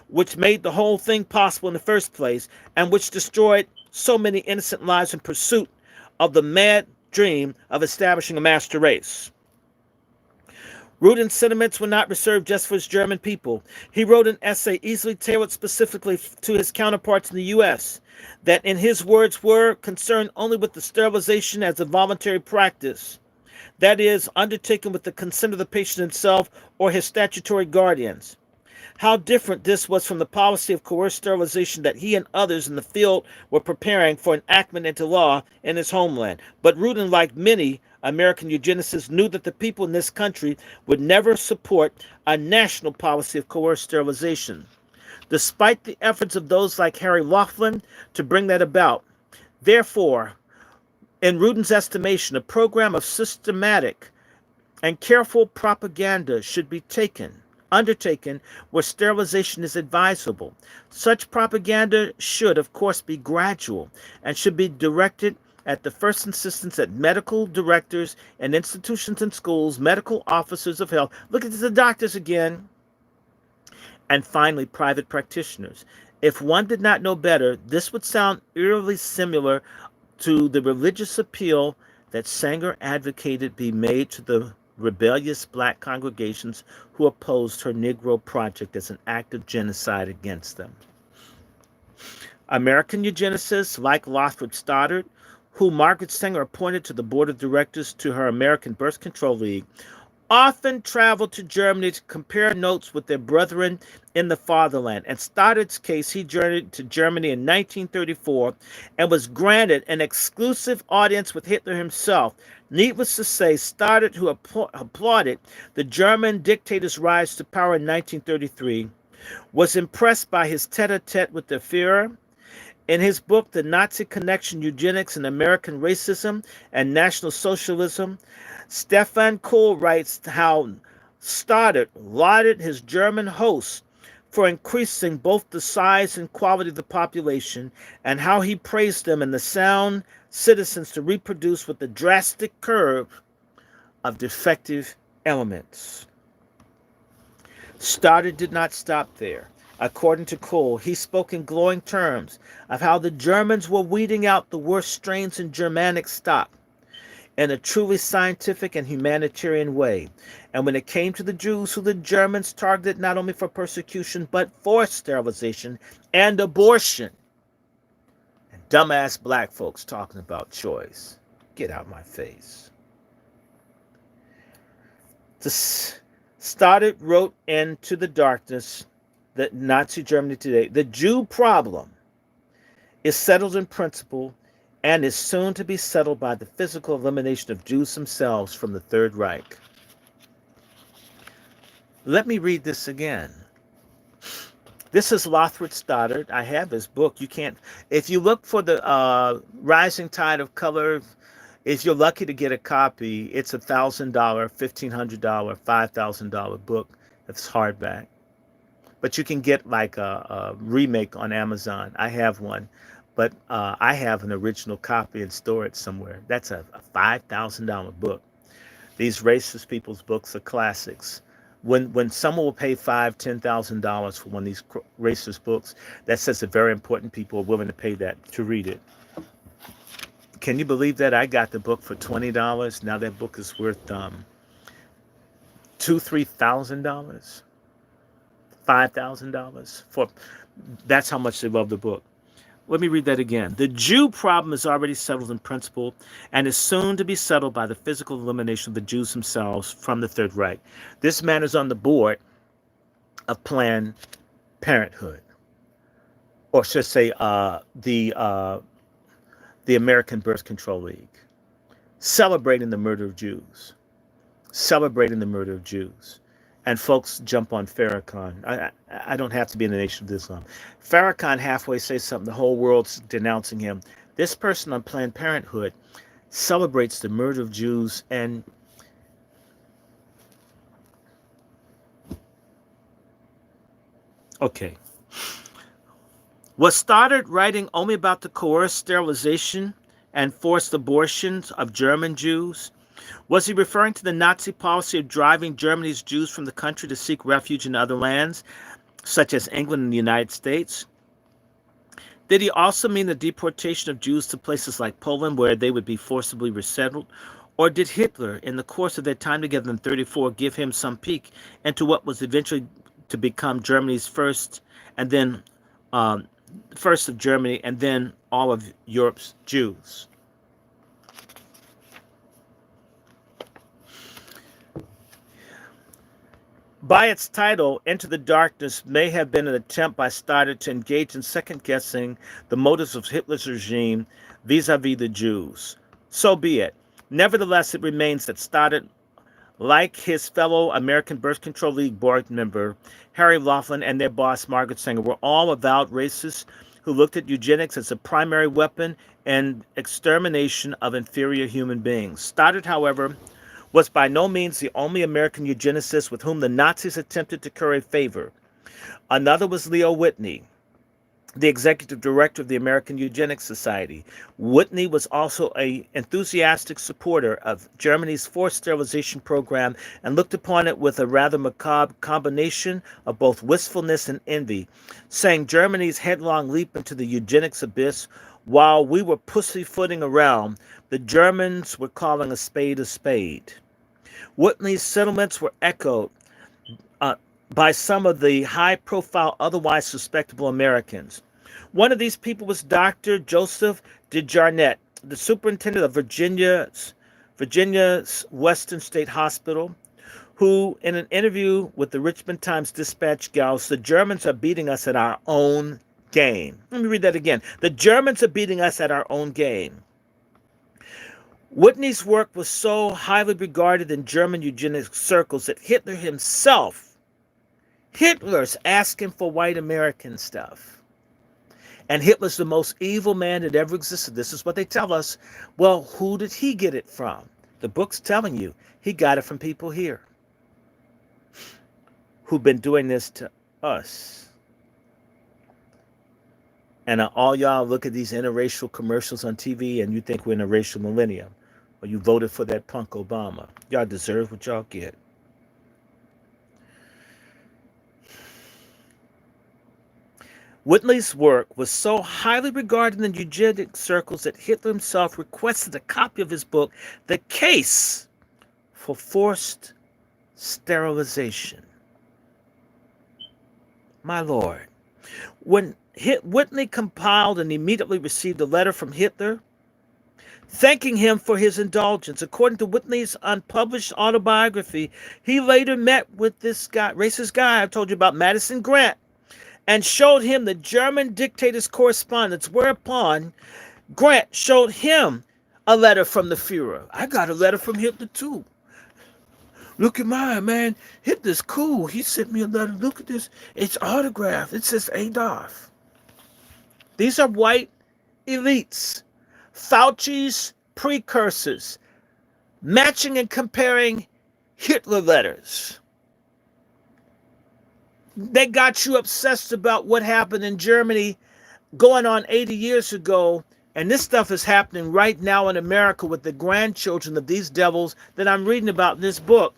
which made the whole thing possible in the first place and which destroyed so many innocent lives in pursuit of the mad dream of establishing a master race. Rudin's sentiments were not reserved just for his German people. He wrote an essay easily tailored specifically to his counterparts in the U.S. that, in his words, were concerned only with the sterilization as a voluntary practice, that is, undertaken with the consent of the patient himself or his statutory guardians. How different this was from the policy of coerced sterilization that he and others in the field were preparing for enactment into law in his homeland. But Rudin, like many American eugenicists, knew that the people in this country would never support a national policy of coerced sterilization, despite the efforts of those like Harry Laughlin to bring that about. Therefore, in Rudin's estimation, a program of systematic and careful propaganda should be undertaken where sterilization is advisable. Such propaganda should, of course, be gradual and should be directed at the first insistence at medical directors and institutions and schools, medical officers of health. Look at the doctors again. And finally, private practitioners. If one did not know better, this would sound eerily similar to the religious appeal that Sanger advocated be made to the rebellious black congregations who opposed her Negro Project as an act of genocide against them. American eugenicists like Lothar Stoddard, who Margaret Sanger appointed to the board of directors to her American Birth Control League, often traveled to Germany to compare notes with their brethren in the fatherland. In Stoddard's case, he journeyed to Germany in 1934 and was granted an exclusive audience with Hitler himself. Needless to say, Stoddard, who applauded the German dictator's rise to power in 1933, was impressed by his tete-a-tete with the Führer. In his book, The Nazi Connection, Eugenics and American Racism and National Socialism, Stefan Kohl writes how Stoddard lauded his German hosts for increasing both the size and quality of the population, and how he praised them and the sound citizens to reproduce with the drastic curve of defective elements. Stoddard did not stop there. According to Kohl, he spoke in glowing terms of how the Germans were weeding out the worst strains in Germanic stock in a truly scientific and humanitarian way. And when it came to the Jews, who the Germans targeted not only for persecution, but for sterilization and abortion. And dumbass black folks talking about choice. Get out my face. Stoddard wrote Into the Darkness that Nazi Germany today, the Jew problem is settled in principle and is soon to be settled by the physical elimination of Jews themselves from the Third Reich. Let me read this again. This is Lothar Stoddard. I have his book. You can't, if you look for the Rising Tide of Color, if you're lucky to get a copy, it's $1,000, $1,500, $5,000 book. It's hardback. But you can get like a remake on Amazon. I have one. But I have an original copy and store it somewhere. That's a $5,000 book. These racist people's books are classics. When someone will pay $5,000, $10,000 for one of these racist books, that says that very important people are willing to pay that to read it. Can you believe that? I got the book for $20. Now that book is worth $2,000, $3,000, $5,000 for. That's how much they love the book. Let me read that again. The Jew problem is already settled in principle and is soon to be settled by the physical elimination of the Jews themselves from the Third Reich. This man is on the board of Planned Parenthood, or should I say the American Birth Control League, celebrating the murder of Jews, celebrating the murder of Jews. And folks jump on Farrakhan. I don't have to be in the Nation of Islam. Farrakhan halfway says something, the whole world's denouncing him. This person on Planned Parenthood celebrates the murder of Jews, and okay. Was Stoddard writing only about the coerced sterilization and forced abortions of German Jews? Was he referring to the Nazi policy of driving Germany's Jews from the country to seek refuge in other lands, such as England and the United States? Did he also mean the deportation of Jews to places like Poland, where they would be forcibly resettled? Or did Hitler, in the course of their time together in 1934, give him some peek into what was eventually to become Germany's first, and then first of Germany, and then all of Europe's Jews? By its title, Into the Darkness may have been an attempt by Stoddard to engage in second-guessing the motives of Hitler's regime vis-a-vis the Jews. So be it. Nevertheless, it remains that Stoddard, like his fellow American Birth Control League board member Harry Laughlin and their boss Margaret Sanger, were all avowed racists who looked at eugenics as a primary weapon and extermination of inferior human beings. Stoddard, however, was by no means the only American eugenicist with whom the Nazis attempted to curry favor. Another was Leo Whitney, the executive director of the American Eugenics Society. Whitney was also an enthusiastic supporter of Germany's forced sterilization program and looked upon it with a rather macabre combination of both wistfulness and envy, saying Germany's headlong leap into the eugenics abyss, while we were pussyfooting around, the Germans were calling a spade a spade. Whitney's sentiments were echoed by some of the high-profile, otherwise respectable Americans. One of these people was Dr. Joseph DeJarnette, the superintendent of Virginia's Western State Hospital, who, in an interview with the Richmond Times-Dispatch gals, the Germans are beating us at our own game. Let me read that again. The Germans are beating us at our own game. Whitney's work was so highly regarded in German eugenics circles that Hitler himself, Hitler's asking for white American stuff. And Hitler's the most evil man that ever existed. This is what they tell us. Well, who did he get it from? The book's telling you he got it from people here who've been doing this to us. And all y'all look at these interracial commercials on TV and you think we're in a racial millennium. Or you voted for that punk Obama. Y'all deserve what y'all get. Whitney's work was so highly regarded in eugenic circles that Hitler himself requested a copy of his book, The Case for Forced Sterilization. My Lord. When Whitney compiled and immediately received a letter from Hitler thanking him for his indulgence. According to Whitney's unpublished autobiography, he later met with this guy, racist guy I told you about, Madison Grant, and showed him the German dictator's correspondence, whereupon Grant showed him a letter from the Fuhrer. I got a letter from Hitler too. Look at mine, man. Hitler's cool. He sent me a letter. Look at this. It's autographed. It says Adolf. These are white elites. Fauci's precursors. Matching and comparing Hitler letters. They got you obsessed about what happened in Germany going on 80 years ago. And this stuff is happening right now in America with the grandchildren of these devils that I'm reading about in this book.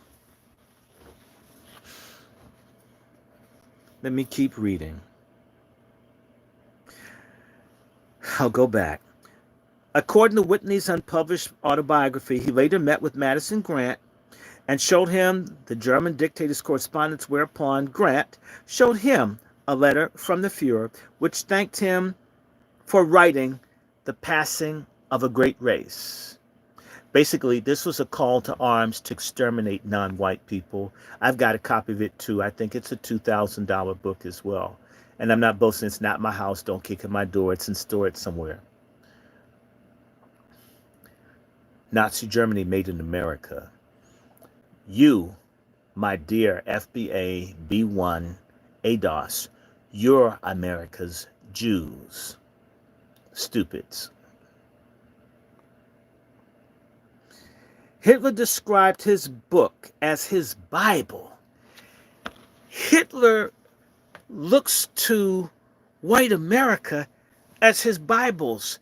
Let me keep reading. I'll go back. According to Whitney's unpublished autobiography, he later met with Madison Grant and showed him the German dictator's correspondence, whereupon Grant showed him a letter from the Fuhrer, which thanked him for writing The Passing of a Great Race. Basically, this was a call to arms to exterminate non-white people. I've got a copy of it too. I think it's a $2,000 book as well. And I'm not boasting. It's not my house. Don't kick in my door. It's in storage somewhere. Nazi Germany made in America. You, my dear FBA B1 ADOS, you're America's Jews. Stupids. Hitler described his book as his Bible. Hitler looks to white America as his Bibles,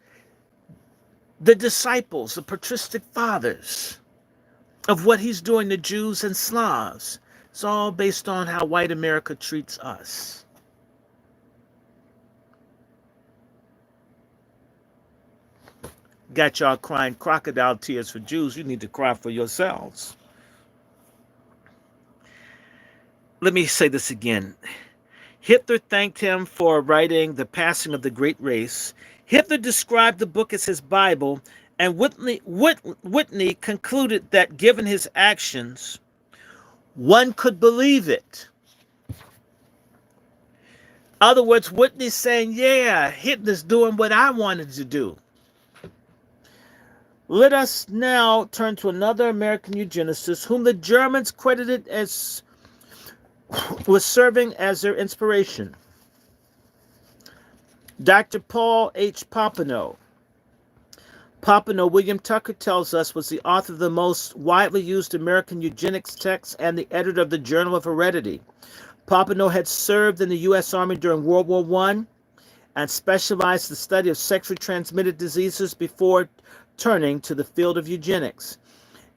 the disciples, the patristic fathers of what he's doing to Jews and Slavs. It's all based on how white America treats us. Got y'all crying crocodile tears for Jews. You need to cry for yourselves. Let me say this again. Hitler thanked him for writing The Passing of the Great Race. Hitler described the book as his Bible, and Whitney concluded that given his actions, one could believe it. In other words, Whitney's saying, yeah, Hitler's doing what I wanted to do. Let us now turn to another American eugenicist whom the Germans credited as was serving as their inspiration. Dr. Paul H. Pompano. Pompano, William Tucker tells us, was the author of the most widely used American eugenics text and the editor of the Journal of Heredity. Pompano had served in the U.S. Army during World War I and specialized in the study of sexually transmitted diseases before turning to the field of eugenics,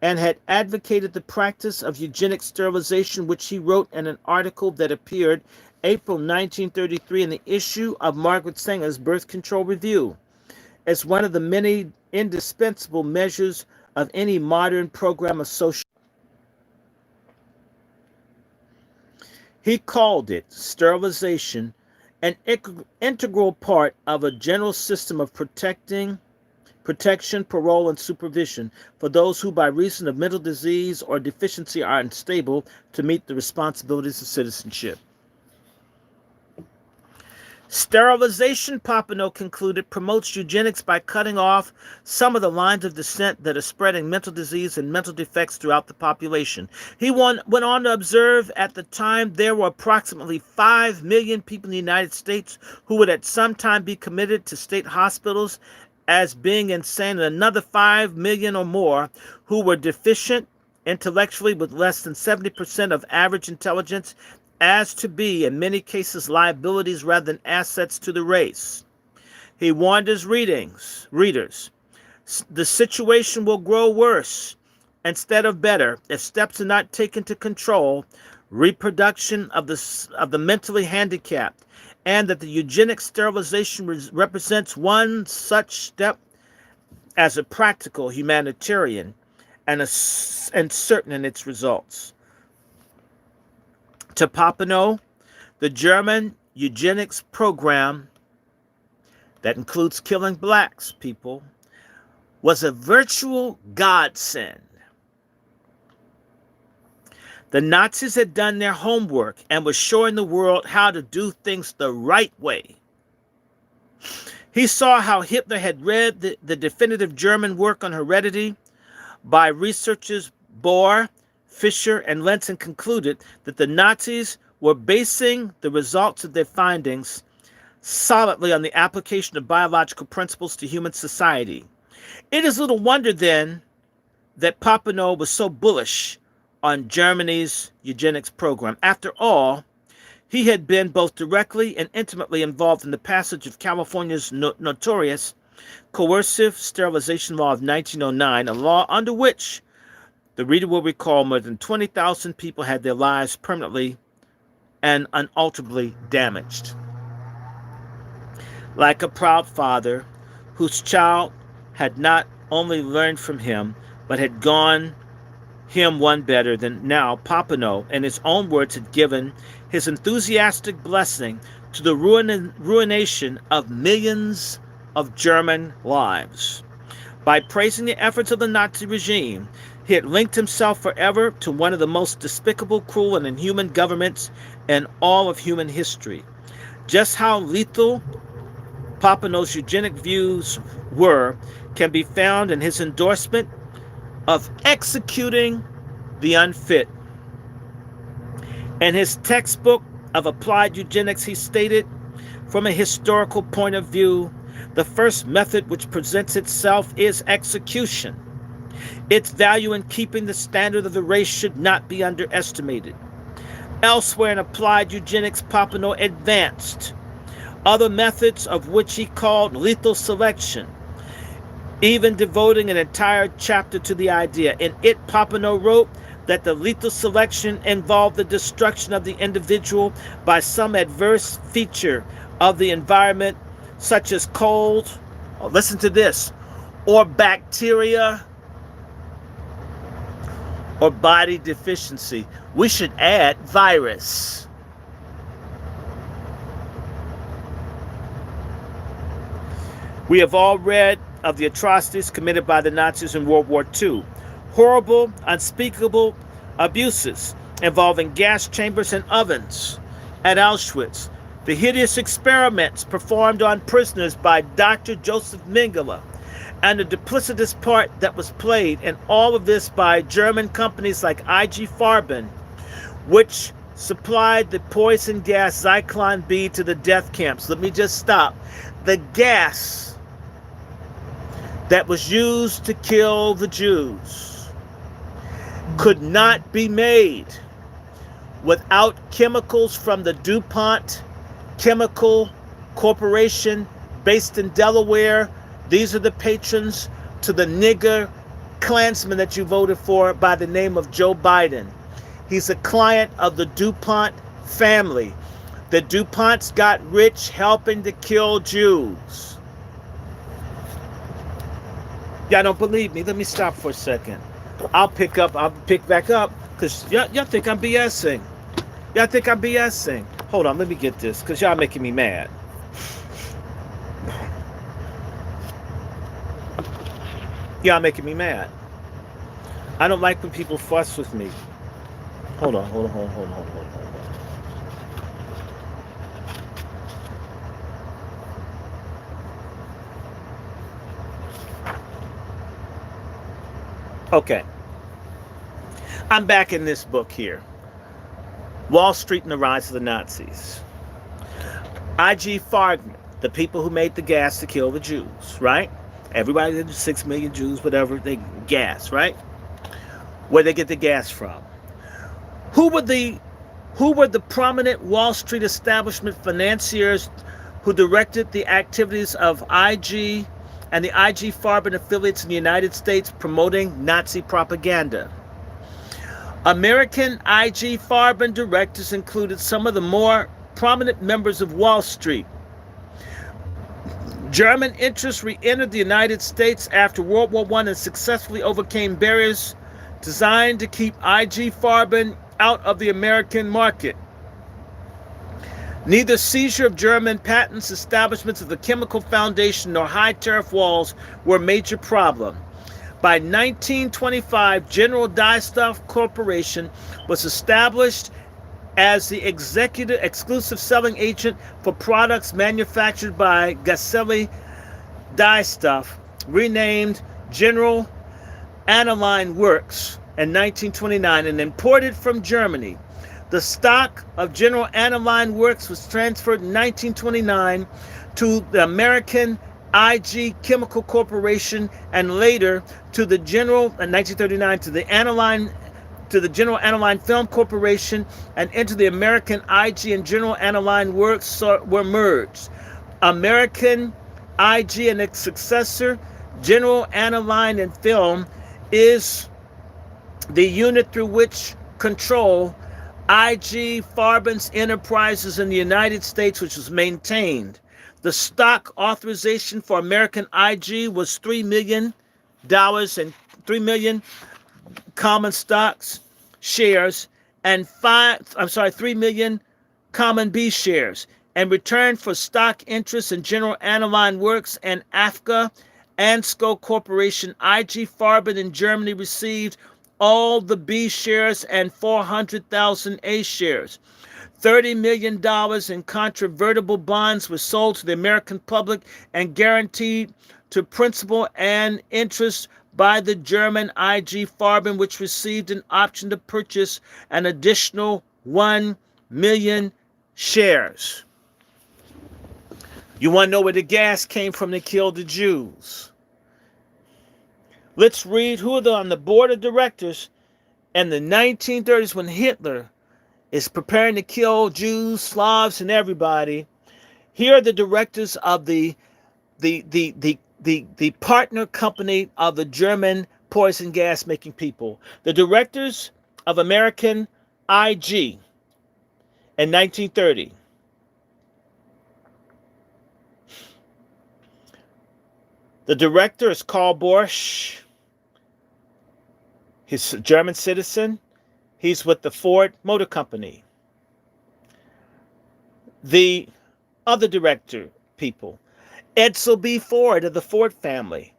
and had advocated the practice of eugenic sterilization, which he wrote in an article that appeared April 1933 in the issue of Margaret Sanger's Birth Control Review, as one of the many indispensable measures of any modern program of social. He called it, sterilization, an integral part of a general system of protection, parole, and supervision for those who, by reason of mental disease or deficiency, are unstable to meet the responsibilities of citizenship. Sterilization, Pompano concluded, promotes eugenics by cutting off some of the lines of descent that are spreading mental disease and mental defects throughout the population. He went on to observe at the time there were approximately 5 million people in the United States who would at some time be committed to state hospitals as being insane, and another 5 million or more who were deficient intellectually with less than 70% of average intelligence, as to be, in many cases, liabilities rather than assets to the race. He warned his readers, the situation will grow worse instead of better if steps are not taken to control reproduction of the mentally handicapped, and that the eugenic sterilization represents one such step as a practical humanitarian and certain in its results. To Pompano, the German eugenics program that includes killing blacks, people, was a virtual godsend. The Nazis had done their homework and were showing the world how to do things the right way. He saw how Hitler had read the definitive German work on heredity by researchers Bohr, Fischer, and Lenz, and concluded that the Nazis were basing the results of their findings solidly on the application of biological principles to human society. It is little wonder, then, that Pompano was so bullish on Germany's eugenics program. After all, he had been both directly and intimately involved in the passage of California's notorious coercive sterilization law of 1909, a law under which, the reader will recall, more than 20,000 people had their lives permanently and unalterably damaged. Like a proud father whose child had not only learned from him, but had gone him one better than now, Pompano, in his own words, had given his enthusiastic blessing to the ruination of millions of German lives. By praising the efforts of the Nazi regime, he had linked himself forever to one of the most despicable, cruel, and inhuman governments in all of human history. Just how lethal Pompano's eugenic views were can be found in his endorsement of executing the unfit. In his textbook of applied eugenics, he stated, from a historical point of view, the first method which presents itself is execution. Its value in keeping the standard of the race should not be underestimated. Elsewhere in applied eugenics, Pompano advanced other methods of which he called lethal selection, even devoting an entire chapter to the idea. In it, Pompano wrote that the lethal selection involved the destruction of the individual by some adverse feature of the environment, such as cold, listen to this, or bacteria, or body deficiency. We should add virus. We have all read of the atrocities committed by the Nazis in World War II. Horrible, unspeakable abuses involving gas chambers and ovens at Auschwitz. The hideous experiments performed on prisoners by Dr. Joseph Mengele, and the duplicitous part that was played in all of this by German companies like Ig Farben, which supplied the poison gas Zyklon B to the death camps. Let me just stop. The gas that was used to kill the Jews could not be made without chemicals from the DuPont Chemical Corporation based in Delaware. These are the patrons to the nigger Klansman that you voted for by the name of Joe Biden. He's a client of the DuPont family. The DuPonts got rich helping to kill Jews. Y'all don't believe me? Let me stop for a second. I'll pick back up, because y'all think I'm BSing. Y'all think I'm BSing. Hold on, let me get this, because y'all making me mad. Y'all making me mad. I don't like when people fuss with me. Hold on. Okay. I'm back in this book here. Wall Street and the Rise of the Nazis. Ig Farben, the people who made the gas to kill the Jews, right? Everybody did 6 million Jews, whatever, they gas, right? Where they get the gas from. Who were the prominent Wall Street establishment financiers who directed the activities of Ig and the Ig Farben affiliates in the United States promoting Nazi propaganda? American Ig Farben directors included some of the more prominent members of Wall Street. German interests re-entered the United States after World War I and successfully overcame barriers designed to keep Ig Farben out of the American market. Neither seizure of German patents, establishments of the Chemical Foundation, nor high tariff walls were a major problem. By 1925, General Dyestuff Corporation was established as the exclusive selling agent for products manufactured by Gasselli Dyestuff, renamed General Aniline Works in 1929 and imported from Germany. The stock of General Aniline Works was transferred in 1929 to the American Ig Chemical Corporation and later to the General in 1939 to the General Aniline Film Corporation and into the American Ig and General Aniline Works were merged. American Ig and its successor, General Aniline and Film, is the unit through which control Ig Farben's enterprises in the United States, which was maintained. The stock authorization for American Ig was $3 million and 3 million common stocks shares and 3 million common B shares. In return for stock interests in General Aniline Works and AFCA, Ansco Corporation, Ig Farben in Germany received all the B shares and 400,000 A shares. $30 million in convertible bonds were sold to the American public and guaranteed to principal and interest by the German Ig Farben, which received an option to purchase an additional 1 million shares. You want to know where the gas came from to kill the Jews? Let's read who are on the board of directors in the 1930s when Hitler is preparing to kill Jews, Slavs, and everybody. Here are the directors of the partner company of the German poison gas making people. The directors of American IG in 1930. The director is Karl Borsch. He's a German citizen. He's with the Ford Motor Company. The other director people, Edsel B. Ford of the Ford family,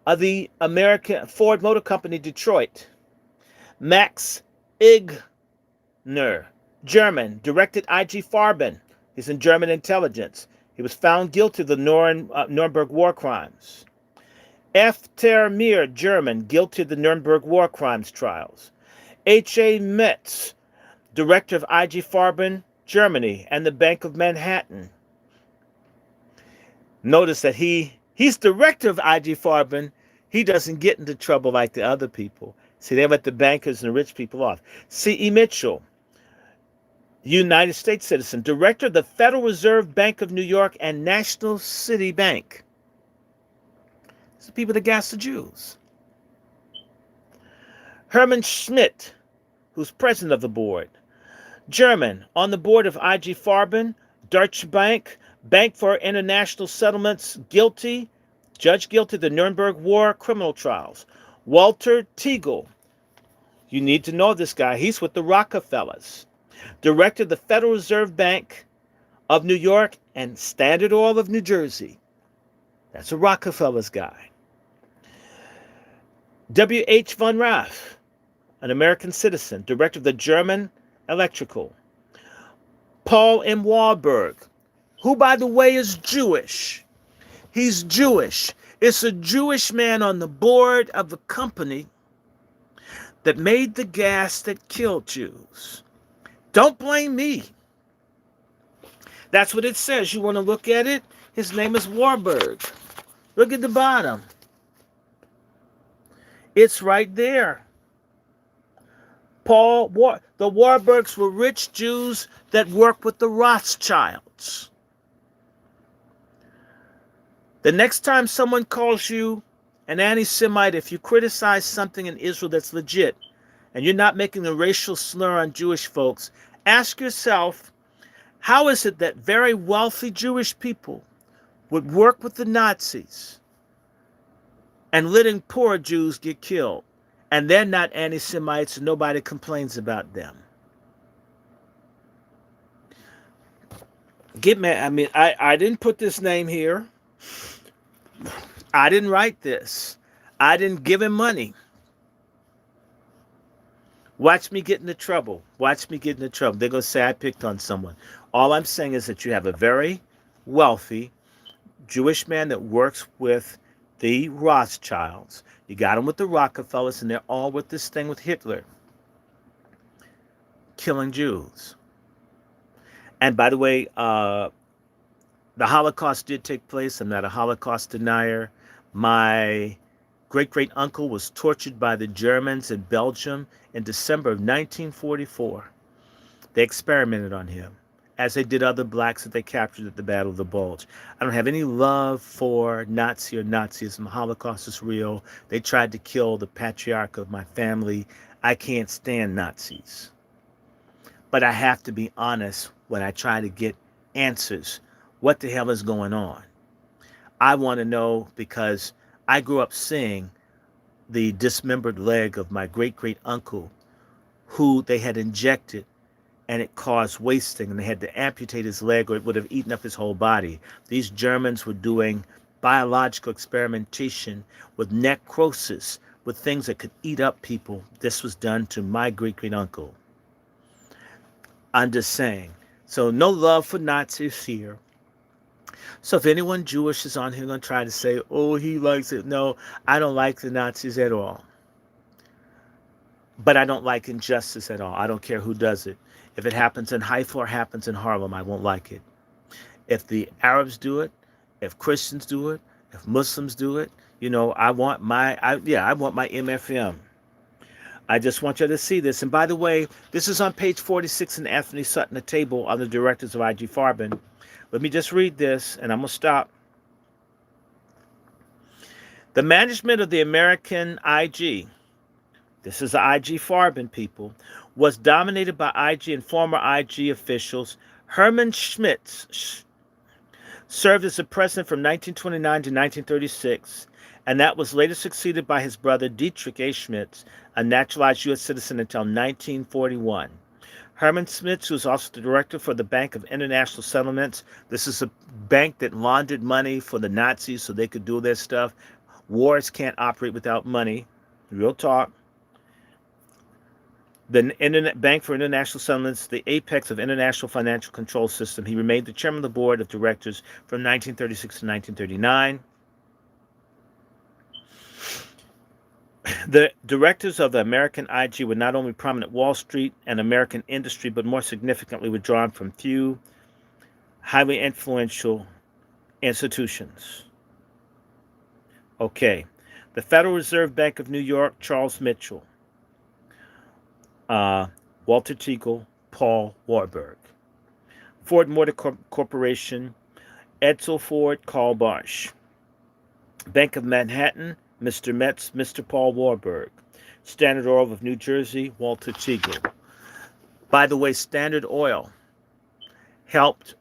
of the American Ford Motor Company, Detroit. Max Igner, German, directed Ig Farben. He's in German intelligence. He was found guilty of the Nuremberg war crimes. F. Ter German, guilty of the Nuremberg war crimes trials. H.A. Metz, director of Ig Farben, Germany, and the Bank of Manhattan. Notice that he's director of Ig Farben. He doesn't get into trouble like the other people. See, they let the bankers and the rich people off. C.E. Mitchell, United States citizen, director of the Federal Reserve Bank of New York and National City Bank. It's the people that gas the Jews. Hermann Schmidt, who's president of the board. German, on the board of Ig Farben, Deutsche Bank, Bank for International Settlements, guilty, judge guilty of the Nuremberg War criminal trials. Walter Teagle, you need to know this guy. He's with the Rockefellers. Director of the Federal Reserve Bank of New York and Standard Oil of New Jersey. That's a Rockefellers guy. W.H. von Raff, an American citizen, director of the German Electrical. Paul M. Warburg, who, by the way, is Jewish. He's Jewish. It's a Jewish man on the board of the company that made the gas that killed Jews. Don't blame me. That's what it says. You want to look at it? His name is Warburg. Look at the bottom. It's right there. The Warburgs were rich Jews that worked with the Rothschilds. The next time someone calls you an anti-Semite, if you criticize something in Israel that's legit, and you're not making a racial slur on Jewish folks, ask yourself, how is it that very wealthy Jewish people would work with the Nazis and letting poor Jews get killed? And they're not anti-Semites and nobody complains about them. I didn't put this name here. I didn't write this. I didn't give him money. Watch me get into trouble. Watch me get into trouble. They're going to say I picked on someone. All I'm saying is that you have a very wealthy Jewish man that works with the Rothschilds. You got them with the Rockefellers, and they're all with this thing with Hitler. Killing Jews. And by the way, the Holocaust did take place. I'm not a Holocaust denier. My great-great-uncle was tortured by the Germans in Belgium in December of 1944. They experimented on him, as they did other blacks that they captured at the Battle of the Bulge. I don't have any love for Nazi or Nazism. The Holocaust is real. They tried to kill the patriarch of my family. I can't stand Nazis. But I have to be honest when I try to get answers. What the hell is going on? I want to know because I grew up seeing the dismembered leg of my great-great-uncle who they had injected and it caused wasting, and they had to amputate his leg or it would have eaten up his whole body. These Germans were doing biological experimentation with necrosis, with things that could eat up people. This was done to my great uncle. I'm just saying. So no love for Nazis here. So if anyone Jewish is on here going to try to say, oh, he likes it. No, I don't like the Nazis at all. But I don't like injustice at all. I don't care who does it. If it happens in Haifa or happens in Harlem, I won't like it. If the Arabs do it, if Christians do it, if Muslims do it, I want my MFM. I just want you to see this. And by the way, this is on page 46 in Anthony Sutton, the table on the directors of Ig Farben. Let me just read this, and I'm going to stop. The management of the American IG, this is the Ig Farben people, was dominated by IG and former IG officials. Hermann Schmitz served as the president from 1929 to 1936, and that was later succeeded by his brother Dietrich A. Schmitz, a naturalized U.S. citizen until 1941. Hermann Schmitz was also the director for the Bank of International Settlements. This is a bank that laundered money for the Nazis so they could do their stuff. Wars can't operate without money. Real talk. The Internet Bank for International Settlements, the apex of international financial control system. He remained the chairman of the board of directors from 1936 to 1939. The directors of the American IG were not only prominent Wall Street and American industry, but more significantly were drawn from few highly influential institutions. Okay. The Federal Reserve Bank of New York, Charles Mitchell. Walter Teagle, Paul Warburg. Ford Motor Corporation, Edsel Ford, Carl Bosch. Bank of Manhattan, Mr. Metz, Mr. Paul Warburg. Standard Oil of New Jersey, Walter Teagle. By the way, Standard Oil helped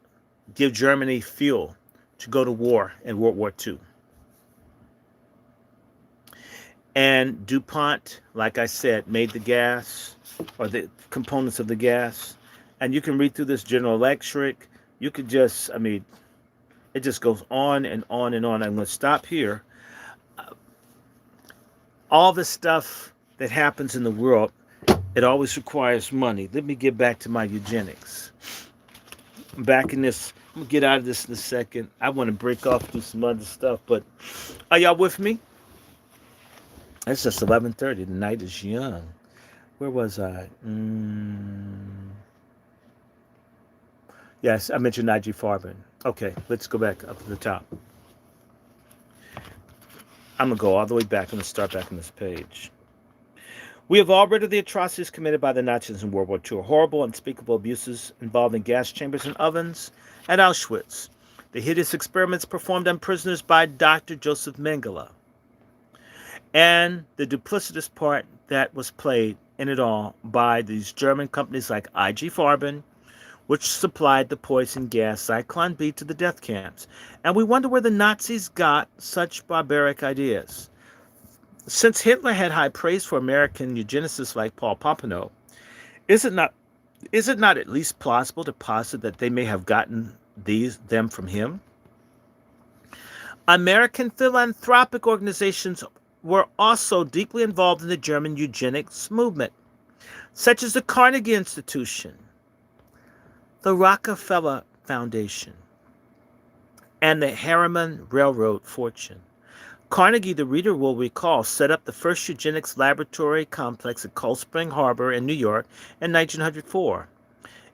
give Germany fuel to go to war in World War II. And DuPont, like I said, made the gas, or the components of the gas. And you can read through this, General Electric. You could just, it just goes on and on and on. I'm going to stop here. All the stuff that happens in the world, it always requires money. Let me get back to my eugenics. I'm back in this. I'm going to get out of this in a second. I want to break off, do some other stuff. But are y'all with me? It's just 11:30. The night is young. Where was I? Yes, I mentioned Ig Farben. Okay, let's go back up to the top. I'm going to go all the way back. I'm going to start back on this page. We have all read of the atrocities committed by the Nazis in World War II. Horrible, unspeakable abuses involving gas chambers and ovens at Auschwitz. The hideous experiments performed on prisoners by Dr. Joseph Mengele. And the duplicitous part that was played in it all by these German companies like Ig Farben, which supplied the poison gas Zyklon B to the death camps. And we wonder where the Nazis got such barbaric ideas. Since Hitler had high praise for American eugenicists like Paul Pompano, is it not at least plausible to posit that they may have gotten them from him? American philanthropic organizations were also deeply involved in the German eugenics movement, such as the Carnegie Institution, the Rockefeller Foundation, and the Harriman Railroad fortune. Carnegie, the reader will recall, set up the first eugenics laboratory complex at Cold Spring Harbor in New York in 1904.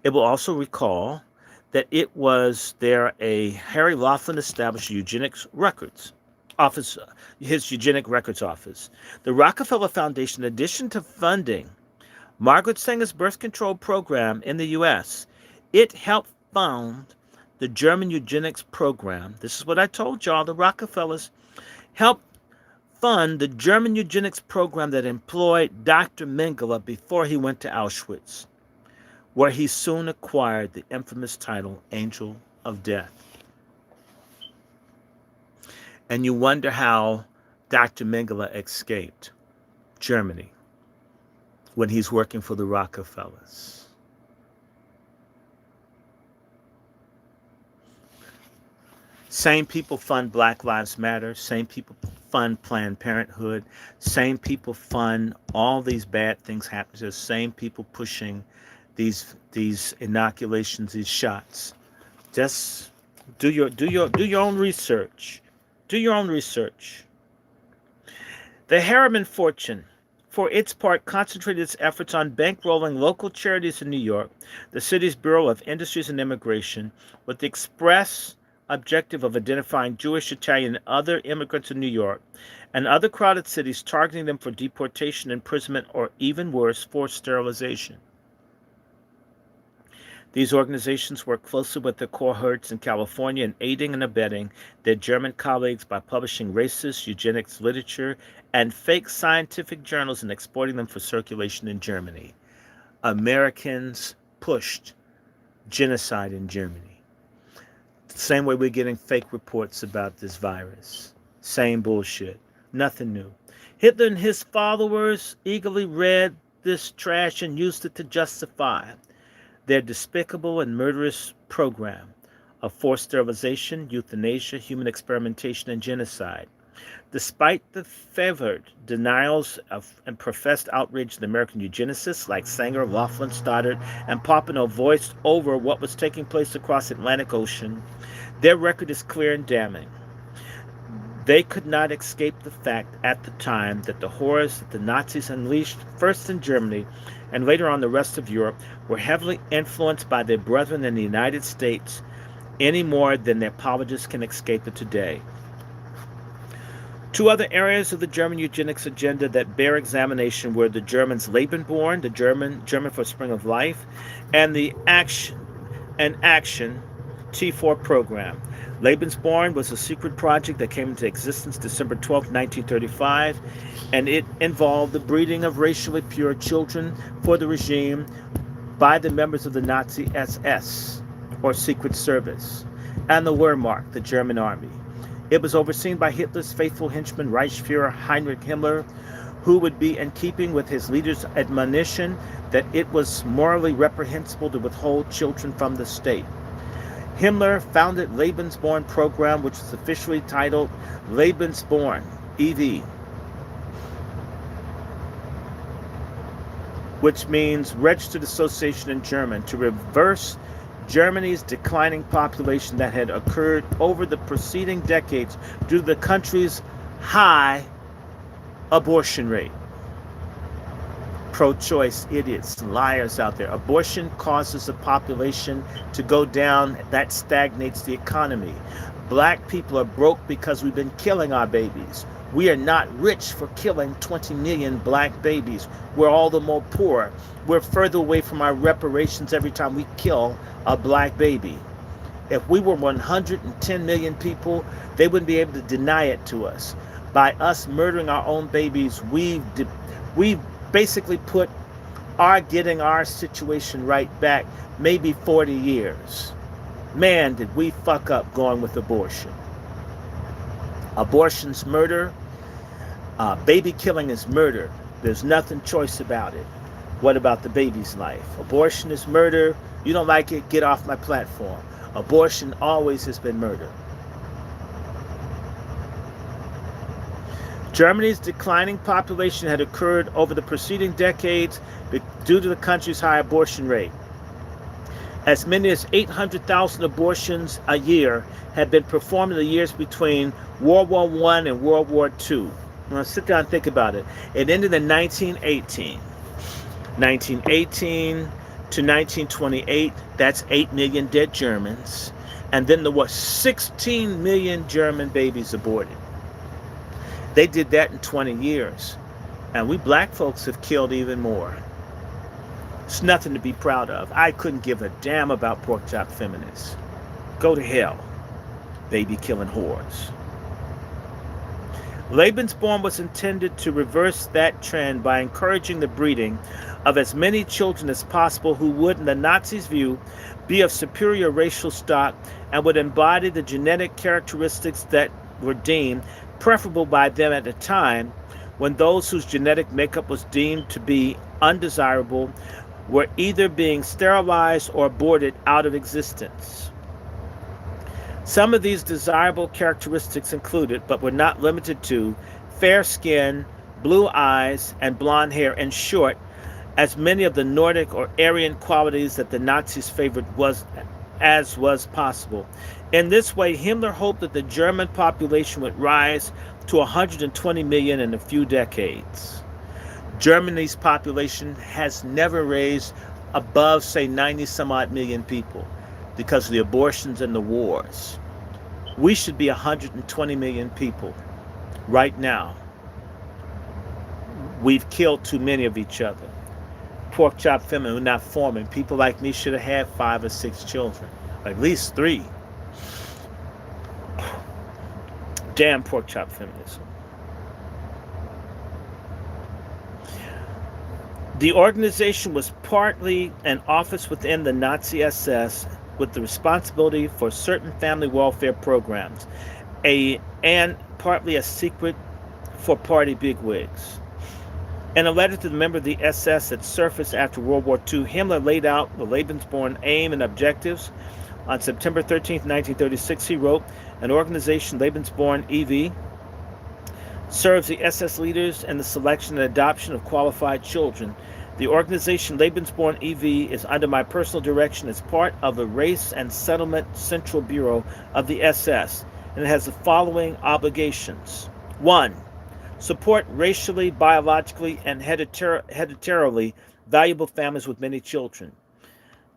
It will also recall that it was there a Harry Laughlin established eugenics records office, his eugenic records office. The Rockefeller Foundation, in addition to funding Margaret Sanger's birth control program in the U.S., it helped found the German eugenics program. This is what I told y'all. The Rockefellers helped fund the German eugenics program that employed Dr. Mengele before he went to Auschwitz, where he soon acquired the infamous title Angel of Death. And you wonder how Dr. Mengele escaped Germany when he's working for the Rockefellers. Same people fund Black Lives Matter. Same people fund Planned Parenthood. Same people fund all these bad things happening to the same people pushing these inoculations, these shots. Just do your own research. Do your own research. The Harriman fortune, for its part, concentrated its efforts on bankrolling local charities in New York, the city's Bureau of Industries and Immigration, with the express objective of identifying Jewish, Italian, and other immigrants in New York and other crowded cities, targeting them for deportation, imprisonment, or even worse, forced sterilization. These organizations work closely with their cohorts in California in aiding and abetting their German colleagues by publishing racist eugenics literature and fake scientific journals and exporting them for circulation in Germany. Americans pushed genocide in Germany. The same way we're getting fake reports about this virus. Same bullshit. Nothing new. Hitler and his followers eagerly read this trash and used it to justify their despicable and murderous program of forced sterilization, euthanasia, human experimentation, and genocide. Despite the favored denials of and professed outrage, the American eugenicists like Sanger, Laughlin, Stoddard, and Pompano voiced over what was taking place across the Atlantic Ocean, their record is clear and damning. They could not escape the fact at the time that the horrors that the Nazis unleashed, first in Germany and later on the rest of Europe, were heavily influenced by their brethren in the United States, any more than their apologists can escape it today. Two other areas of the German eugenics agenda that bear examination were the Germans' Lebensborn, the German for spring of life, and the Action T4 program. Lebensborn was a secret project that came into existence December 12, 1935, and it involved the breeding of racially pure children for the regime by the members of the Nazi SS, or Secret Service, and the Wehrmacht, the German army. It was overseen by Hitler's faithful henchman Reichsfuhrer Heinrich Himmler, who would be in keeping with his leader's admonition that it was morally reprehensible to withhold children from the state. Himmler founded Lebensborn program, which was officially titled Lebensborn, EV, which means Registered Association in German, to reverse Germany's declining population that had occurred over the preceding decades due to the country's high abortion rate. Pro-choice idiots, liars out there. Abortion causes the population to go down. That stagnates the economy. Black people are broke because we've been killing our babies. We are not rich for killing 20 million black babies. We're all the more poor. We're further away from our reparations every time we kill a black baby. If we were 110 million people, they wouldn't be able to deny it to us. By us murdering our own babies, we've basically put our getting our situation right back maybe 40 years. Man, did we fuck up going with abortion. Abortion's murder. Baby killing is murder. There's nothing choice about it. What about the baby's life? Abortion is murder. You don't like it? Get off my platform. Abortion always has been murder. Germany's declining population had occurred over the preceding decades due to the country's high abortion rate. As many as 800,000 abortions a year had been performed in the years between World War I and World War II. Now sit down and think about it. It ended in 1918. 1918 to 1928, that's 8 million dead Germans. And then there were 16 million German babies aborted. They did that in 20 years. And we black folks have killed even more. It's nothing to be proud of. I couldn't give a damn about pork chop feminists. Go to hell, baby killing whores. Lebensborn was intended to reverse that trend by encouraging the breeding of as many children as possible who would, in the Nazis' view, be of superior racial stock and would embody the genetic characteristics that were deemed preferable by them at a time when those whose genetic makeup was deemed to be undesirable were either being sterilized or aborted out of existence. Some of these desirable characteristics included, but were not limited to, fair skin, blue eyes, and blonde hair. In short, as many of the Nordic or Aryan qualities that the Nazis favored was possible. In this way, Himmler hoped that the German population would rise to 120 million in a few decades. Germany's population has never raised above, say, 90 some odd million people because of the abortions and the wars. We should be 120 million people right now. We've killed too many of each other. Pork chop feminine, we're not forming. People like me should have had 5 or 6 children, at least 3. Damn pork chop feminism. The organization was partly an office within the Nazi SS with the responsibility for certain family welfare programs, and partly a secret for party bigwigs. In a letter to the member of the SS that surfaced after World War II, Himmler laid out the Lebensborn aim and objectives. On September 13, 1936, he wrote, "An organization, Lebensborn e.V., serves the SS leaders in the selection and adoption of qualified children. The organization Lebensborn e.V. is under my personal direction as part of the Race and Settlement Central Bureau of the SS, and it has the following obligations. 1. Support racially, biologically, and hereditarily valuable families with many children.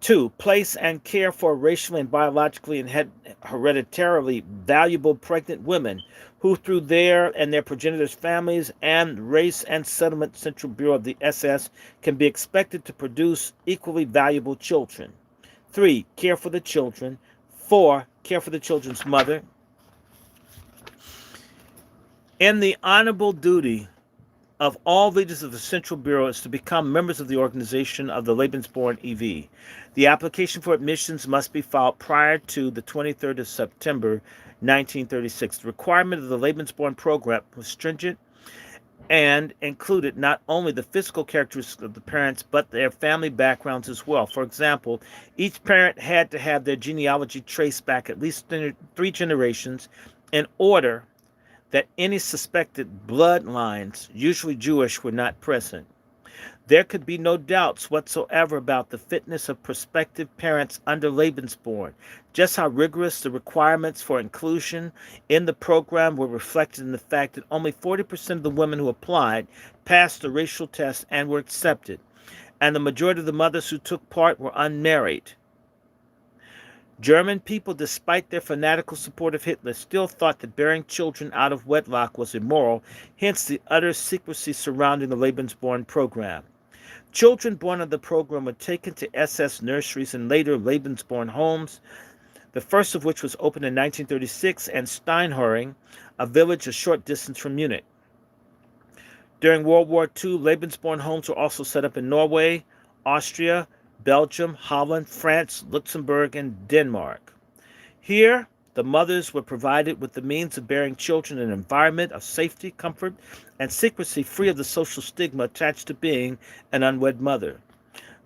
2. Place and care for racially and biologically and hereditarily valuable pregnant women who, through their and their progenitors' families and Race and Settlement Central Bureau of the SS, can be expected to produce equally valuable children. 3. Care for the children. 4. Care for the children's mother. In the honorable duty of all leaders of the Central Bureau is to become members of the organization of the Lebensborn e.V. The application for admissions must be filed prior to the 23rd of September, 1936. The requirement of the Lebensborn program was stringent and included not only the physical characteristics of the parents, but their family backgrounds as well. For example, each parent had to have their genealogy traced back at least 3 generations in order that any suspected bloodlines, usually Jewish, were not present. There could be no doubts whatsoever about the fitness of prospective parents under Lebensborn. Just how rigorous the requirements for inclusion in the program were reflected in the fact that only 40% of the women who applied passed the racial test and were accepted, and the majority of the mothers who took part were unmarried. German people, despite their fanatical support of Hitler, still thought that bearing children out of wedlock was immoral, hence the utter secrecy surrounding the Lebensborn program. Children born of the program were taken to SS nurseries and later Lebensborn homes, the first of which was opened in 1936 in Steinhöring, a village a short distance from Munich. During World War II, Lebensborn homes were also set up in Norway, Austria, Belgium, Holland, France, Luxembourg, and Denmark. Here, the mothers were provided with the means of bearing children in an environment of safety, comfort, and secrecy free of the social stigma attached to being an unwed mother.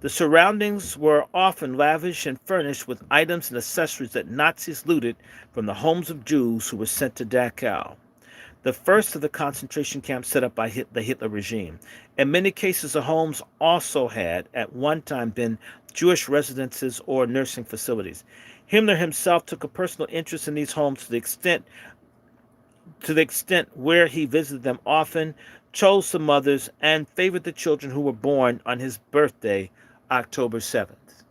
The surroundings were often lavish and furnished with items and accessories that Nazis looted from the homes of Jews who were sent to Dachau, the first of the concentration camps set up by the Hitler regime. In many cases, the homes also had, at one time, been Jewish residences or nursing facilities. Himmler himself took a personal interest in these homes to the extent where he visited them often, chose the mothers, and favored the children who were born on his birthday, October 7th.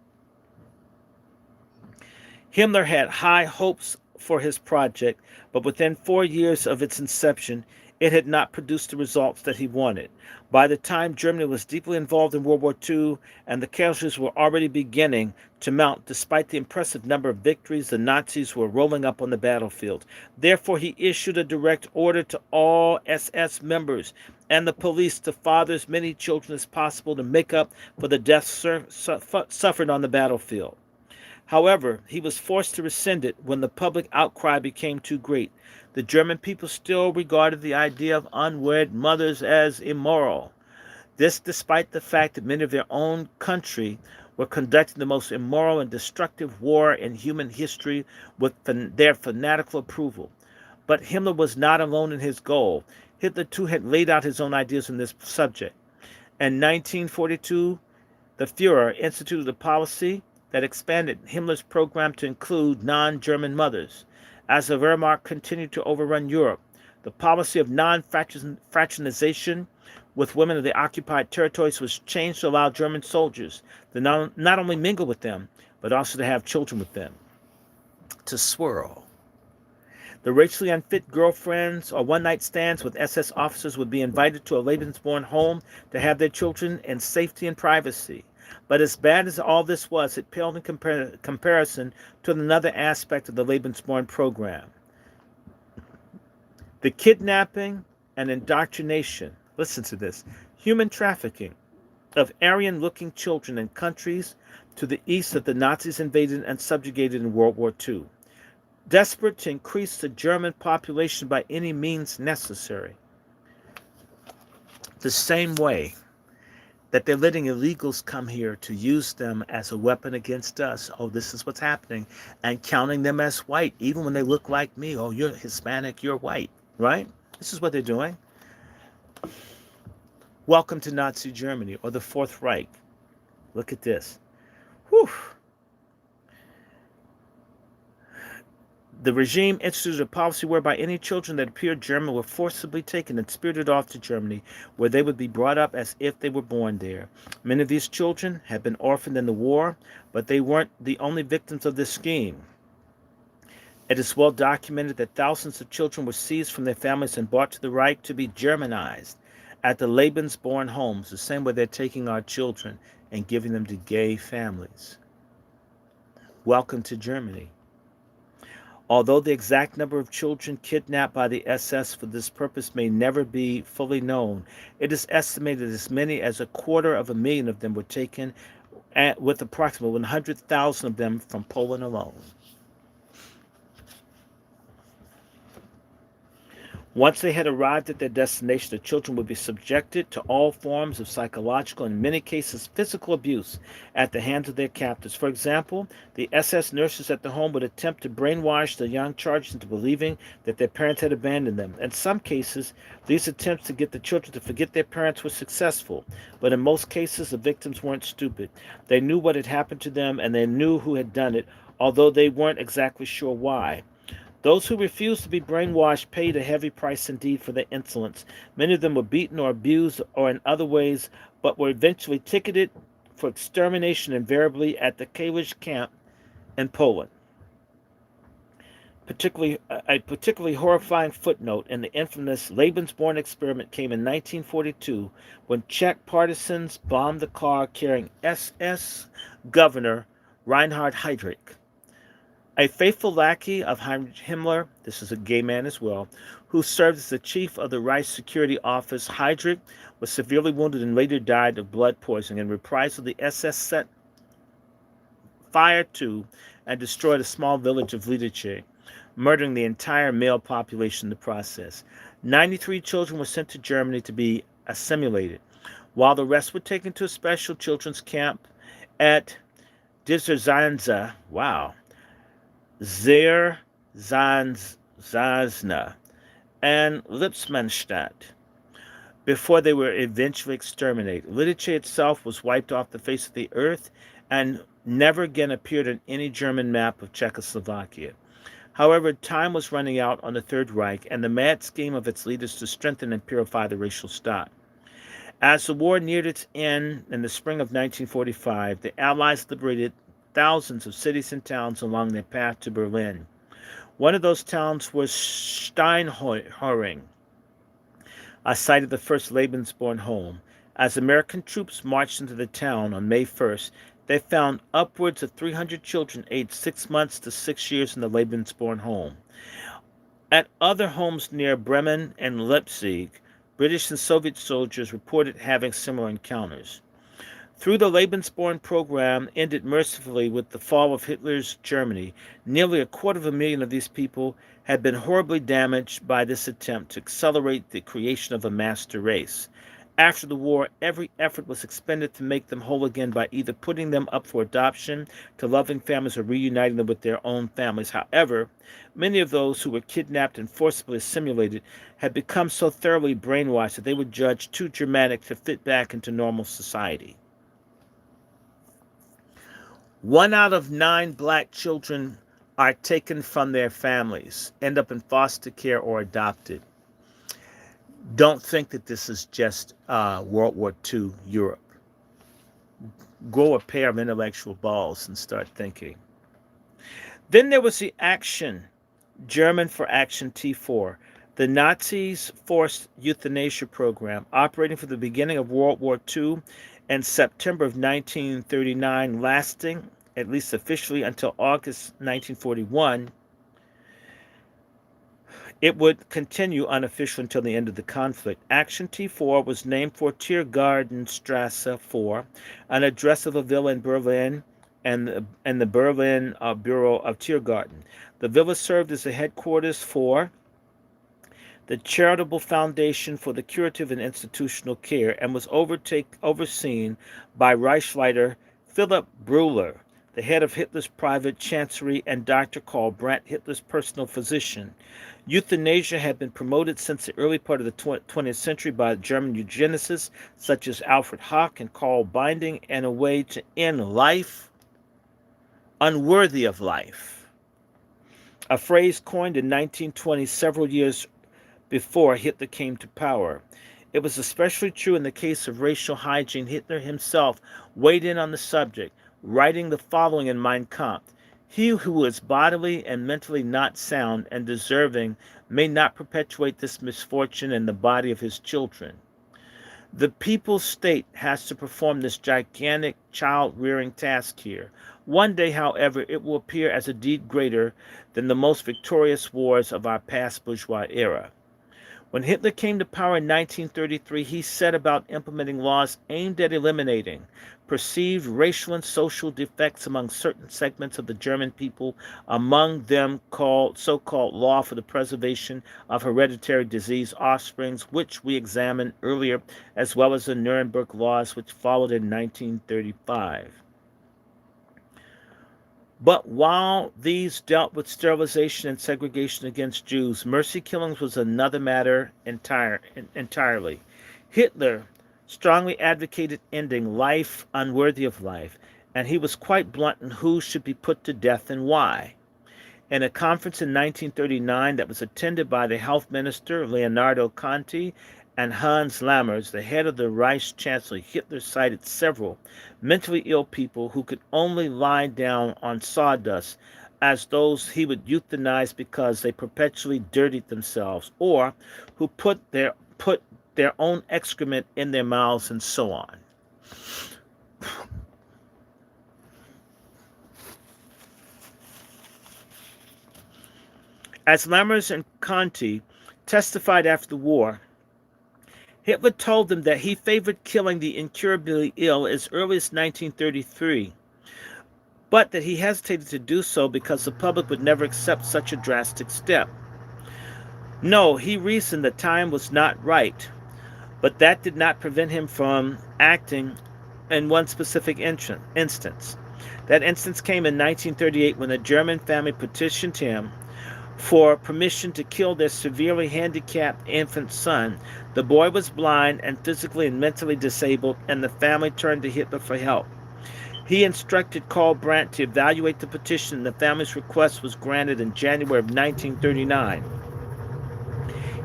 Himmler had high hopes for his project, but within 4 years of its inception, it had not produced the results that he wanted. By the time Germany was deeply involved in World War II and the casualties were already beginning to mount, despite the impressive number of victories, the Nazis were rolling up on the battlefield. Therefore, he issued a direct order to all SS members and the police to father as many children as possible to make up for the deaths suffered on the battlefield. However, he was forced to rescind it when the public outcry became too great. The German people still regarded the idea of unwed mothers as immoral. This despite the fact that many of their own country were conducting the most immoral and destructive war in human history with their fanatical approval. But Himmler was not alone in his goal. Hitler, too, had laid out his own ideas on this subject. In 1942, the Fuhrer instituted a policy that expanded Himmler's program to include non-German mothers. As the Wehrmacht continued to overrun Europe, the policy of non-fraternization with women of the occupied territories was changed to allow German soldiers to not only mingle with them, but also to have children with them. To swirl. The racially unfit girlfriends or one-night stands with SS officers would be invited to a Lebensborn home to have their children in safety and privacy. But as bad as all this was, it paled in comparison to another aspect of the Lebensborn program. The kidnapping and indoctrination, listen to this, human trafficking of Aryan-looking children in countries to the east that the Nazis invaded and subjugated in World War II. Desperate to increase the German population by any means necessary. The same way that they're letting illegals come here to use them as a weapon against us. Oh, this is what's happening. And counting them as white, even when they look like me. Oh, you're Hispanic, you're white, right? This is what they're doing. Welcome to Nazi Germany or the Fourth Reich. Look at this. Whew. The regime instituted a policy whereby any children that appeared German were forcibly taken and spirited off to Germany, where they would be brought up as if they were born there. Many of these children had been orphaned in the war, but they weren't the only victims of this scheme. It is well documented that thousands of children were seized from their families and brought to the Reich to be Germanized at the Lebensborn homes, the same way they're taking our children and giving them to gay families. Welcome to Germany. Although the exact number of children kidnapped by the SS for this purpose may never be fully known, it is estimated as many as 250,000 of them were taken, with approximately 100,000 of them from Poland alone. Once they had arrived at their destination, the children would be subjected to all forms of psychological and, in many cases, physical abuse at the hands of their captors. For example, the SS nurses at the home would attempt to brainwash the young charges into believing that their parents had abandoned them. In some cases, these attempts to get the children to forget their parents were successful, but in most cases, the victims weren't stupid. They knew what had happened to them, and they knew who had done it, although they weren't exactly sure why. Those who refused to be brainwashed paid a heavy price indeed for their insolence. Many of them were beaten or abused or in other ways, but were eventually ticketed for extermination, invariably at the Kalisz camp in Poland. A particularly horrifying footnote in the infamous Lebensborn experiment came in 1942 when Czech partisans bombed the car carrying SS Governor Reinhard Heydrich. A faithful lackey of Heinrich Himmler, this is a gay man as well, who served as the chief of the Reich Security Office. Heydrich was severely wounded and later died of blood poisoning. In reprisal, the SS set fire to and destroyed a small village of Lidice, murdering the entire male population in the process. 93 children were sent to Germany to be assimilated, while the rest were taken to a special children's camp at Dzierżanza. Wow. Dzierżanza and Lipsmanstadt before they were eventually exterminated. Lidice itself was wiped off the face of the earth and never again appeared on any German map of Czechoslovakia. However, time was running out on the Third Reich and the mad scheme of its leaders to strengthen and purify the racial stock. As the war neared its end in the spring of 1945, the Allies liberated thousands of cities and towns along their path to Berlin. One of those towns was Steinhöring, a site of the first Lebensborn home. As American troops marched into the town on May 1st, they found upwards of 300 children aged 6 months to 6 years in the Lebensborn home. At other homes near Bremen and Leipzig, British and Soviet soldiers reported having similar encounters. Through the Lebensborn program ended mercifully with the fall of Hitler's Germany, nearly 250,000 of these people had been horribly damaged by this attempt to accelerate the creation of a master race. After the war, every effort was expended to make them whole again by either putting them up for adoption to loving families or reuniting them with their own families. However, many of those who were kidnapped and forcibly assimilated had become so thoroughly brainwashed that they were judged too Germanic to fit back into normal society. 1 out of 9 black children are taken from their families, end up in foster care or adopted. Don't think that this is just World War II Europe. Grow a pair of intellectual balls and start thinking. Then there was the Action, German for Action T4, the Nazis' forced euthanasia program, operating from the beginning of World War II and September of 1939, lasting, at least officially, until August 1941. It would continue unofficially until the end of the conflict. Action T4 was named for Tiergartenstrasse 4, an address of a villa in Berlin and the Berlin Bureau of Tiergarten. The villa served as the headquarters for the Charitable Foundation for the Curative and Institutional Care and was overseen by Reichsleiter Philipp Breuer, the head of Hitler's private chancery, and Dr. Karl Brandt, Hitler's personal physician. Euthanasia had been promoted since the early part of the 20th century by German eugenicists such as Alfred Hock and Karl Binding, and a way to end life unworthy of life, a phrase coined in 1920, several years before Hitler came to power. It was especially true in the case of racial hygiene. Hitler himself weighed in on the subject, writing the following in Mein Kampf: "He who is bodily and mentally not sound and deserving may not perpetuate this misfortune in the body of his children." The people's state has to perform this gigantic child-rearing task here. One day, however, it will appear as a deed greater than the most victorious wars of our past bourgeois era. When Hitler came to power in 1933, he set about implementing laws aimed at eliminating perceived racial and social defects among certain segments of the German people, among them so-called law for the preservation of hereditary disease offsprings, which we examined earlier, as well as the Nuremberg laws, which followed in 1935. But while these dealt with sterilization and segregation against Jews, mercy killings was another matter entirely. Hitler strongly advocated ending life unworthy of life, and he was quite blunt in who should be put to death and why. In a conference in 1939 that was attended by the health minister Leonardo Conti and Hans Lammers, the head of the Reich Chancellor, Hitler cited several mentally ill people who could only lie down on sawdust as those he would euthanize because they perpetually dirtied themselves, or who put their own excrement in their mouths, and so on. As Lammers and Conti testified after the war, Hitler told them that he favored killing the incurably ill as early as 1933, but that he hesitated to do so because the public would never accept such a drastic step. No, he reasoned the time was not right, but that did not prevent him from acting in one specific instance. That instance came in 1938 when a German family petitioned him for permission to kill their severely handicapped infant son. The boy was blind and physically and mentally disabled, and the family turned to Hitler for help. He instructed Karl Brandt to evaluate the petition, and the family's request was granted in January of 1939.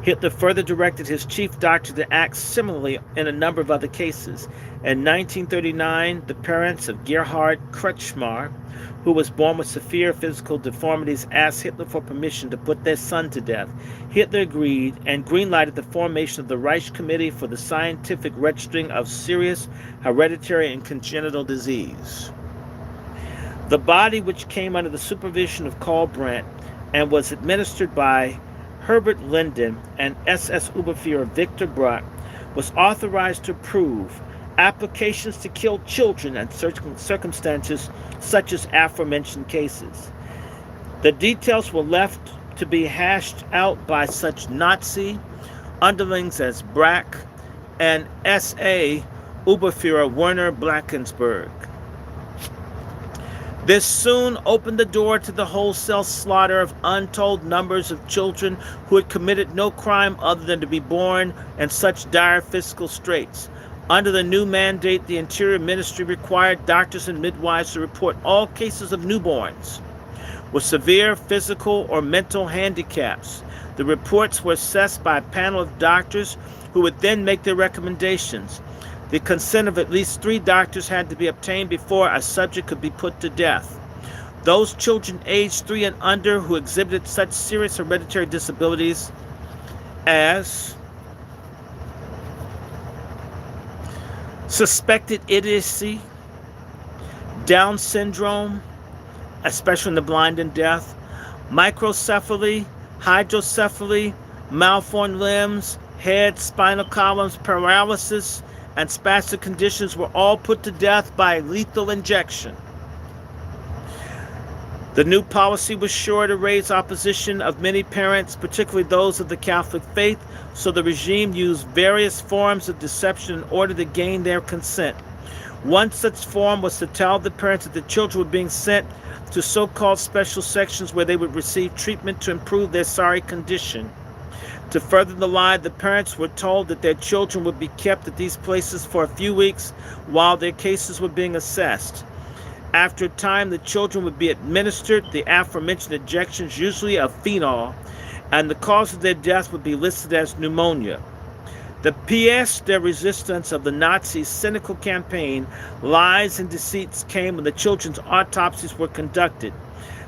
Hitler further directed his chief doctor to act similarly in a number of other cases. In 1939, the parents of Gerhard Kretschmar, who was born with severe physical deformities, asked Hitler for permission to put their son to death. Hitler agreed and greenlighted the formation of the Reich Committee for the Scientific Registering of Serious Hereditary and Congenital Disease. The body, which came under the supervision of Karl Brandt and was administered by Herbert Linden and SS Oberfuhrer Victor Brack, was authorized to approve applications to kill children in circumstances such as aforementioned cases. The details were left to be hashed out by such Nazi underlings as Brack, and S.A. Oberfuhrer Werner Blankensberg. This soon opened the door to the wholesale slaughter of untold numbers of children who had committed no crime other than to be born in such dire fiscal straits. Under the new mandate, the Interior Ministry required doctors and midwives to report all cases of newborns with severe physical or mental handicaps. The reports were assessed by a panel of doctors who would then make their recommendations. The consent of at least 3 doctors had to be obtained before a subject could be put to death. Those children aged 3 and under who exhibited such serious hereditary disabilities as suspected idiocy, Down syndrome, especially in the blind and deaf, microcephaly, hydrocephaly, malformed limbs, head, spinal columns, paralysis, and spastic conditions were all put to death by lethal injection. The new policy was sure to raise opposition of many parents, particularly those of the Catholic faith, so the regime used various forms of deception in order to gain their consent. One such form was to tell the parents that the children were being sent to so-called special sections where they would receive treatment to improve their sorry condition. To further the lie, the parents were told that their children would be kept at these places for a few weeks while their cases were being assessed. After a time, the children would be administered the aforementioned injections, usually of phenol, and the cause of their death would be listed as pneumonia. The pièce de resistance of the Nazis' cynical campaign, lies and deceits, came when the children's autopsies were conducted.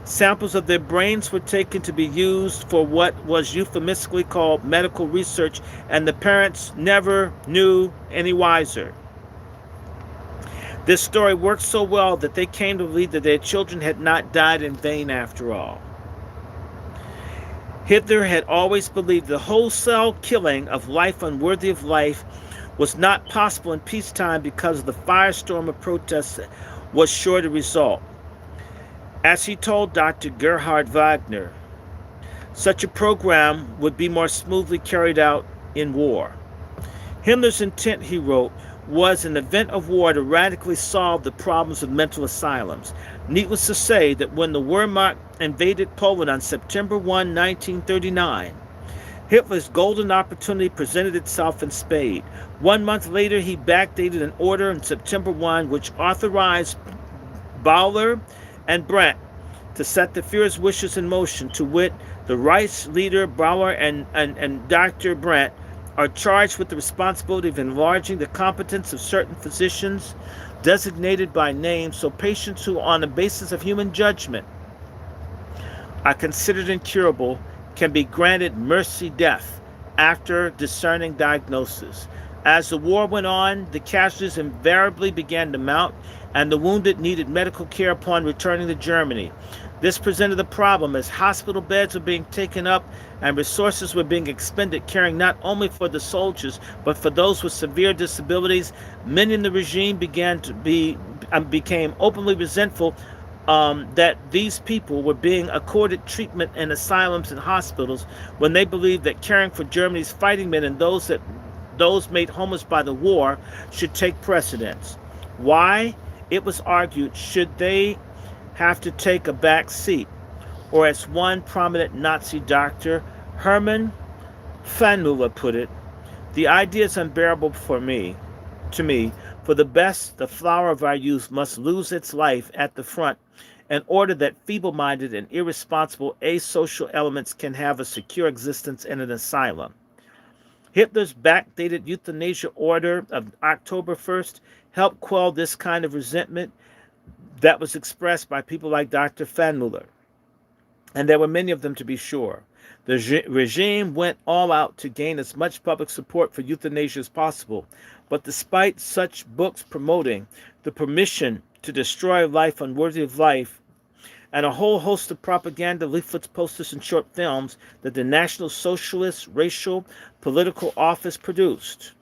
Samples of their brains were taken to be used for what was euphemistically called medical research, and the parents never knew any wiser. This story worked so well that they came to believe that their children had not died in vain after all. Hitler had always believed the wholesale killing of life unworthy of life was not possible in peacetime because of the firestorm of protests that was sure to result. As he told Dr. Gerhard Wagner, such a program would be more smoothly carried out in war. Himmler's intent, he wrote, was in the event of war to radically solve the problems of mental asylums. Needless to say that when the Wehrmacht invaded Poland on September 1, 1939, Hitler's golden opportunity presented itself in spades. 1 month later, he backdated an order on September 1 which authorized Bauer and Brandt to set the Führer's wishes in motion, to wit, the Reich's leader Bauer and Dr. Brandt are charged with the responsibility of enlarging the competence of certain physicians designated by name, so patients who, on the basis of human judgment, are considered incurable can be granted mercy death after discerning diagnosis. As the war went on, the casualties invariably began to mount, and the wounded needed medical care upon returning to Germany. This presented a problem as hospital beds were being taken up and resources were being expended caring not only for the soldiers but for those with severe disabilities. Many in the regime became openly resentful that these people were being accorded treatment in asylums and hospitals when they believed that caring for Germany's fighting men and those made homeless by the war should take precedence. Why, it was argued, should they have to take a back seat? Or as one prominent Nazi doctor, Hermann Fanmuller, put it, the idea is unbearable to me, for the best, the flower of our youth must lose its life at the front in order that feeble-minded and irresponsible asocial elements can have a secure existence in an asylum. Hitler's backdated euthanasia order of October 1st helped quell this kind of resentment that was expressed by people like Dr. Fanmuller. And there were many of them, to be sure. The regime went all out to gain as much public support for euthanasia as possible. But despite such books promoting the permission to destroy life unworthy of life, and a whole host of propaganda, leaflets, posters, and short films that the National Socialist Racial Political Office produced,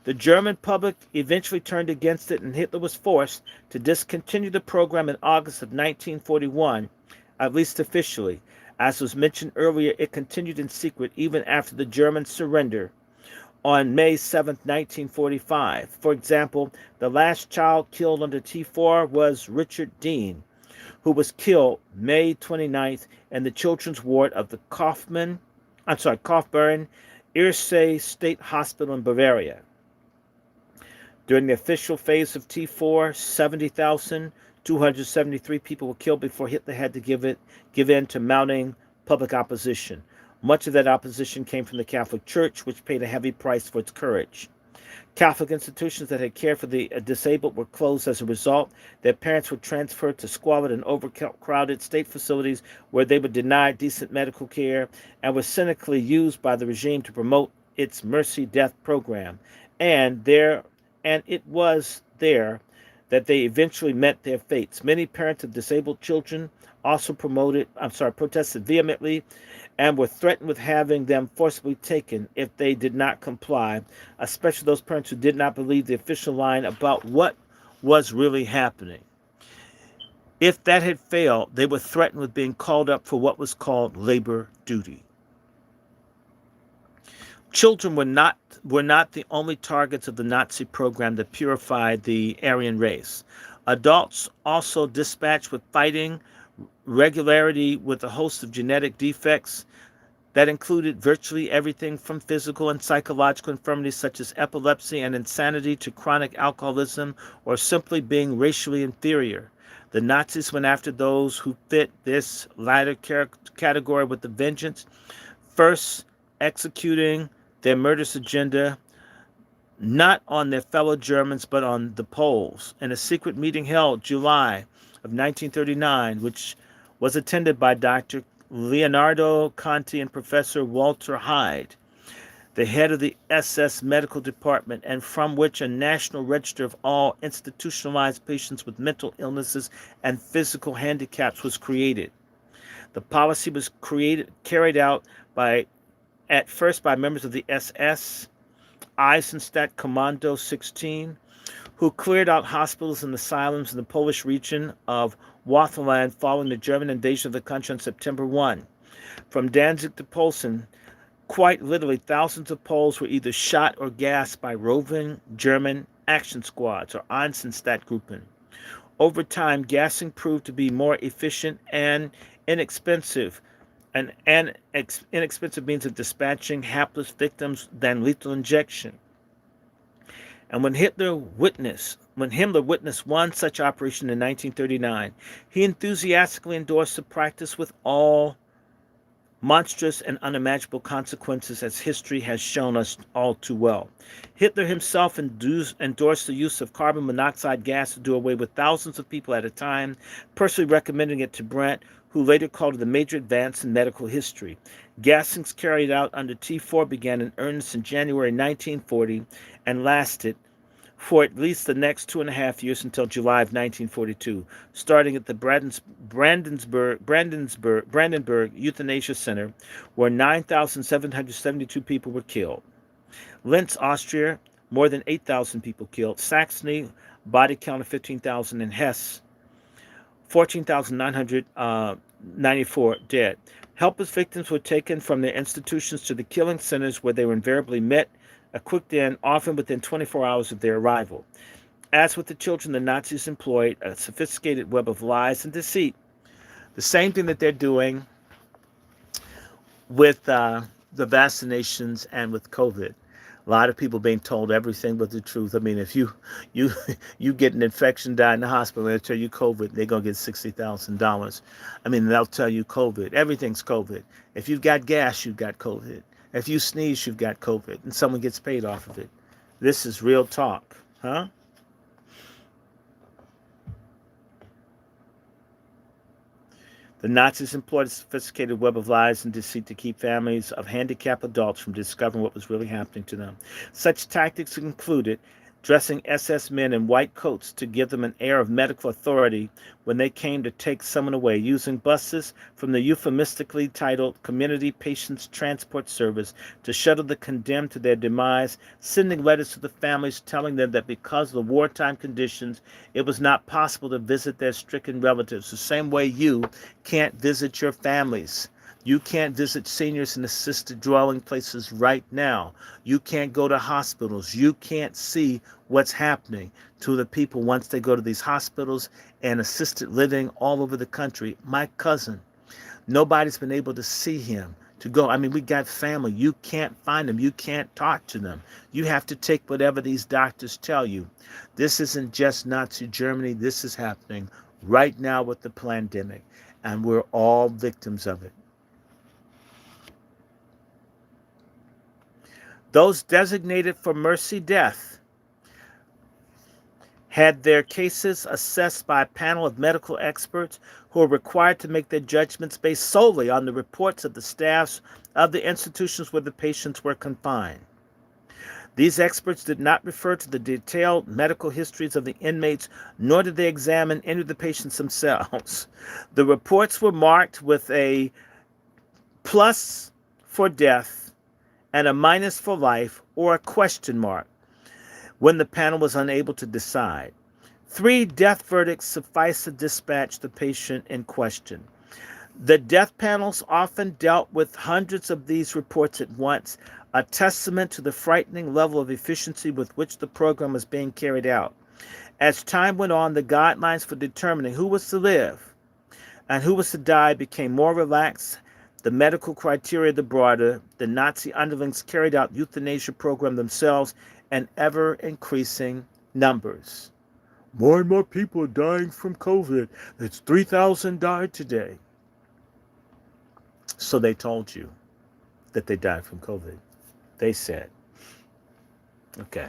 the German public eventually turned against it, and Hitler was forced to discontinue the program in August of 1941, at least officially. As was mentioned earlier, it continued in secret even after the German surrender on May 7, 1945. For example, the last child killed under T4 was Richard Dean, who was killed May 29th in the children's ward of the Kaufbeuren Irsee State Hospital in Bavaria. During the official phase of T4, 70,273 people were killed before Hitler had to give in to mounting public opposition. Much of that opposition came from the Catholic Church, which paid a heavy price for its courage. Catholic institutions that had cared for the disabled were closed as a result. Their parents were transferred to squalid and overcrowded state facilities where they were denied decent medical care and were cynically used by the regime to promote its mercy death program. And it was there that they eventually met their fates. Many parents of disabled children also protested vehemently and were threatened with having them forcibly taken if they did not comply, especially those parents who did not believe the official line about what was really happening. If that had failed, they were threatened with being called up for what was called labor duty. Children were not the only targets of the Nazi program that purified the Aryan race. Adults also dispatched with fighting regularity with a host of genetic defects that included virtually everything from physical and psychological infirmities such as epilepsy and insanity to chronic alcoholism or simply being racially inferior. The Nazis went after those who fit this latter category with a vengeance, first executing their murderous agenda not on their fellow Germans but on the Poles. In a secret meeting held July of 1939, which was attended by Dr. Leonardo Conti and Professor Walter Hyde, the head of the SS medical department, and from which a national register of all institutionalized patients with mental illnesses and physical handicaps was created. The policy was carried out at first by members of the SS, Eisenstadt Kommando 16, who cleared out hospitals and asylums in the Polish region of Waterland following the German invasion of the country on September 1. From Danzig to Posen, quite literally thousands of Poles were either shot or gassed by roving German action squads or Einsatzgruppen. Over time, gassing proved to be more efficient and inexpensive means of dispatching hapless victims than lethal injection. And when Himmler witnessed one such operation in 1939, he enthusiastically endorsed the practice with all monstrous and unimaginable consequences, as history has shown us all too well. Hitler himself endorsed the use of carbon monoxide gas to do away with thousands of people at a time, personally recommending it to Brandt, who later called it a major advance in medical history. Gassings carried out under T4 began in earnest in January 1940 and lasted for at least the next 2.5 years until July of 1942, starting at the Brandenburg Euthanasia Center, where 9,772 people were killed. Linz, Austria, more than 8,000 people killed. Saxony, body count of 15,000. And Hesse, 14,994 dead. Helpless victims were taken from their institutions to the killing centers, where they were invariably met a quick end, often within 24 hours of their arrival. As with the children, the Nazis employed a sophisticated web of lies and deceit. The same thing that they're doing with the vaccinations and with COVID. A lot of people being told everything but the truth. I mean, if you get an infection, die in the hospital, they'll tell you COVID, they're going to get $60,000. I mean, they'll tell you COVID. Everything's COVID. If you've got gas, you've got COVID. If you sneeze, you've got COVID, and someone gets paid off of it. This is real talk, huh? The Nazis employed a sophisticated web of lies and deceit to keep families of handicapped adults from discovering what was really happening to them. Such tactics included dressing SS men in white coats to give them an air of medical authority when they came to take someone away, using buses from the euphemistically titled Community Patients Transport Service to shuttle the condemned to their demise, sending letters to the families telling them that because of the wartime conditions, it was not possible to visit their stricken relatives, the same way you can't visit your families. You can't visit seniors in assisted dwelling places right now. You can't go to hospitals. You can't see what's happening to the people once they go to these hospitals and assisted living all over the country. My cousin, nobody's been able to see him to go. I mean, we got family. You can't find them. You can't talk to them. You have to take whatever these doctors tell you. This isn't just Nazi Germany. This is happening right now with the pandemic, and we're all victims of it. Those designated for mercy death had their cases assessed by a panel of medical experts who are required to make their judgments based solely on the reports of the staffs of the institutions where the patients were confined. These experts did not refer to the detailed medical histories of the inmates, nor did they examine any of the patients themselves. The reports were marked with a plus for death and a minus for life, or a question mark, when the panel was unable to decide. 3 death verdicts sufficed to dispatch the patient in question. The death panels often dealt with hundreds of these reports at once, a testament to the frightening level of efficiency with which the program was being carried out. As time went on, the guidelines for determining who was to live and who was to die became more relaxed. The medical criteria the broader. The Nazi underlings carried out euthanasia program themselves in ever-increasing numbers. More and more people are dying from COVID. It's 3,000 died today. So they told you that they died from COVID. They said. Okay.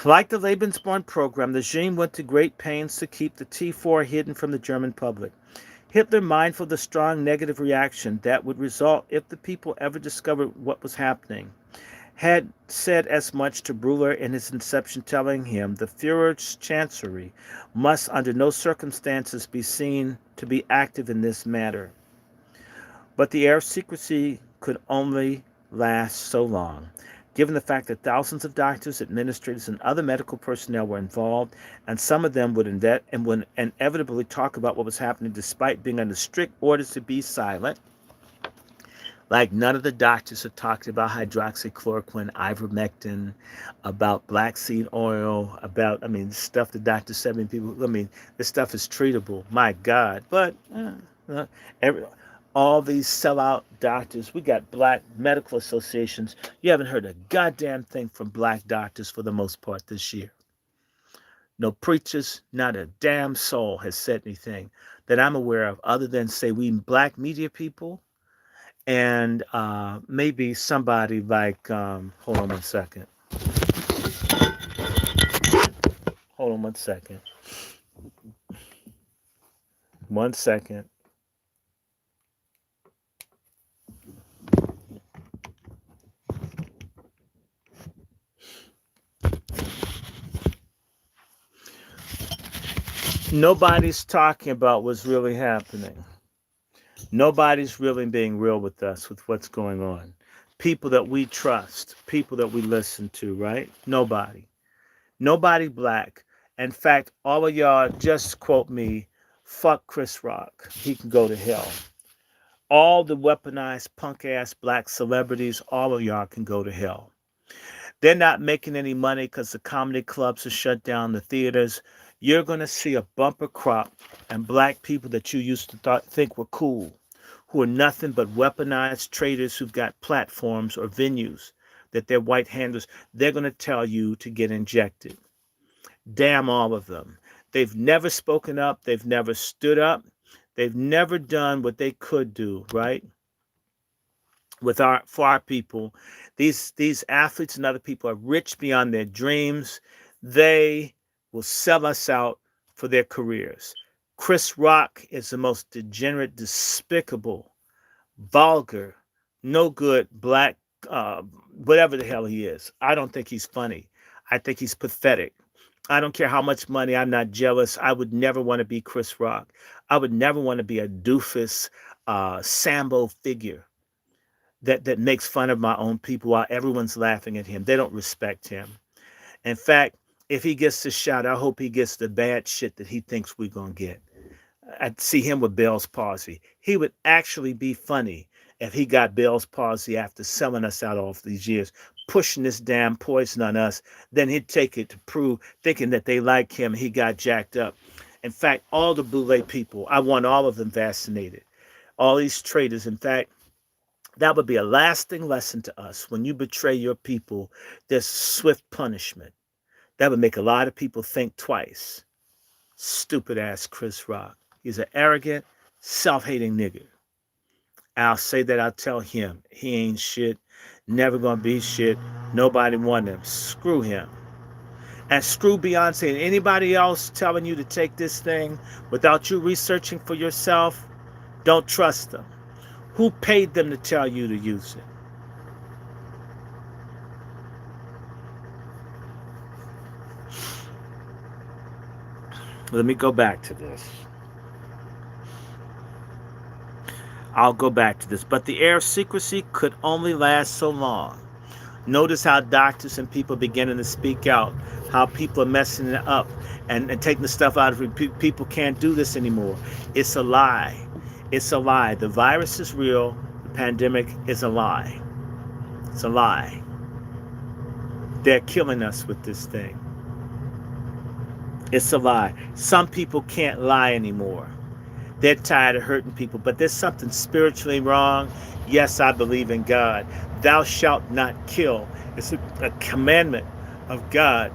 Like the Lebensborn program, the regime went to great pains to keep the T4 hidden from the German public. Hitler, mindful of the strong negative reaction that would result if the people ever discovered what was happening, had said as much to Breuer in his inception, telling him the Führer's chancellery must under no circumstances be seen to be active in this matter. But the air of secrecy could only last so long, given the fact that thousands of doctors, administrators, and other medical personnel were involved, and some of them would inevitably talk about what was happening despite being under strict orders to be silent. Like none of the doctors have talked about hydroxychloroquine, ivermectin, about black seed oil, about, stuff the doctors said, this stuff is treatable. My God. But all these sellout doctors, we got black medical associations. You haven't heard a goddamn thing from black doctors for the most part this year. No preachers, not a damn soul has said anything that I'm aware of other than, say, we black media people. And maybe somebody like, hold on one second. Hold on one second. 1 second. Nobody's talking about what's really happening. Nobody's really being real with us with what's going on. People that we trust, people that we listen to, right? Nobody. Nobody black. In fact, all of y'all just quote me, fuck Chris Rock. He can go to hell. All the weaponized punk-ass black celebrities, all of y'all can go to hell. They're not making any money because the comedy clubs are shut down, the theaters. You're going to see a bumper crop and black people that you used to think were cool, who are nothing but weaponized traders who've got platforms or venues that they're white handlers. They're going to tell you to get injected. Damn all of them. They've never spoken up. They've never stood up. They've never done what they could do, right? For our people. These athletes and other people are rich beyond their dreams. They will sell us out for their careers. Chris Rock is the most degenerate, despicable, vulgar, no good black, whatever the hell he is. I don't think he's funny. I think he's pathetic. I don't care how much money. I'm not jealous. I would never want to be Chris Rock. I would never want to be a doofus, Sambo figure that makes fun of my own people while everyone's laughing at him. They don't respect him. In fact, if he gets the shot, I hope he gets the bad shit that he thinks we're going to get. I'd see him with Bell's palsy. He would actually be funny if he got Bell's palsy after selling us out all these years, pushing this damn poison on us. Then he'd take it to prove, thinking that they like him. He got jacked up. In fact, all the Boule people, I want all of them vaccinated. All these traitors. In fact, that would be a lasting lesson to us. When you betray your people, there's swift punishment. That would make a lot of people think twice. Stupid ass Chris Rock. He's an arrogant, self-hating nigger. I'll say that, I'll tell him. He ain't shit. Never gonna be shit. Nobody want him. Screw him. And screw Beyonce and anybody else telling you to take this thing without you researching for yourself. Don't trust them. Who paid them to tell you to use it? Let me go back to this. I'll go back to this. But the air of secrecy could only last so long. Notice how doctors and people beginning to speak out, how people are messing it up and taking the stuff out of it. People can't do this anymore. It's a lie. It's a lie. The virus is real. The pandemic is a lie. It's a lie. They're killing us with this thing. It's a lie. Some people can't lie anymore. They're tired of hurting people, but there's something spiritually wrong. Yes, I believe in God. Thou shalt not kill. It's a commandment of God.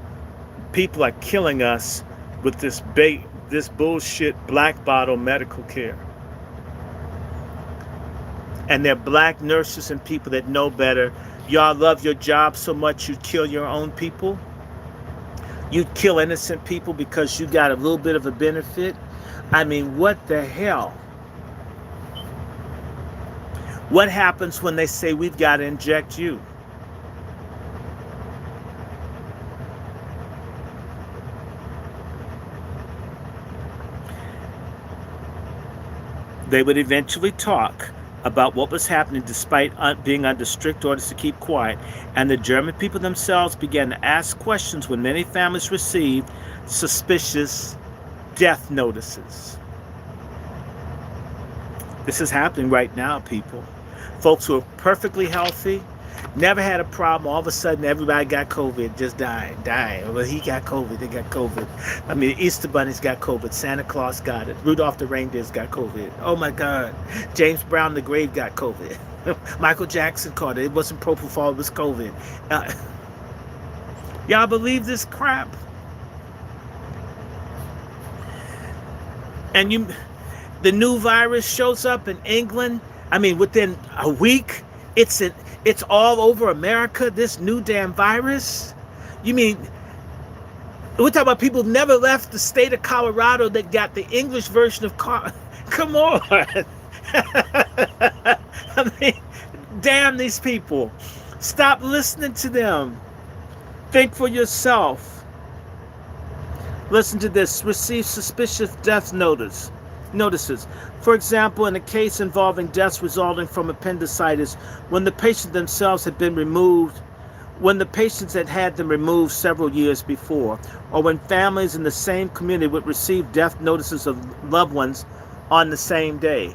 People are killing us with this bullshit black bottle medical care. And they're black nurses and people that know better. Y'all love your job so much you'd kill your own people. You'd kill innocent people because you got a little bit of a benefit. I mean, what the hell? What happens when they say we've got to inject you? They would eventually talk about what was happening despite being under strict orders to keep quiet, and the German people themselves began to ask questions when many families received suspicious death notices. This is happening right now, people. Folks who are perfectly healthy, never had a problem, all of a sudden everybody got COVID, just died. Well, he got COVID, they got COVID. I mean, Easter Bunny's got COVID, Santa Claus got it, Rudolph the Reindeer's got COVID. Oh my God, James Brown the Grave got COVID. Michael Jackson caught it. It wasn't propofol, it was COVID. Y'all believe this crap? And the new virus shows up in England. I mean, within a week, it's all over America, this new damn virus. You mean, we're talking about people who never left the state of Colorado that got the English version of come on. I mean, damn these people. Stop listening to them. Think for yourself. Listen to this. Receive suspicious death notices. For example, in a case involving deaths resulting from appendicitis, when the patient themselves had been removed, when the patients had them removed several years before, or when families in the same community would receive death notices of loved ones on the same day.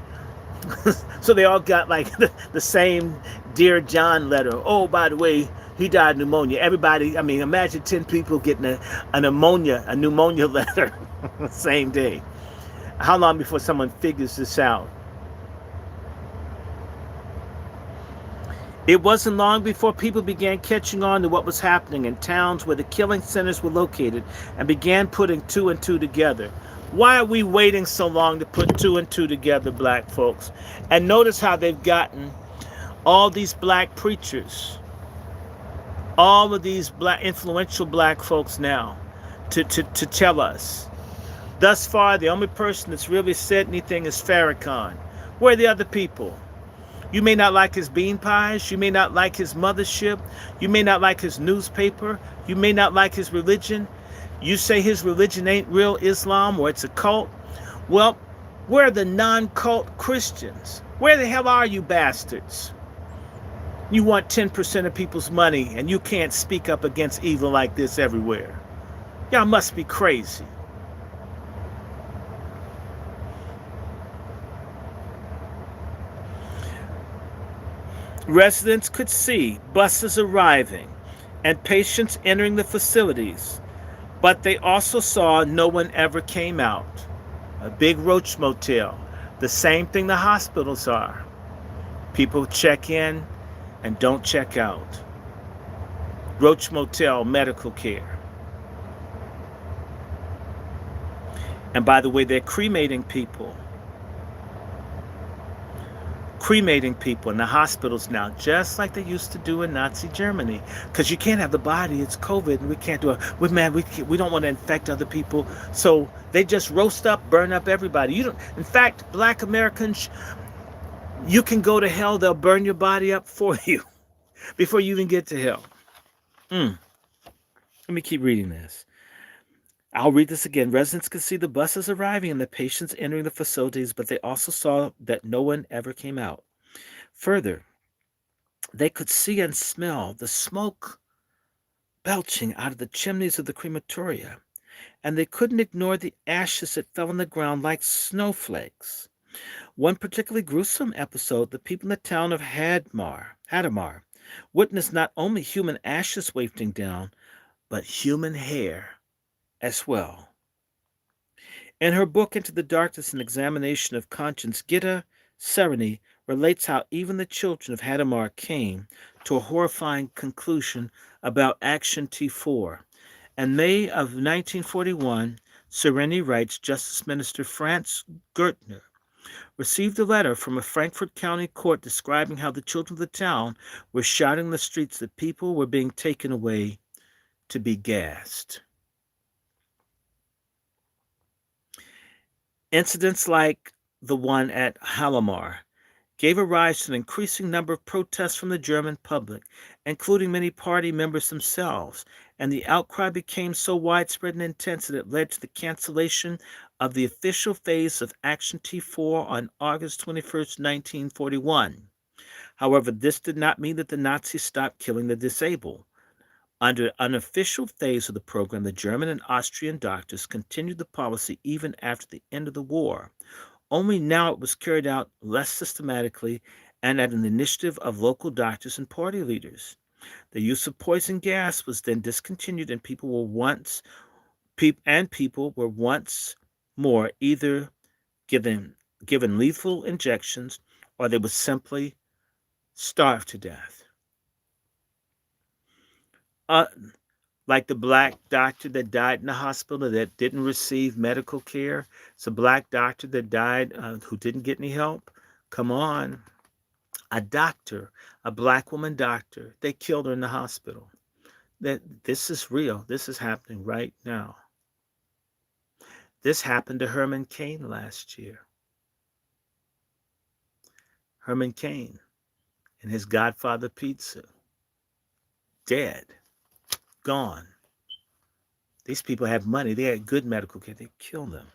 So they all got like the same Dear John letter. Oh, by the way, he died of pneumonia. Everybody, I mean, imagine 10 people getting a pneumonia letter the same day. How long before someone figures this out? It wasn't long before people began catching on to what was happening in towns where the killing centers were located and began putting two and two together. Why are we waiting so long to put two and two together, black folks? And notice how they've gotten all these black preachers, all of these influential black folks now to tell us. Thus far, the only person that's really said anything is Farrakhan. Where are the other people? You may not like his bean pies. You may not like his mothership. You may not like his newspaper. You may not like his religion. You say his religion ain't real Islam or it's a cult. Well, where are the non-cult Christians? Where the hell are you bastards? You want 10% of people's money and you can't speak up against evil like this everywhere. Y'all must be crazy. Residents could see buses arriving and patients entering the facilities, but they also saw no one ever came out. A big roach motel, the same thing the hospitals are. People check in and don't check out. Roach motel medical care. And by the way, they're cremating people in the hospitals now, just like they used to do in Nazi Germany. Because you can't have the body; it's COVID, and we can't do it. We don't want to infect other people, so they just roast up, burn up everybody. You don't. In fact, Black Americans, you can go to hell; they'll burn your body up for you before you even get to hell. Let me keep reading this. I'll read this again. Residents could see the buses arriving and the patients entering the facilities, but they also saw that no one ever came out. Further, they could see and smell the smoke belching out of the chimneys of the crematoria, and they couldn't ignore the ashes that fell on the ground like snowflakes. One particularly gruesome episode, the people in the town of Hadamar witnessed not only human ashes wafting down, but human hair as well. In her book Into the Darkness, an examination of conscience, Gitta Sereny relates how even the children of Hadamar came to a horrifying conclusion about Action T4. In May of 1941, Sereny writes Justice Minister Franz Gertner received a letter from a Frankfort County court describing how the children of the town were shouting in the streets that people were being taken away to be gassed. Incidents like the one at Halamar gave a rise to an increasing number of protests from the German public, including many party members themselves, and the outcry became so widespread and intense that it led to the cancellation of the official phase of Action T4 on August 21st, 1941. However, this did not mean that the Nazis stopped killing the disabled. Under an unofficial phase of the program, the German and Austrian doctors continued the policy even after the end of the war. Only now it was carried out less systematically and at an initiative of local doctors and party leaders. The use of poison gas was then discontinued, and people were once more either given lethal injections or they would simply starve to death. Uh, like the black doctor that died in the hospital that didn't receive medical care. It's a black doctor that died who didn't get any help. Come on. A doctor, a black woman doctor, they killed her in the hospital. This is real. This is happening right now. This happened to Herman Cain last year. Herman Cain and his Godfather Pizza. Dead. Gone. These people have money. They had good medical care. They killed them.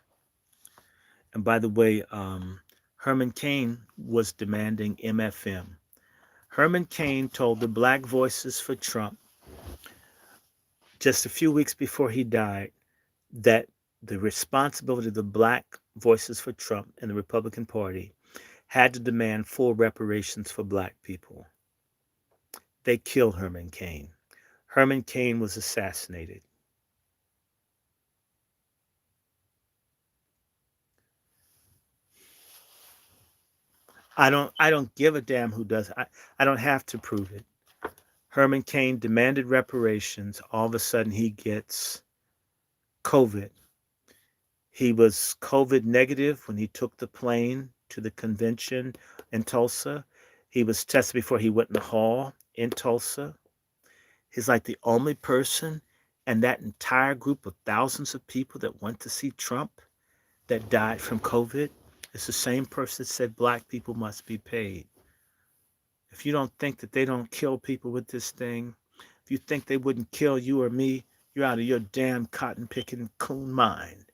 And by the way, Herman Cain was demanding MFM. Herman Cain told the Black Voices for Trump just a few weeks before he died that the responsibility of the Black Voices for Trump and the Republican Party had to demand full reparations for black people. They killed Herman Cain. Herman Cain was assassinated. I don't give a damn who does it. I don't have to prove it. Herman Cain demanded reparations. All of a sudden he gets COVID. He was COVID negative when he took the plane to the convention in Tulsa. He was tested before he went in the hall in Tulsa. He's like the only person and that entire group of thousands of people that went to see Trump that died from COVID. It's the same person that said black people must be paid. If you don't think that they don't kill people with this thing, if you think they wouldn't kill you or me, you're out of your damn cotton picking coon mind.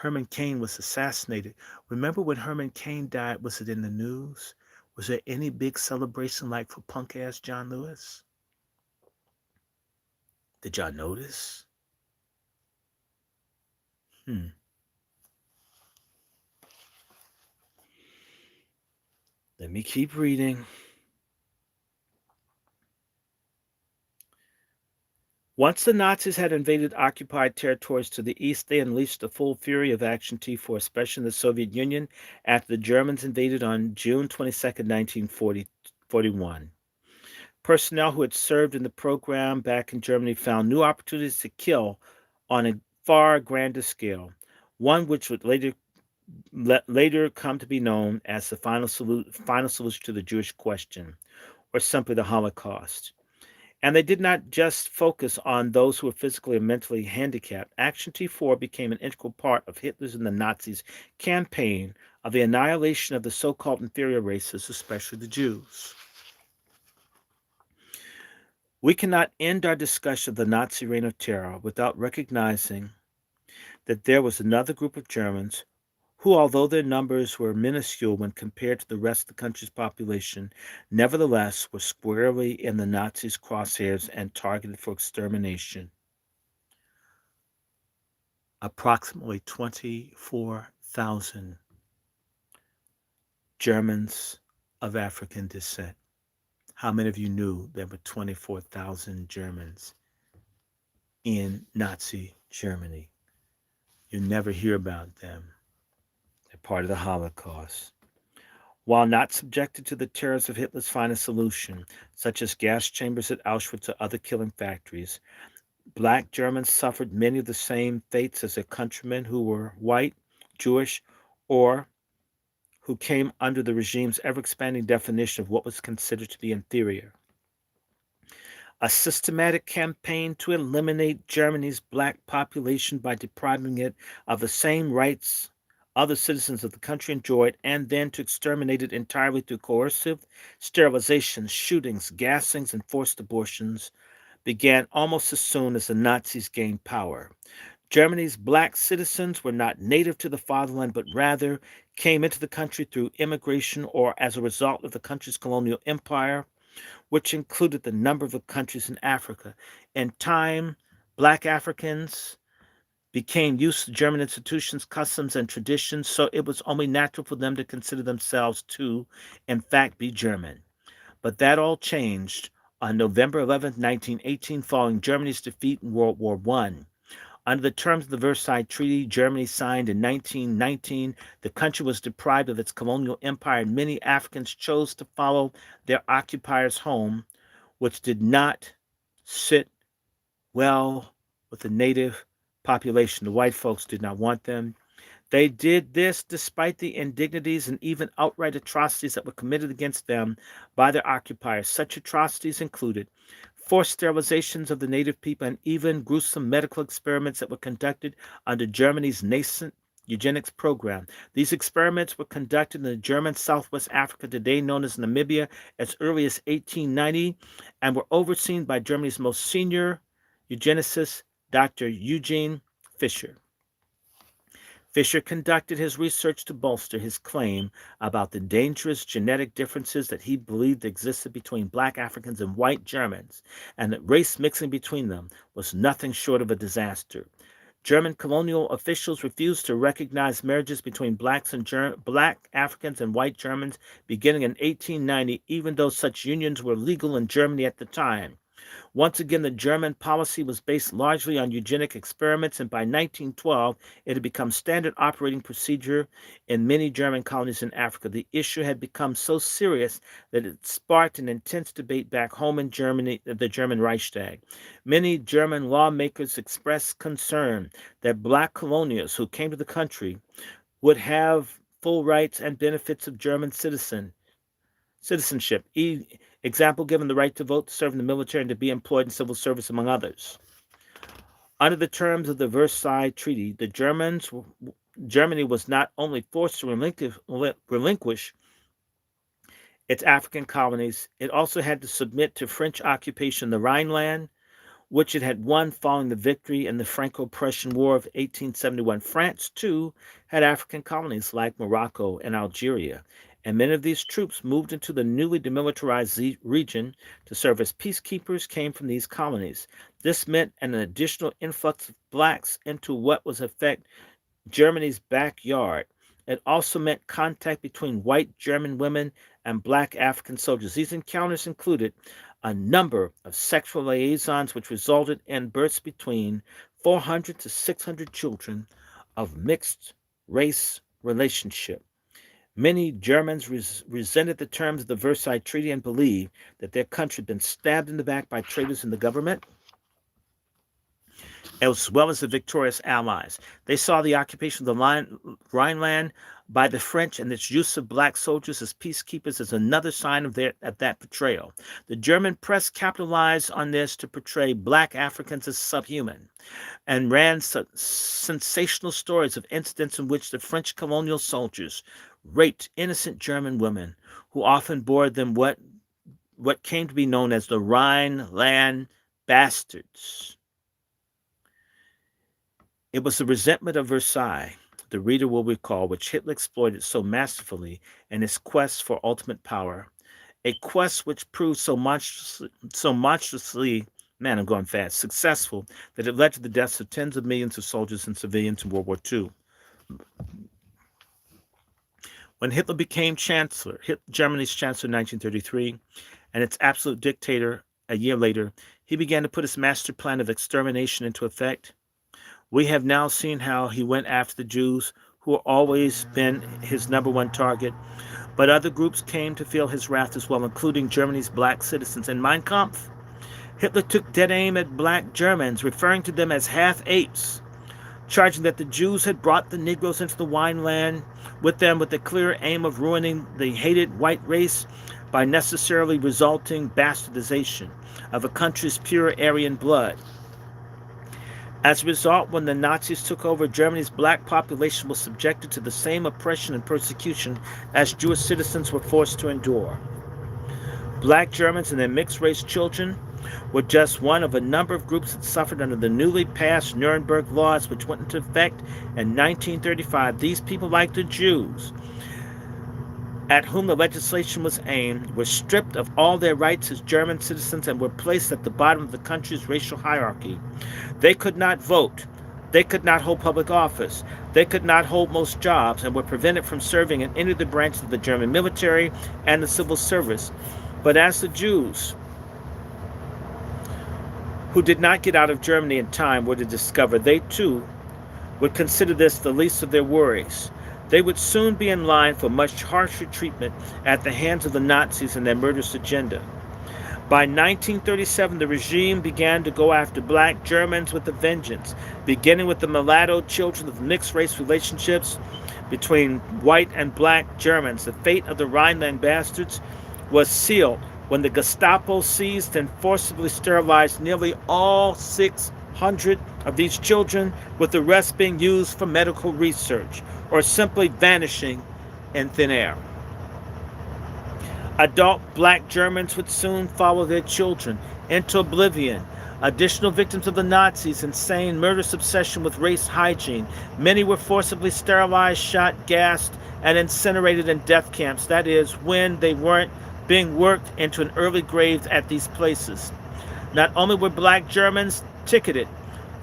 Herman Cain was assassinated. Remember when Herman Cain died? Was it in the news? Was there any big celebration like for punk ass John Lewis? Did y'all notice? Hmm. Let me keep reading. Once the Nazis had invaded occupied territories to the east, they unleashed the full fury of Action T4, especially in the Soviet Union, after the Germans invaded on June 22nd, 1941. Personnel who had served in the program back in Germany found new opportunities to kill on a far grander scale, one which would later come to be known as the final solution to the Jewish question, or simply the Holocaust. And they did not just focus on those who were physically and mentally handicapped. Action T4 became an integral part of Hitler's and the Nazis' campaign of the annihilation of the so called inferior races, especially the Jews. We cannot end our discussion of the Nazi reign of terror without recognizing that there was another group of Germans who, although their numbers were minuscule when compared to the rest of the country's population, nevertheless were squarely in the Nazis' crosshairs and targeted for extermination. Approximately 24,000 Germans of African descent. How many of you knew there were 24,000 Germans in Nazi Germany? You never hear about them. They're part of the Holocaust. While not subjected to the terrors of Hitler's final solution, such as gas chambers at Auschwitz or other killing factories, Black Germans suffered many of the same fates as their countrymen who were white, Jewish, or who came under the regime's ever expanding definition of what was considered to be inferior. A systematic campaign to eliminate Germany's black population by depriving it of the same rights other citizens of the country enjoyed, and then to exterminate it entirely through coercive sterilizations, shootings, gassings, and forced abortions, began almost as soon as the Nazis gained power. Germany's black citizens were not native to the fatherland, but rather came into the country through immigration or as a result of the country's colonial empire, which included the number of countries in Africa. In time, black Africans became used to German institutions, customs, and traditions, so it was only natural for them to consider themselves to, in fact, be German. But that all changed on November 11, 1918, following Germany's defeat in World War I. Under the terms of the Versailles Treaty, Germany signed in 1919, the country was deprived of its colonial empire, and many Africans chose to follow their occupiers home, which did not sit well with the native population. The white folks did not want them. They did this despite the indignities and even outright atrocities that were committed against them by their occupiers. Such atrocities included forced sterilizations of the native people and even gruesome medical experiments that were conducted under Germany's nascent eugenics program. These experiments were conducted in the German Southwest Africa, today known as Namibia, as early as 1890 and were overseen by Germany's most senior eugenicist, Dr. Eugene Fischer. Fisher conducted his research to bolster his claim about the dangerous genetic differences that he believed existed between black Africans and white Germans, and that race mixing between them was nothing short of a disaster. German colonial officials refused to recognize marriages between black Africans and white Germans beginning in 1890, even though such unions were legal in Germany at the time. Once again, the German policy was based largely on eugenic experiments, and by 1912, it had become standard operating procedure in many German colonies in Africa. The issue had become so serious that it sparked an intense debate back home in Germany, the German Reichstag. Many German lawmakers expressed concern that black colonials who came to the country would have full rights and benefits of German citizenship. Example given the right to vote, to serve in the military, and to be employed in civil service, among others. Under the terms of the Versailles Treaty, Germany was not only forced to relinquish its African colonies, it also had to submit to French occupation of the Rhineland, which it had won following the victory in the Franco-Prussian War of 1871. France, too, had African colonies like Morocco and Algeria, and many of these troops moved into the newly demilitarized region to serve as peacekeepers came from these colonies. This meant an additional influx of blacks into what was in effect Germany's backyard. It also meant contact between white German women and black African soldiers. These encounters included a number of sexual liaisons which resulted in births between 400 to 600 children of mixed race relationship. Many Germans resented the terms of the Versailles Treaty and believed that their country had been stabbed in the back by traitors in the government, as well as the victorious Allies. They saw the occupation of the Rhineland by the French and its use of black soldiers as peacekeepers as another sign of that betrayal. The German press capitalized on this to portray black Africans as subhuman and ran sensational stories of incidents in which the French colonial soldiers raped innocent German women who often bore them what came to be known as the Rhineland bastards. It was the resentment of Versailles, the reader will recall, which Hitler exploited so masterfully in his quest for ultimate power, a quest which proved so monstrously, man, I'm going fast, successful that it led to the deaths of tens of millions of soldiers and civilians in World War II. When Hitler became chancellor, Germany's chancellor in 1933, and its absolute dictator a year later, he began to put his master plan of extermination into effect. We have now seen how he went after the Jews, who have always been his number one target, but other groups came to feel his wrath as well, including Germany's black citizens. In Mein Kampf, Hitler took dead aim at black Germans, referring to them as half-apes, charging that the Jews had brought the Negroes into the Rhineland with them with the clear aim of ruining the hated white race by necessarily resulting bastardization of a country's pure Aryan blood. As a result, when the Nazis took over, Germany's black population was subjected to the same oppression and persecution as Jewish citizens were forced to endure. Black Germans and their mixed-race children were just one of a number of groups that suffered under the newly passed Nuremberg laws, which went into effect in 1935. These people, like the Jews, at whom the legislation was aimed, were stripped of all their rights as German citizens and were placed at the bottom of the country's racial hierarchy. They could not vote. They could not hold public office. They could not hold most jobs and were prevented from serving in any of the branches of the German military and the civil service. But as the Jews, who did not get out of Germany in time, were to discover, they too would consider this the least of their worries. They would soon be in line for much harsher treatment at the hands of the Nazis and their murderous agenda. By 1937, the regime began to go after black Germans with a vengeance, beginning with the mulatto children of mixed-race relationships between white and black Germans. The fate of the Rhineland bastards was sealed when the Gestapo seized and forcibly sterilized nearly all 600 of these children, with the rest being used for medical research or simply vanishing in thin air. Adult black Germans would soon follow their children into oblivion. Additional victims of the Nazis' insane, murderous obsession with race hygiene. Many were forcibly sterilized, shot, gassed, and incinerated in death camps. That is, when they weren't being worked into an early grave at these places. Not only were black Germans ticketed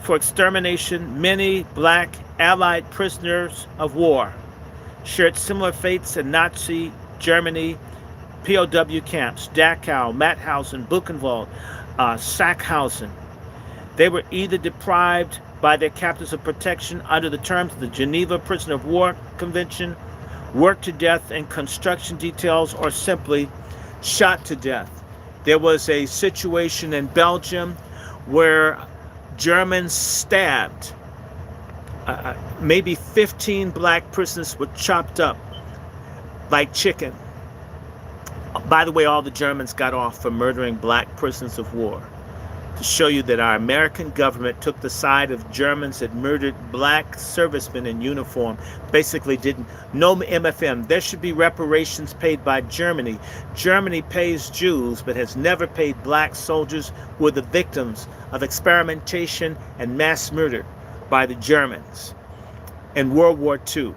for extermination, many black Allied prisoners of war shared similar fates in Nazi Germany POW camps, Dachau, Mauthausen, Buchenwald, Sachsenhausen. They were either deprived by their captors of protection under the terms of the Geneva Prisoner of War Convention, worked to death in construction details, or simply shot to death. There was a situation in Belgium where Germans stabbed maybe 15 black prisoners were chopped up like chicken. By the way, all the Germans got off for murdering black prisoners of war. To show you that our American government took the side of Germans that murdered black servicemen in uniform, basically didn't. No MFM. There should be reparations paid by Germany. Germany pays Jews, but has never paid black soldiers who were the victims of experimentation and mass murder by the Germans in World War II.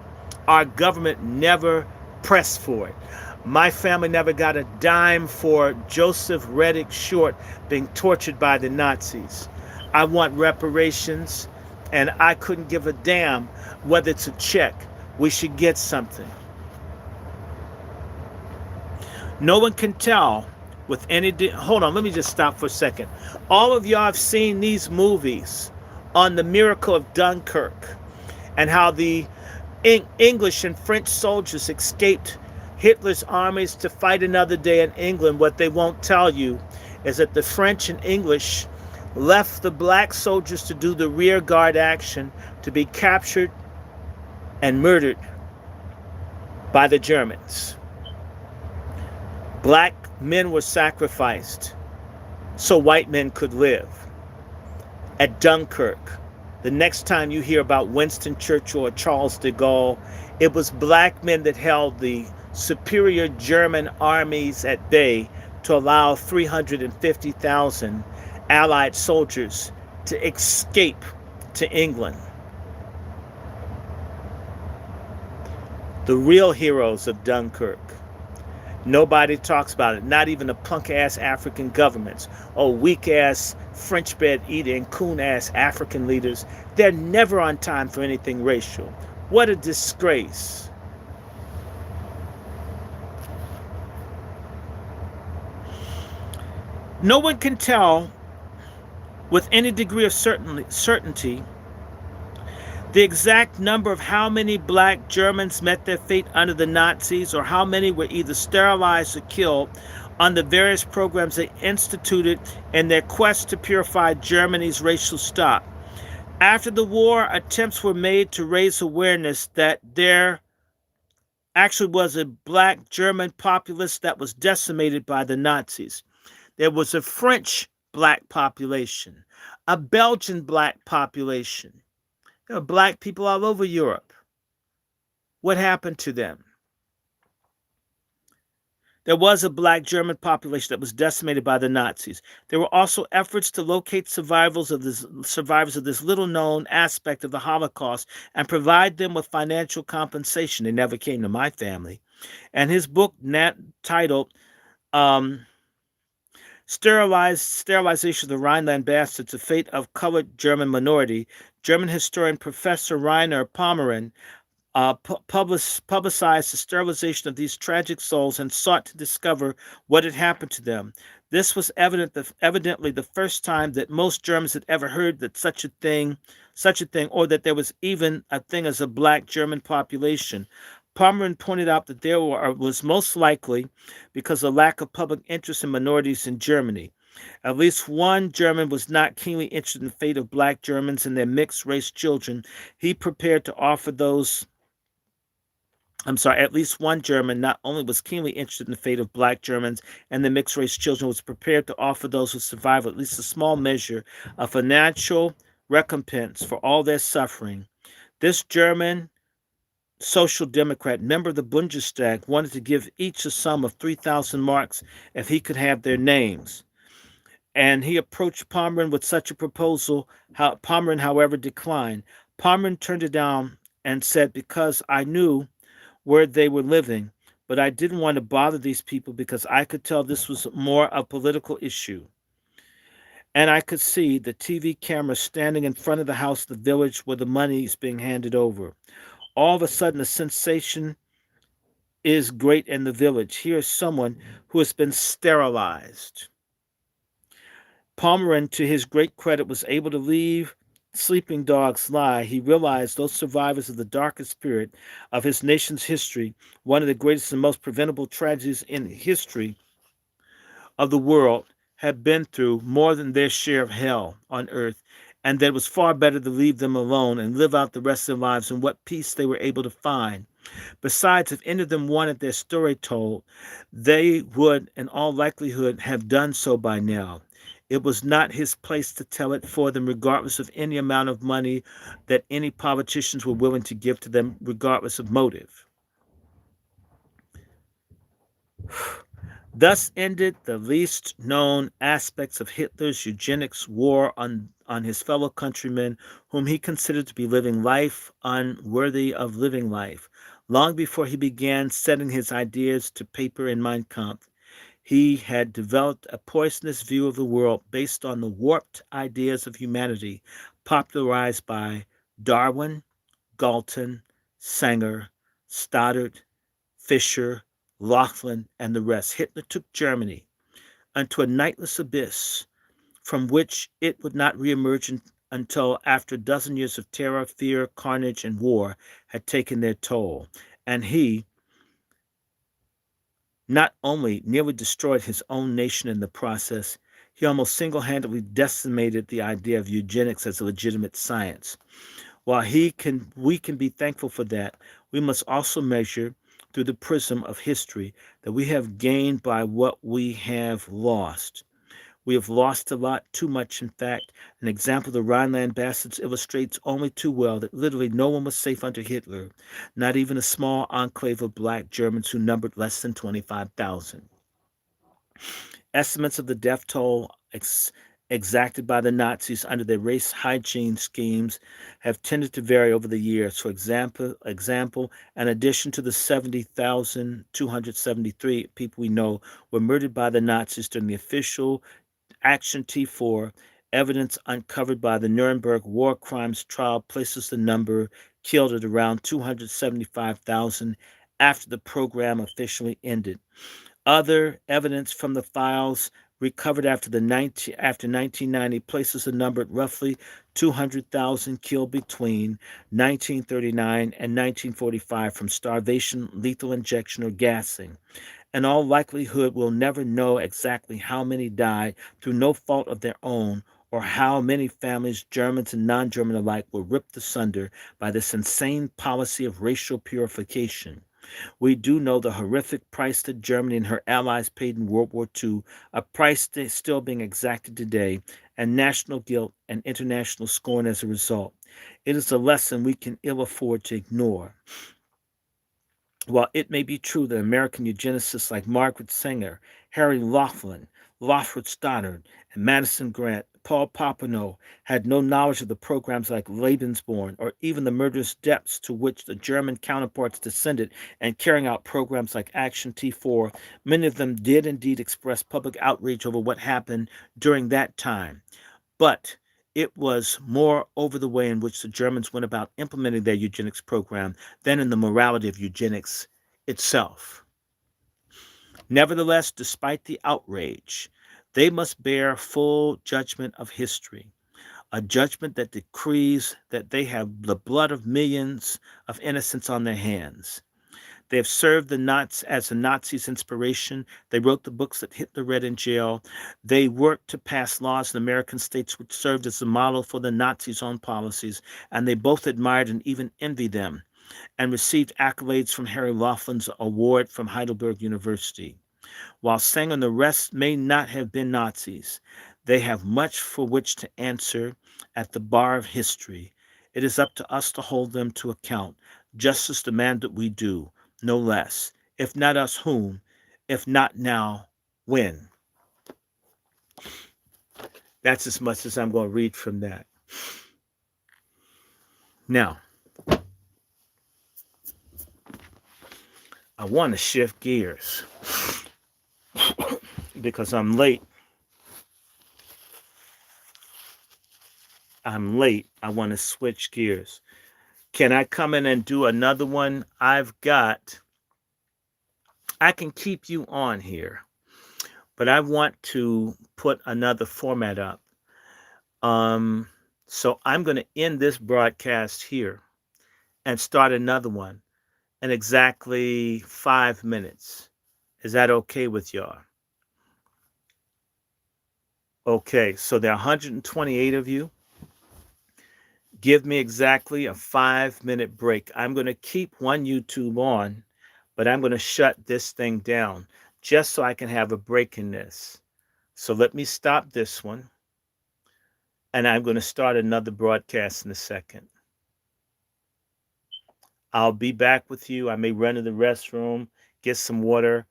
Our government never pressed for it. My family never got a dime for Joseph Reddick Short being tortured by the Nazis. I want reparations, and I couldn't give a damn whether it's a check. We should get something. No one can tell with any hold on, let me just stop for a second. All of y'all have seen these movies on the miracle of Dunkirk and how the English and French soldiers escaped Hitler's armies to fight another day in England. What they won't tell you is that the French and English left the black soldiers to do the rear guard action, to be captured and murdered by the Germans. Black men were sacrificed so white men could live. At Dunkirk, the next time you hear about Winston Churchill or Charles de Gaulle, it was black men that held the superior German armies at bay to allow 350,000 Allied soldiers to escape to England. The real heroes of Dunkirk. Nobody talks about it, not even the punk-ass African governments. Oh, weak-ass French bread eating, coon-ass African leaders. They're never on time for anything racial. What a disgrace. No one can tell with any degree of certainty the exact number of how many black Germans met their fate under the Nazis, or how many were either sterilized or killed on the various programs they instituted in their quest to purify Germany's racial stock. After the war, attempts were made to raise awareness that there actually was a black German populace that was decimated by the Nazis. There was a French black population, a Belgian black population. There were black people all over Europe. What happened to them? There was a black German population that was decimated by the Nazis. There were also efforts to locate survivors of this little-known aspect of the Holocaust and provide them with financial compensation. They never came to my family. And his book, titled Sterilization of the Rhineland Bastards, The Fate of Colored German Minority, German historian Professor Rainer Pommern publicized the sterilization of these tragic souls and sought to discover what had happened to them. This was evidently the first time that most Germans had ever heard that such a thing, or that there was even a thing as a black German population. Pommern pointed out that there was most likely because of lack of public interest in minorities in Germany. At least one German was not keenly interested in the fate of black Germans and their mixed-race children. At least one German not only was keenly interested in the fate of black Germans and the mixed-race children, was prepared to offer those who survived at least a small measure of financial recompense for all their suffering. This German Social Democrat, member of the Bundestag, wanted to give each a sum of 3,000 marks if he could have their names. And he approached Pommern with such a proposal. Pommern, however, declined. Pommern turned it down and said, because I knew where they were living, but I didn't want to bother these people because I could tell this was more a political issue. And I could see the TV camera standing in front of the house, the village where the money is being handed over. All of a sudden, a sensation is great in the village. Here's someone who has been sterilized. Pommern, to his great credit, was able to leave sleeping dogs lie. He realized those survivors of the darkest period of his nation's history, one of the greatest and most preventable tragedies in history of the world, had been through more than their share of hell on earth, and that it was far better to leave them alone and live out the rest of their lives in what peace they were able to find. Besides, if any of them wanted their story told, they would, in all likelihood, have done so by now. It was not his place to tell it for them, regardless of any amount of money that any politicians were willing to give to them, regardless of motive. Thus ended the least known aspects of Hitler's eugenics war on his fellow countrymen, whom he considered to be living life unworthy of living life. Long before he began setting his ideas to paper in Mein Kampf, he had developed a poisonous view of the world based on the warped ideas of humanity popularized by Darwin, Galton, Sanger, Stoddard, Fisher, Laughlin, and the rest. Hitler took Germany, unto a nightless abyss from which it would not reemerge until after a dozen years of terror, fear, carnage, and war had taken their toll. And he not only nearly destroyed his own nation in the process, he almost single handedly decimated the idea of eugenics as a legitimate science. While we can be thankful for that, we must also measure through the prism of history that we have gained by what we have lost. We have lost a lot, too much, in fact. An example of the Rhineland bastards illustrates only too well that literally no one was safe under Hitler, not even a small enclave of black Germans who numbered less than 25,000. Estimates of the death toll exacted by the Nazis under their race hygiene schemes have tended to vary over the years. For example, in addition to the 70,273 people we know were murdered by the Nazis during the official Action T4, evidence uncovered by the Nuremberg War Crimes Trial places the number killed at around 275,000 after the program officially ended. Other evidence from the files recovered after 1990 places the number at roughly 200,000 killed between 1939 and 1945 from starvation, lethal injection, or gassing. In all likelihood, we'll never know exactly how many died through no fault of their own, or how many families, Germans and non German alike, were ripped asunder by this insane policy of racial purification. We do know the horrific price that Germany and her allies paid in World War II, a price that's still being exacted today, and national guilt and international scorn as a result. It is a lesson we can ill afford to ignore. While it may be true that American eugenicists like Margaret Sanger, Harry Laughlin, Lofred Stoddard, and Madison Grant, Paul Pompano had no knowledge of the programs like Lebensborn or even the murderous depths to which the German counterparts descended in carrying out programs like Action T4, many of them did indeed express public outrage over what happened during that time. But it was more over the way in which the Germans went about implementing their eugenics program than in the morality of eugenics itself. Nevertheless, despite the outrage, they must bear full judgment of history, a judgment that decrees that they have the blood of millions of innocents on their hands. They have served the Nazis as the Nazis' inspiration. They wrote the books that Hitler read in jail. They worked to pass laws in American states which served as a model for the Nazis' own policies, and they both admired and even envied them, and received accolades from Harry Laughlin's award from Heidelberg University. While Sanger and the rest may not have been Nazis, they have much for which to answer at the bar of history. It is up to us to hold them to account. Justice demands that we do, no less. If not us, whom? If not now, when? That's as much as I'm going to read from that. Now, I want to shift gears because I'm late. I want to switch gears. Can I come in and do another one? I can keep you on here, but I want to put another format up. So I'm going to end this broadcast here and start another one in exactly 5 minutes. Is that okay with y'all? Okay, so there are 128 of you. Give me exactly a 5-minute break. I'm going to keep one YouTube on, but I'm going to shut this thing down just so I can have a break in this. So let me stop this one, and I'm going to start another broadcast in a second. I'll be back with you. I may run to the restroom, get some water.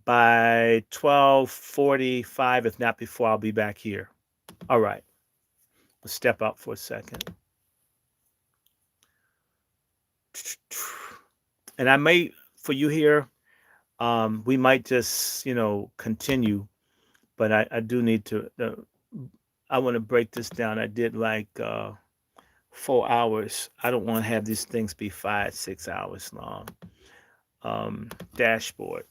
By 12:45, if not before, I'll be back here. All right. Let's step out for a second. And I may, for you here, we might just, continue. But I do need to, I want to break this down. I did like 4 hours. I don't want to have these things be 5, 6 hours long. Dashboard.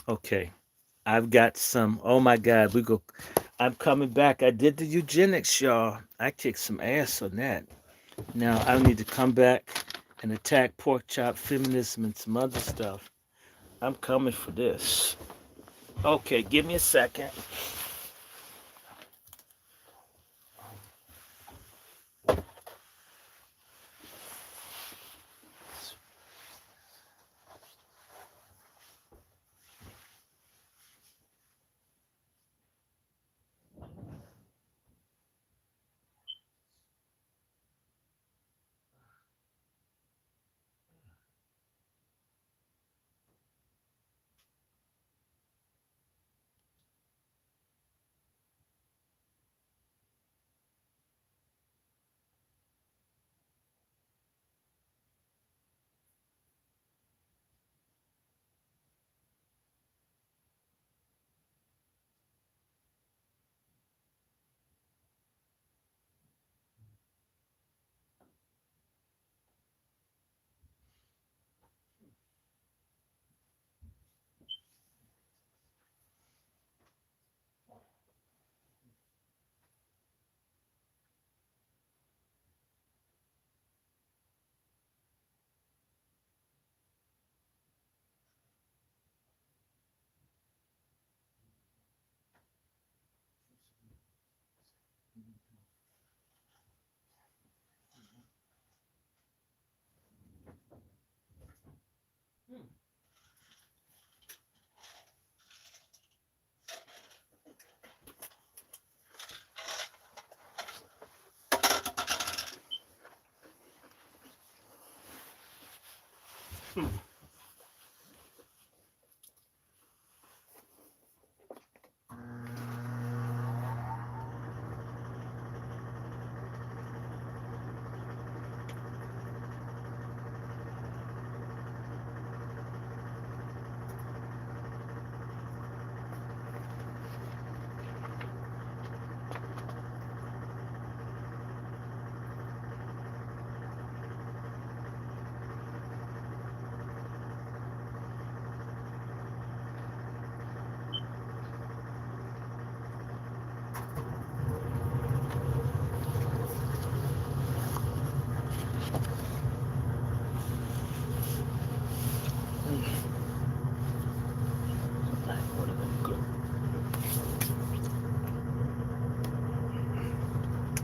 Okay. I've got some. Oh my God, I'm coming back. I did the eugenics, y'all. I kicked some ass on that. Now I need to come back and attack pork chop, feminism, and some other stuff. I'm coming for this. Okay, give me a second.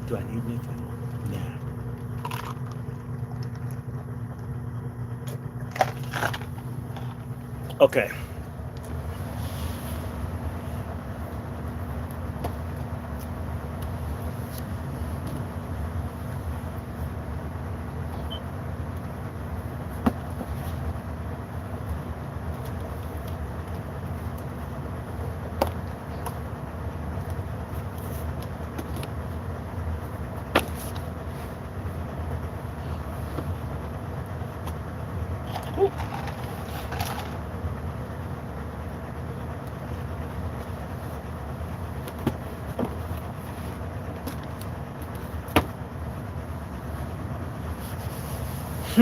Do I need anything? Nah. Okay. Okay.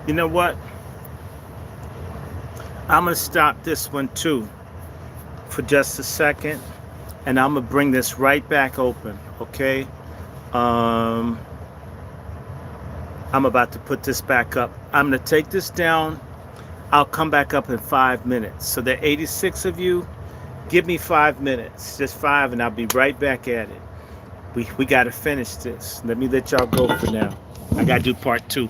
You know what? I'm going to stop this one too for just a second. and I'm gonna bring this right back open, okay? I'm about to put this back up. I'm gonna take this down. I'll come back up in 5 minutes. So there are 86 of you. Give me 5 minutes, just 5, and I'll be right back at it. We got to finish this. Let me let y'all go for now. I got to do part 2.